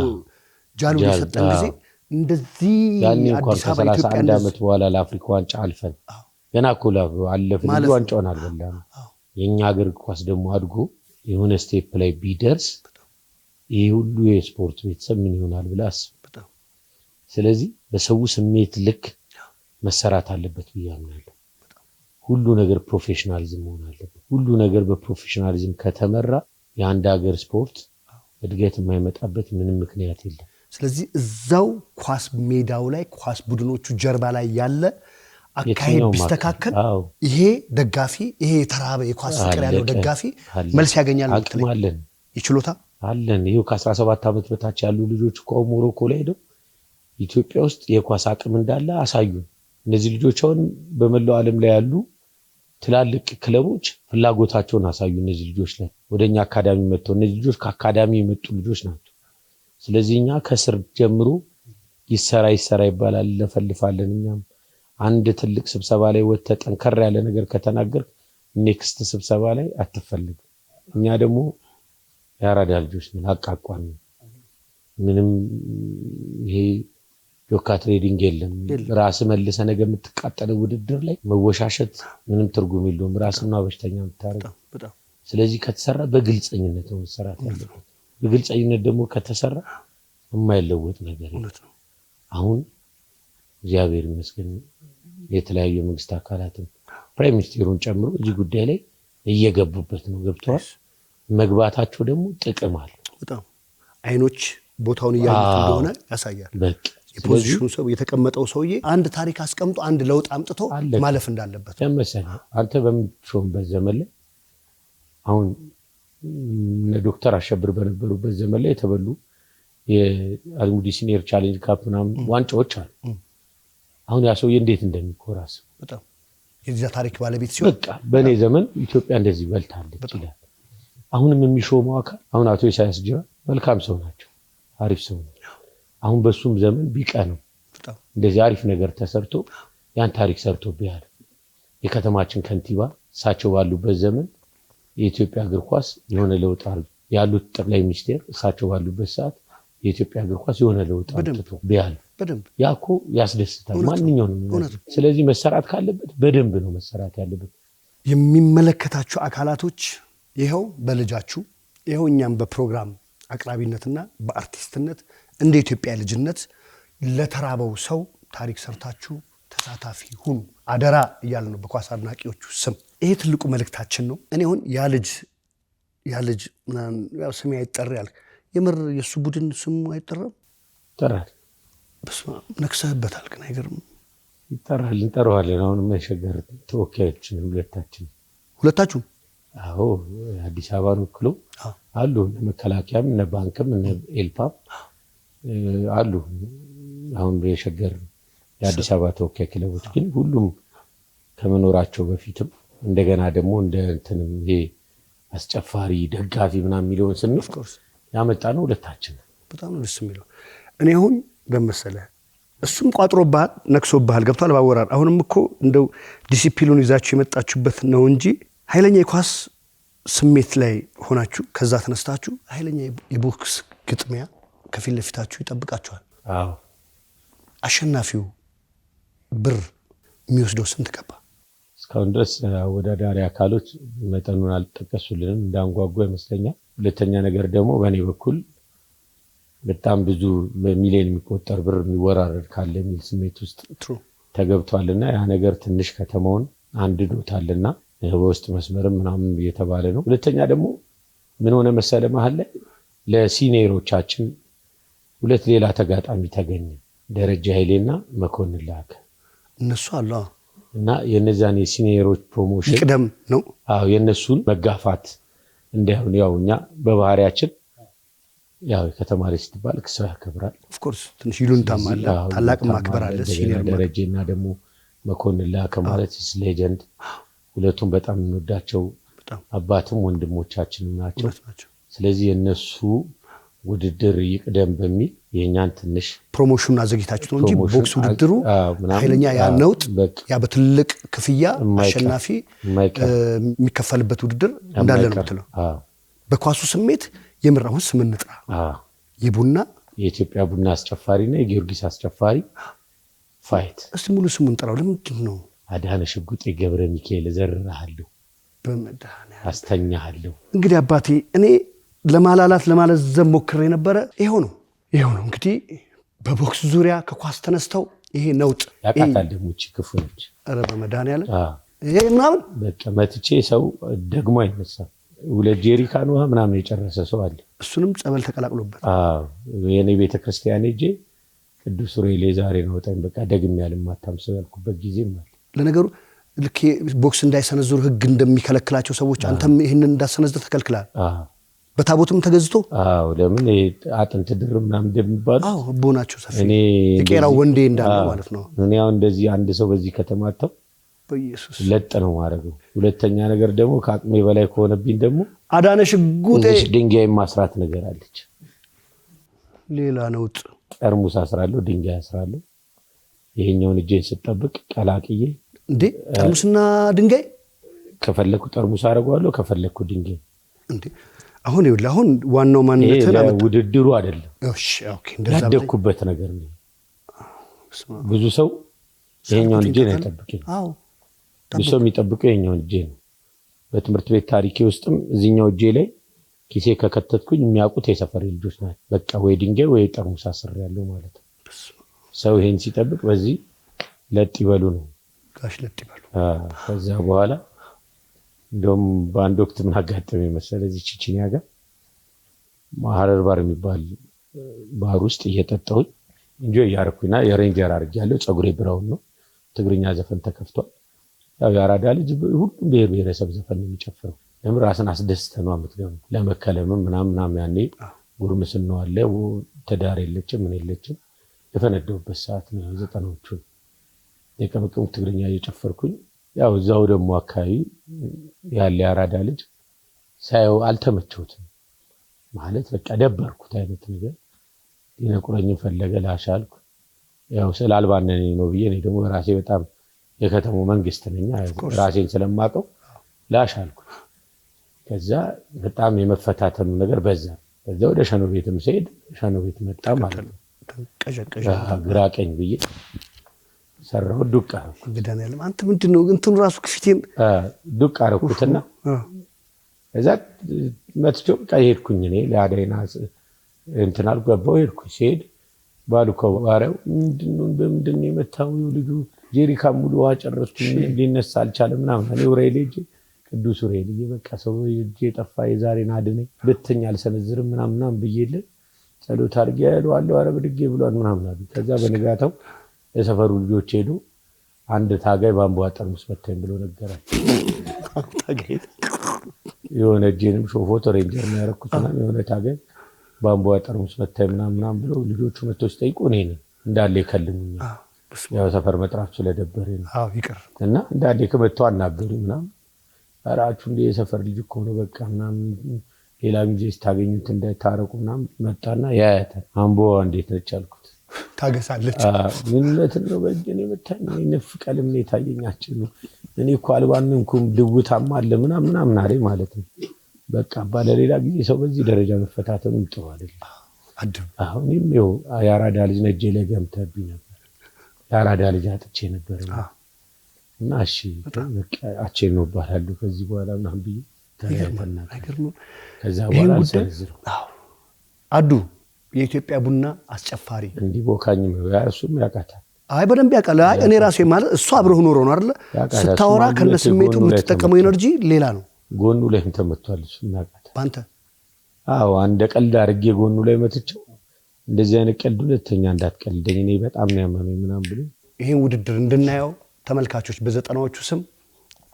ጃሉ የሰጠን ጊዜ እንደዚህ አዲስ አበባ ኢትዮጵያ 31 ዓመት በኋላ ለአፍሪካ ዋንጫ አልፈን ገና እኮ አለፍን እንጂ ዋንጫውን አልበላንም። የኛ ሀገር ኳስ ደግሞ አድጎ የሆነ ስቴፕ ላይ ቢደርስ ይሄ ሁሉ የስፖርት ቤተሰብ ምን ይሆናል ብለህ አስብ። ስለዚህ በሰው ስሜት ልክ መሰራት አለበት ብዬ አምናለሁ። ሁሉ ነገር ፕሮፌሽናሊዝም መሆን አለበት። ሁሉ ነገር በፕሮፌሽናሊዝም ከተመራ የአንድ ሀገር ስፖርት እድገት የማይመጣበት ምንም ምክንያት የለም። ስለዚህ እዛው ኳስ ሜዳው ላይ ኳስ ቡድኖቹ ጀርባ ላይ ያለ አካሄድ ቢስተካከል ይሄ ደጋፊ ይሄ የተራበ የኳስ ፍቅር ያለው ደጋፊ መልስ ያገኛል። አቅም አለን፣ ይችሎታ አለን። ይሄው ከ17 ዓመት በታች ያሉ ልጆች እኮ ሞሮኮ ላይ ሄደው ኢትዮጵያ ውስጥ የኳስ አቅም እንዳለ አሳዩ። እነዚህ ልጆች አሁን በመላው ዓለም ላይ ያሉ ትላልቅ ክለቦች ፍላጎታቸውን አሳዩ። እነዚህ ልጆች ላይ ወደኛ አካዳሚ መጥተው እነዚህ ልጆች ከአካዳሚ የመጡ ልጆች ናቸው። ስለዚህ እኛ ከስር ጀምሮ ይሰራ ይባላል፣ ለፈልፋለን። እኛም አንድ ትልቅ ስብሰባ ላይ ወጥተህ ጠንከር ያለ ነገር ከተናገር ኔክስት ስብሰባ ላይ አትፈልግም። እኛ ደግሞ ያራዳ ልጆች ነን፣ አቃቋን ምንም ይሄ ጆካ ትሬዲንግ የለም። ራስ መልሰ ነገ የምትቃጠለው ውድድር ላይ መወሻሸት ምንም ትርጉም የለውም። ራስና በሽተኛ የምታረግ። ስለዚህ ከተሰራ በግልጸኝነት ነው መሰራት ያለበት። በግልጸኝነት ደግሞ ከተሰራ የማይለወጥ ነገር ነው። አሁን እግዚአብሔር ይመስገን የተለያዩ የመንግስት አካላትም ፕራይም ሚኒስቴሩን ጨምሮ እዚህ ጉዳይ ላይ እየገቡበት ነው። ገብተዋል። መግባታቸው ደግሞ ጥቅም አለ። በጣም አይኖች ቦታውን እያዩት እንደሆነ ያሳያል። በቃ የፖዚሽኑ ሰው የተቀመጠው ሰውዬ አንድ ታሪክ አስቀምጦ አንድ ለውጥ አምጥቶ ማለፍ እንዳለበት ለምሳሌ አንተ በምትሾምበት ዘመን ላይ አሁን ዶክተር አሸብር በነበሩበት ዘመን ላይ የተበሉ የአልሙዲ ሲኒየር ቻሌንጅ ካፕ ምናምን ዋንጫዎች አሉ። አሁን ያ ሰውዬ እንዴት እንደሚኮራስ በጣም የዚያ ታሪክ ባለቤት ሲሆን በቃ በእኔ ዘመን ኢትዮጵያ እንደዚህ በልታለች ይላል። አሁንም የሚሾመው አካል አሁን አቶ ኢሳያስ ጅራ መልካም ሰው ናቸው፣ አሪፍ ሰው ነው። አሁን በሱም ዘመን ቢቀነው እንደዚህ አሪፍ ነገር ተሰርቶ ያን ታሪክ ሰርቶ ቢያል የከተማችን ከንቲባ እሳቸው ባሉበት ዘመን የኢትዮጵያ እግር ኳስ የሆነ ለውጥ ያሉት ጠቅላይ ሚኒስቴር እሳቸው ባሉበት ሰዓት የኢትዮጵያ እግር ኳስ የሆነ ለውጥ አምጥቶ ቢያል ያ እኮ ያስደስታል ማንኛውንም። ስለዚህ መሰራት ካለበት በደንብ ነው መሰራት ያለበት። የሚመለከታቸው አካላቶች ይኸው በልጃችሁ ይኸው እኛም በፕሮግራም አቅራቢነትና በአርቲስትነት እንደ ኢትዮጵያ ልጅነት ለተራበው ሰው ታሪክ ሰርታችሁ ተሳታፊ ሁኑ አደራ እያለ ነው በኳስ አድናቂዎቹ ስም። ይሄ ትልቁ መልእክታችን ነው። እኔ አሁን ያ ልጅ ያው ስሜ አይጠራል የምር የሱ ቡድን ስሙ አይጠራም? ይጠራል። በስመ አብ ነክሰህበታል ግን አይገርም? ይጠራል፣ እንጠራዋለን። አሁን የማይሸገር ተወካዮችን ሁለታችሁ? አዎ አዲስ አበባን ወክሎ አሉ። መከላከያም እነ ባንክም እነ ኤልፓም አሉ። አሁን የሸገር የአዲስ አበባ ተወካይ ክለቦች ግን ሁሉም ከመኖራቸው በፊትም እንደገና ደግሞ እንደ እንትንም ይሄ አስጨፋሪ ደጋፊ ምናምን የሚለውን ስሜት ያመጣ ነው ሁለታችን። በጣም ነው ደስ የሚለው። እኔ አሁን በመሰለ እሱም ቋጥሮብሃል ነክሶብሃል ገብቷል ባወራር። አሁንም እኮ እንደው ዲሲፕሊኑን ይዛችሁ የመጣችሁበት ነው እንጂ ኃይለኛ የኳስ ስሜት ላይ ሆናችሁ ከዛ ተነስታችሁ ኃይለኛ የቦክስ ግጥሚያ ከፊት ለፊታችሁ ይጠብቃችኋል። አዎ አሸናፊው ብር የሚወስደው ስንት ገባ? እስካሁን ድረስ አወዳዳሪ አካሎች መጠኑን አልጠቀሱልንም እንዳንጓጓ ይመስለኛል። ሁለተኛ ነገር ደግሞ በእኔ በኩል በጣም ብዙ በሚሊዮን የሚቆጠር ብር የሚወራረድ ካለ የሚል ስሜት ውስጥ ተገብቷልና ያ ነገር ትንሽ ከተማውን አንድዶታልና በውስጥ መስመርም ምናምን እየተባለ ነው። ሁለተኛ ደግሞ ምን ሆነ መሰለ መሀል ላይ ለሲኒየሮቻችን ሁለት ሌላ ተጋጣሚ ተገኘ። ደረጃ ኃይሌና መኮንን ላከ እነሱ አሉ እና የነዛን የሲኒየሮች ፕሮሞሽን ይቅደም ነው። አዎ የነሱን መጋፋት እንዳይሆን ያው እኛ በባህሪያችን ያው ከተማሪ ስትባል ክሰው ያከብራል። ኦፍ ኮርስ ትንሽ ይሉንታም አለ ታላቅ ማክበር አለ። ሲኒየር ደረጃና ደግሞ መኮንን ላከ ማለት ሌጀንድ ሁለቱም በጣም እንወዳቸው አባትም ወንድሞቻችን ናቸው። ስለዚህ የነሱ ውድድር ይቅደም በሚል የኛን ትንሽ ፕሮሞሽኑን አዘግይታችሁ ነው እንጂ ቦክስ ውድድሩ ኃይለኛ ያነውጥ ያ በትልቅ ክፍያ አሸናፊ የሚከፈልበት ውድድር እንዳለ ነው የምትለው። በኳሱ ስሜት የምራውን ስም እንጥራ። የቡና የኢትዮጵያ ቡና አስጨፋሪና የጊዮርጊስ አስጨፋሪ ፋይት እስቲ ሙሉ ስሙን እንጥራው። ለምንድን ነው? አዳነ ሽጉጤ ገብረ ሚካኤል ዘርራሃለሁ በመድኃኒዓለም አስተኛሃለሁ። እንግዲህ አባቴ እኔ ለማለዘብ ሞክሬ ነበረ። ይሄው ነው እንግዲህ በቦክስ ዙሪያ ከኳስ ተነስተው ይሄ ነውጥ ያቃታል። ደግሞ እቺ ክፉ ነች። ኧረ በመድኃኒዓለም ይሄ ምናምን በቃ መትቼ ሰው ደግሞ አይነሳም። ሁለት ጄሪካን ውሃ ምናምን የጨረሰ ሰው አለ። እሱንም ጸበል ተቀላቅሎበት የኔ ቤተክርስቲያን ሄጄ ቅዱስ ኡራኤል ዛሬ ነው ወጣኝ በቃ ደግም ያልማታም ሰው ያልኩበት ጊዜም አለ። ለነገሩ ልክ ቦክስ እንዳይሰነዝሩ ህግ እንደሚከለክላቸው ሰዎች አንተም ይሄንን እንዳሰነዝር ተከልክላል። በታቦትም ተገዝቶ ለምን አጥንት ድር ምናምን እንደሚባል ቦናቸው ሰፊ የቄራው ወንዴ እንዳለ ማለት ነው። እኔ አሁን እንደዚህ አንድ ሰው በዚህ ከተማታው በኢየሱስ ለጥ ነው ማረገው። ሁለተኛ ነገር ደግሞ ከአቅሜ በላይ ከሆነብኝ ደግሞ አዳነ ሽጉጤ ድንጋይ ማስራት ነገር አለች። ሌላ ነውጥ ጠርሙስ አስራለሁ፣ ድንጋይ አስራለሁ። ይሄኛውን እጄን ስጠብቅ ቀላቅዬ እንዴ ጠርሙስና ድንጋይ ከፈለኩ ጠርሙስ አረጋለሁ፣ ከፈለኩ ድንጋይ እንዴ። አሁን ዋናው ማንነትና ውድድሩ አይደለም። እሺ ኦኬ እንደዛ ያደኩበት ነገር ነው። ብዙ ሰው ይሄኛውን እጄን አይጠብቅም። ብዙ ሰው የሚጠብቀው ይሄኛውን እጄ ነው። በትምህርት ቤት ታሪኬ ውስጥም እዚህኛው እጄ ላይ ኪሴ ከከተትኩኝ የሚያውቁት የሰፈሬ ልጆች ናቸው። በቃ ወይ ድንጋይ ወይ ጠርሙስ አስሬያለሁ ማለት ነው። ሰው ይሄን ሲጠብቅ በዚህ ለጥ ይበሉ ነው ጋሽ ለጥ ይበሉ። ከዛ በኋላ እንደውም በአንድ ወቅት ምን አጋጠመኝ መሰለህ? እዚህ ቺቺኒያ ጋር ሐረር ባር የሚባል ባር ውስጥ እየጠጣሁኝ ኢንጆይ ያረኩኝና የሬንጀር አድርጌያለሁ። ፀጉሬ ብራውን ነው። ትግርኛ ዘፈን ተከፍቷል። ያው ያራዳ ልጅ ሁሉም ብሔር ብሔረሰብ ዘፈን ነው የሚጨፍረው። ለምን ራስን አስደስተህ ነው የምትገባው። ለመከለምም ምናምን ያኔ ጉርምስናው አለ፣ ትዳር የለችም ምን የለችም። የፈነደውበት ሰዓት ነው 90ዎቹ። የቀመቀሙ ትግርኛ እየጨፈርኩኝ ያው እዛው ደግሞ አካባቢ ያለ ያራዳ ልጅ ሳየው አልተመቸውትም ማለት በቃ ደበርኩት አይነት ነገር። ሊነቁረኝ ፈለገ ላሻልኩ። ያው ስላልባነኔ ነው ብዬ እኔ ደግሞ ራሴ በጣም የከተማው መንግስት ነኝ ራሴን ስለማቀው ላሻልኩ። ከዛ በጣም የመፈታተኑ ነገር በዛ። ከዛ ወደ ሸኖ ቤትም ሲሄድ ሸኖ ቤት መጣ ማለት ነው። ግራ ቀኝ ብዬ ሰራው ዱቃ እንግዳን ያለም አንተ ምንድነው እንትኑ ራሱ ክፊቴን ዱቃ አረኩትና እዛ መጥቼው በቃ ሄድኩኝ። እኔ ለአዳይና እንትን አልገባው ሄድኩኝ። ሲሄድ ባሉከው ባረው ምንድነው የመታው ልጁ ጄሪካ ሙሉ ውሃ ጨረስኩኝ ሊነሳ አልቻለም ምናምን። እኔ ኡራኤል ሄጄ ቅዱስ ኡራኤል በቃ ሰው እጄ ጠፋ የዛሬን አድነኝ ብትኝ አልሰነዝርም ምናምን ብዬለ ጸሎት አድርጌ ያለዋለሁ አረ ብድጌ ብሏል ምናምን አሉ። ከዛ በንጋታው የሰፈሩ ልጆች ሄዱ። አንድ ታጋይ ባምቧ ጠርሙስ መታኝ ብሎ ነገራቸው። ታጋይ የሆነ እጄንም ሾፎት ሬንጀር ነው ያደረኩትና የሆነ ታጋይ ባምቧ ጠርሙስ መታኝ ምናምን ብሎ ልጆቹ መጥተው ሲጠይቁ እኔ ነኝ እንዳለ ይከልሙኝ። ያው ሰፈር መጥራት ስለደበረኝ ነው ይቅር እና እንዳለ ከመጥተው አናገሩኝ ምናምን። አራቹ እንደ የሰፈር ልጅ እኮ ነው በቃ ምናምን ሌላ ጊዜ ስታገኙት እንዳይታረቁ ምናምን መጣና ያያታ አምቦ እንዴት ነች አልኩት። ታገሳለች ምንነት ነው በእጄ መታኝ ነፍ ቀለም ነው የታየኛችሁ ነው እኔ እኮ አልባንንኩም ድውታም አለ ምናምን አለኝ ማለት ነው። በቃ ባለሌላ ጊዜ ሰው በዚህ ደረጃ መፈታተኑ ጥሩ አይደለም። አሁንም ይኸው ያራዳ ልጅ ነጄ ላይ ገምተብኝ ነበር። ያራዳ ልጅ አጥቼ ነበር እና እሺ በቃ አቼ ነው ባላሉ ከዚህ በኋላ ምናምን ብዬ ተያይተና ከዛ በኋላ አልሰነዝርም። አዱ የኢትዮጵያ ቡና አስጨፋሪ እንዲህ ቦካኝ ነው እሱም ያውቃታል። አይ በደንብ ያውቃል። አይ እኔ ራሴ ማለት እሱ አብረው ኖሮ ነው አይደል ስታወራ ከነስሜቱ የምትጠቀመው ኢነርጂ ሌላ ነው። ጎኑ ላይም ተመቷል እሱም ያውቃታል። ባንተ አዎ አንድ ቀልድ አድርጌ ጎኑ ላይ መትቼው እንደዚህ አይነት ቀልድ ሁለተኛ እንዳትቀልደኝ እኔ በጣም ነው ያመመኝ ምናምን ብሎ ይሄን ውድድር እንድናየው ተመልካቾች በዘጠናዎቹ ስም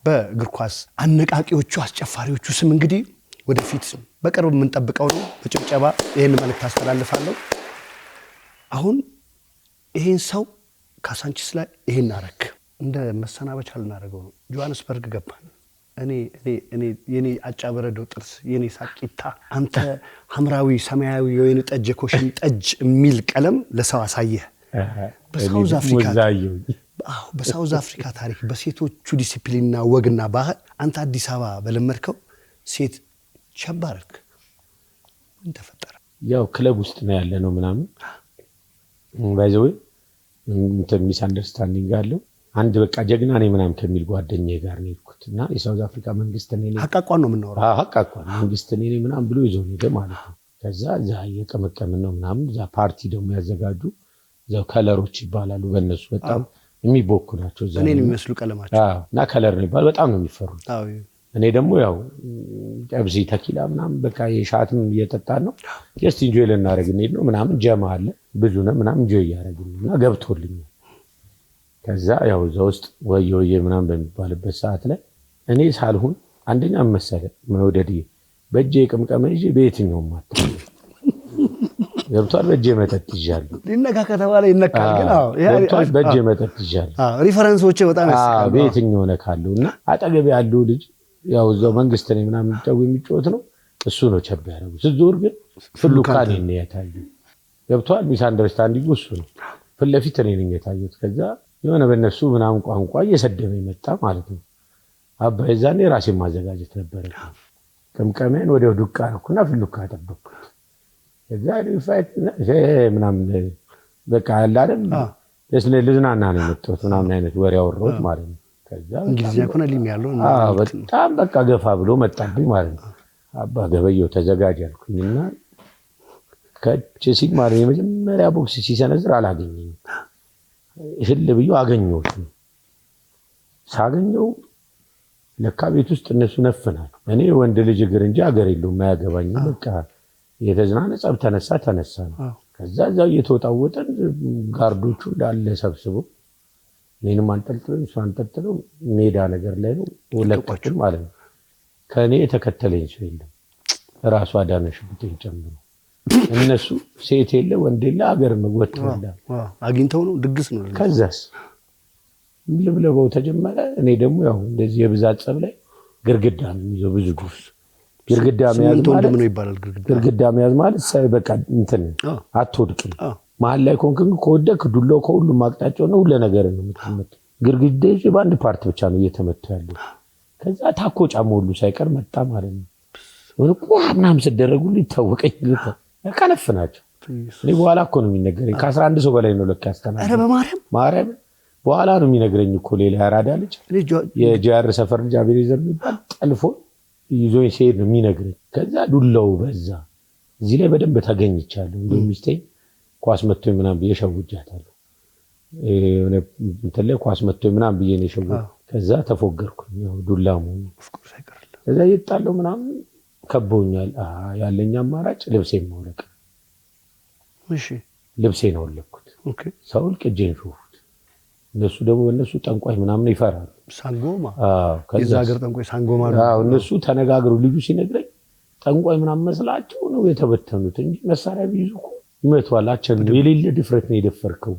በእግር ኳስ አነቃቂዎቹ አስጨፋሪዎቹ ስም እንግዲህ ወደፊት በቅርብ የምንጠብቀው ነው። በጭብጨባ ይሄን መልእክት አስተላልፋለሁ። አሁን ይሄን ሰው ካሳንቺስ ላይ ይሄን አረክ እንደ መሰናበቻ ልናደርገው ነው። ጆሃንስበርግ ገባን። እኔ የኔ አጫበረዶ ጥርስ የኔ ሳቂታ አንተ ሐምራዊ ሰማያዊ የወይን ጠጅ ኮሽን ጠጅ የሚል ቀለም ለሰው አሳየህ። በሳውዝ አፍሪካ ታሪክ በሴቶቹ ዲሲፕሊንና ወግና ባህል አንተ አዲስ አበባ በለመድከው ሴት ቸባረክ ምን ተፈጠረ? ያው ክለብ ውስጥ ነው ያለ ነው ምናምን ባይዘው እንትን ሚስ አንደርስታንዲንግ አለው። አንድ በቃ ጀግና ነኝ ምናምን ከሚል ጓደኛዬ ጋር ነው የሄድኩትና የሳውዝ አፍሪካ መንግስት ነኝ ሐቃቋን ነው የምናወራው። ሐቃቋን መንግስት ነኝ ምናምን ብሎ ይዞ ሄደ ማለት ነው። ከዛ እዛ እየቀመቀምን ነው ምናምን እዛ ፓርቲ ደግሞ ያዘጋጁ እዛው ከለሮች ይባላሉ በእነሱ በጣም የሚቦኩ ናቸው። እዛ እኔን የሚመስሉ ቀለማቸው እና ከለር ነው ይባል በጣም ነው የሚፈሩት። እኔ ደግሞ ያው ቀብዚ ተኪላ ምናምን በቃ የሻትም እየጠጣን ነው ጀስት ኢንጆይ ልናደርግ እንሄድ ነው ምናምን ጀማ አለ ብዙ ነው ምናምን ኢንጆይ ያደርግልኝ እና ገብቶልኝ ከዛ ያው እዛ ውስጥ ወየ ምናምን በሚባልበት ሰዓት ላይ እኔ ሳልሆን አንደኛ መሰለ መውደድ በእጄ ቅምቀመ ይዤ በየትኛውም ማታ ገብቷል። በእጄ መጠጥ ይዣለሁ ሊነካ ከተባለ ይነካል። ግን ገብቷል። በእጄ መጠጥ ይዣለሁ። ሪፈረንሶቼ በጣም ያስቃሉ። በየትኛው ነካለውና አጠገብ ያለው ልጅ ያው እዛው መንግስት ነኝ ምናምን ደው የሚጮት ነው እሱ ነው ቸብ ያደረጉ ስዞር ግን ፍሉካኔ ነው የታየው። ገብቷል። ሚስ አንደርስታንዲንግ እሱ ነው ፊት ለፊት እኔ ነኝ የታየሁት። ከዛ የሆነ በእነሱ ምናምን ቋንቋ እየሰደበኝ መጣ ማለት ነው። አባይ ዛኔ ራሴን ማዘጋጀት ነበር። ቅምቀሜን ወዲያው ዱቃ አደረኩና ፍሉካ ጠበቅኩት። ከዛ ሪፋይት ምናምን በቃ አለ አይደል ለስነ ልዝናና ነው የመጣሁት ምናምን አይነት ወሬ አወራሁት ማለት ነው። ከዛ እንግሊዝኛ ኮነ ሊም ያለው በጣም በቃ ገፋ ብሎ መጣብኝ ማለት ነው። አባ ገበየው ተዘጋጅ አልኩኝና ከቼሲግ ማለት የመጀመሪያ ቦክስ ሲሰነዝር አላገኘኝም። እህል ብዬ አገኘሁት። ሳገኘው ለካ ቤት ውስጥ እነሱ ነፍናል። እኔ ወንድ ልጅ እግር እንጂ አገር የለውም ማያገባኝ በቃ የተዝናነ ጸብ ተነሳ ነው። ከዛ እዛው እየተወጣወጠን ጋርዶቹ እንዳለ ሰብስቦ እኔንም አንጠልጥለው እሱ አንጠልጥለው ሜዳ ነገር ላይ ነው ሁለታችን ማለት ነው። ከኔ የተከተለኝ ሰው የለም ራሱ አዳነሽ ብትኝ ጨምሮ እነሱ ሴት የለ ወንድ የለ አገር መግባት ወላ አግኝተው ነው ድግስ ነው ከዛስ ልብለበው ተጀመረ እኔ ደግሞ ያው እንደዚህ የብዛት ጸብ ላይ ግርግዳ ነው ይዞ ብዙ ጉስ ግርግዳ መያዝ ማለት ነው ይባላል ግርግዳ መያዝ ማለት ሳይ በቃ እንትን አትወድቅም መሀል ላይ ኮንክን ከወደክ ዱላው ከሁሉም አቅጣጫው ነው ሁሉ ነገር ነው የምትመጣው ግርግዳው በአንድ ፓርት ብቻ ነው እየተመታ ያለው ከዛ ታኮ ጫማ ሁሉ ሳይቀር መጣ ማለት ነው ወርቁ ምናምን ሲደረጉልኝ ይታወቀኝ ከነፍናቸው እኔ በኋላ እኮ ነው የሚነገረኝ ከ11 ሰው በላይ ነው ለካ ያስተናገደ አረ በማርያም በኋላ ነው የሚነገረኝ እኮ ሌላ ያራዳ ልጅ የጂአር ሰፈር ልጅ አቤኔዘር የሚባል ጠልፎ ይዞኝ ሲሄድ ነው የሚነግረኝ ከዛ ዱላው በዛ እዚህ ላይ በደንብ ተገኝቻለሁ እንደውም ሚስቴ ኳስ መጥቶኝ ምናምን ብዬ ሸውጃታለሁ እንትን ላይ ኳስ መጥቶኝ ምናምን ብዬ ነው ሸውጃ ከዛ ተፎገርኩኝ ያው ዱላሙ ከዛ ይጣለው ምናምን ከቦኛል ያለኝ አማራጭ ልብሴን ማውለቅ እሺ ልብሴን አወለኩት ኦኬ ሰውል ቅጄን ሹፉት እነሱ ደግሞ እነሱ ጠንቋይ ምናምን ይፈራሉ ሳንጎማ ከዛ ሀገር ጠንቋይ ሳንጎማ እነሱ ተነጋግሩ ልጁ ሲነግረኝ ጠንቋይ ምናምን መስላቸው ነው የተበተኑት እንጂ መሳሪያ ቢይዙ ይመቷል አቸን የሌለ ድፍረት ነው የደፈርከው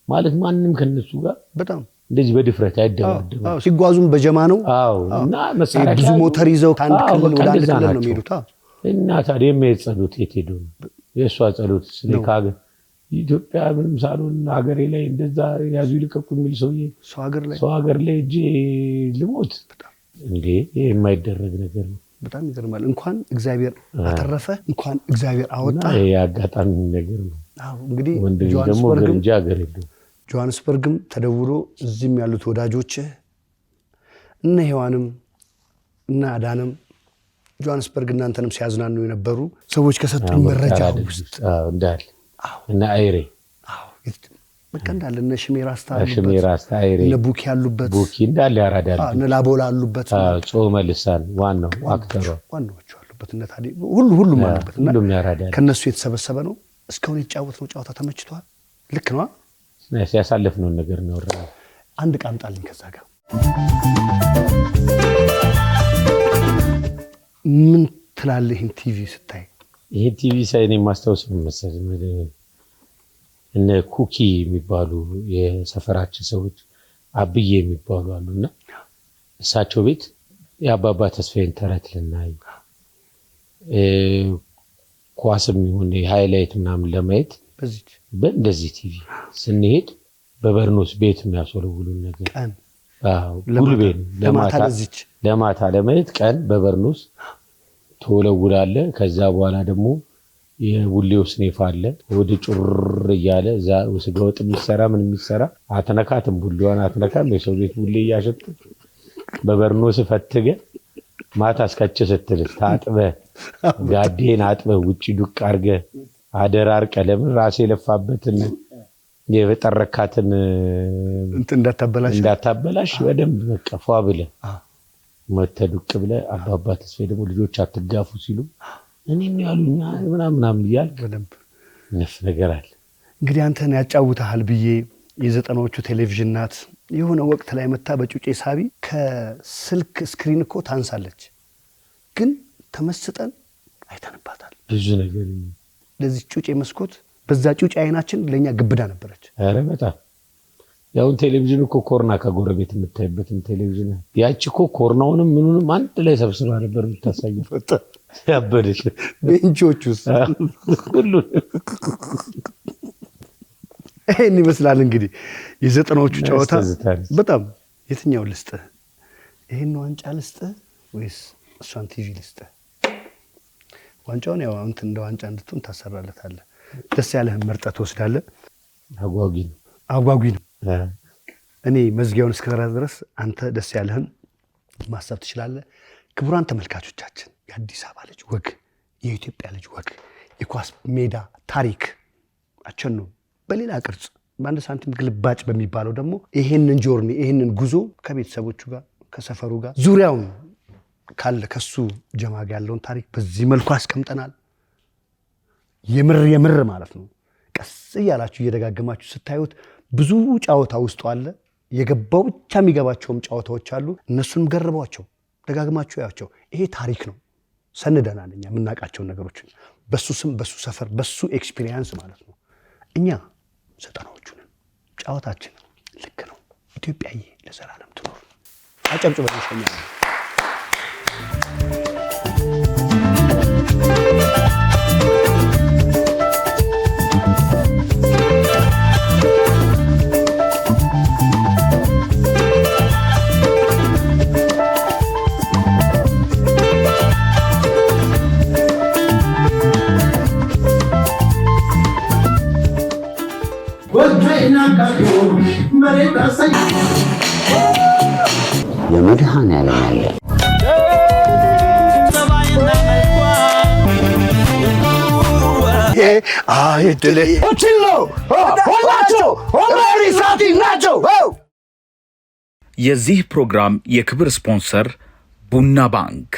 ማለት ማንንም ከነሱ ጋር በጣም እንደዚህ በድፍረት አይደባደም ሲጓዙም በጀማ ነው እና መሳሪያ ብዙ ሞተር ይዘው ታንክ ክልል ወደ አንድ ክልል ነው የሚሄዱት እና ታዲያ የጸሎት የት ነው የሷ ጸሎት ስለካገ ኢትዮጵያ ምንም ሳሉን ሀገሬ ላይ እንደዛ ያዙ ይልቀቁ የሚል ሰው ሀገር ላይ እጄ ልሞት እንዴ የማይደረግ ነገር ነው በጣም ይገርማል እንኳን እግዚአብሔር አተረፈ እንኳን እግዚአብሔር አወጣ ያጋጣሚ ነገር ነው እንግዲህ ጆሃንስበርግም ተደውሎ እዚህም ያሉት ወዳጆች እነ ሔዋንም እና አዳንም ጆሃንስበርግ እናንተንም ሲያዝናኑ የነበሩ ሰዎች ከሰጡኝ መረጃ ውስጥ እንዳል እና አይሬ በቃ እንዳለ እነ ሽሜራስታ አይሬ እነ ቡኪ ያሉበት ቡኪ እንዳለ ያራዳል እነ ላቦላ ያሉበት ጾመ ልሳን ዋናው አክተሩ ዋናዎቹ ያሉበት እና ታዲያ ሁሉም ያሉበት እና ሁሉም ያራዳል ከነሱ የተሰበሰበ ነው እስካሁን የተጫወትነው ጨዋታ ተመችቷል ልክ ነው ያሳለፍነው ነገር ነው ወራ አንድ ቃምጣልኝ ከዛ ጋር ምን ትላለህ ቲቪ ስታይ ይሄ ቲቪ ሳይኔ ማስተዋወስ መሰለኝ እነ ኩኪ የሚባሉ የሰፈራችን ሰዎች አብዬ የሚባሉ አሉና እሳቸው ቤት የአባባ ተስፋዬን ተረት ልናይ ኳስም ይሁን ሃይላይት ምናምን ለማየት በእንደዚህ ቲቪ ስንሄድ በበርኖስ ቤት የሚያስወለውሉን ነገር ቀን ጉልቤን ለማታ ለማየት ቀን በበርኖስ ተወለውላለ ከዛ በኋላ ደግሞ የቡሌው ስኔፍ አለ ወደ ጩር እያለ ዛ ወስጋ ወጥ የሚሰራ ምን የሚሰራ አተነካትም ቡሌዋን አተነካም የሰው ቤት ቡሌ ያሸጥ በበርኖስ ፈትገ ማታ አስካቸ ስትል ታጥበ ጋዴን አጥበ ውጪ ዱቅ አርገ አደራር ቀለም ራስ የለፋበትን የበጠረካትን እንዳታበላሽ በደንብ በቃ ፏ ብለ መተዱቅ ብለ አባባ ተስፋዬ ደግሞ ልጆች አትጋፉ ሲሉ እኔም ያሉኛ ምናምን ይያል በደንብ ነፍ ነገር አለ እንግዲህ አንተን ያጫውታል ብዬ የዘጠናዎቹ ቴሌቪዥን ናት የሆነ ወቅት ላይ መታ በጩጬ ሳቢ ከስልክ ስክሪን እኮ ታንሳለች ግን ተመስጠን አይተንባታል ብዙ ነገር ለዚህ ጩጬ መስኮት በዛ ጩጬ አይናችን ለኛ ግብዳ ነበረች አረ በጣም ያው ቴሌቪዥን እኮ ኮርና ከጎረቤት የምታይበትን ቴሌቪዥን ያቺ እኮ ኮርናውንም ምኑንም አንድ ላይ ሰብስባ ነበር የምታሳየው ያበደሽ ቤንቾቹስ ሁሉ ይሄን ይመስላል እንግዲህ የዘጠናዎቹ ጨዋታ በጣም የትኛው ልስጥ ይሄን ዋንጫ ልስጥ ወይስ እሷን ቲቪ ልስጥ ዋንጫውን ያው አንተ እንደ ዋንጫ እንድትሆን ታሰራለታለህ ደስ ያለህን መርጠህ ትወስዳለህ አጓጊ ነው እኔ መዝጊያውን እስከራ ድረስ አንተ ደስ ያለህን ማሰብ ትችላለህ ክቡራን ተመልካቾቻችን የአዲስ አበባ ልጅ ወግ የኢትዮጵያ ልጅ ወግ የኳስ ሜዳ ታሪክ አቸን ነው በሌላ ቅርጽ በአንድ ሳንቲም ግልባጭ በሚባለው ደግሞ ይሄንን ጆርኒ ይሄንን ጉዞ ከቤተሰቦቹ ጋር ከሰፈሩ ጋር ዙሪያውን ካለ ከሱ ጀማ ጋር ያለውን ታሪክ በዚህ መልኩ አስቀምጠናል የምር ማለት ነው ቀስ እያላችሁ እየደጋገማችሁ ስታዩት ብዙ ጫዋታ ውስጥ አለ የገባው ብቻ የሚገባቸውም ጫዋታዎች አሉ እነሱንም ገርቧቸው ደጋግማችሁ ያቸው። ይሄ ታሪክ ነው። ሰንደናል እኛ የምናውቃቸውን ነገሮችን በሱ ስም በሱ ሰፈር በሱ ኤክስፒሪየንስ ማለት ነው። እኛ ዘጠናዎቹን ጨዋታችን ልክ ነው። ኢትዮጵያዬ ለዘላለም ትኖር። አጨብጭበን ይሸኛል። የመድኃኔዓለም ያለ አይድል ኦችሎ ሁላቸው ኦሬዲ ሳቲ ናቸው። የዚህ ፕሮግራም የክብር ስፖንሰር ቡና ባንክ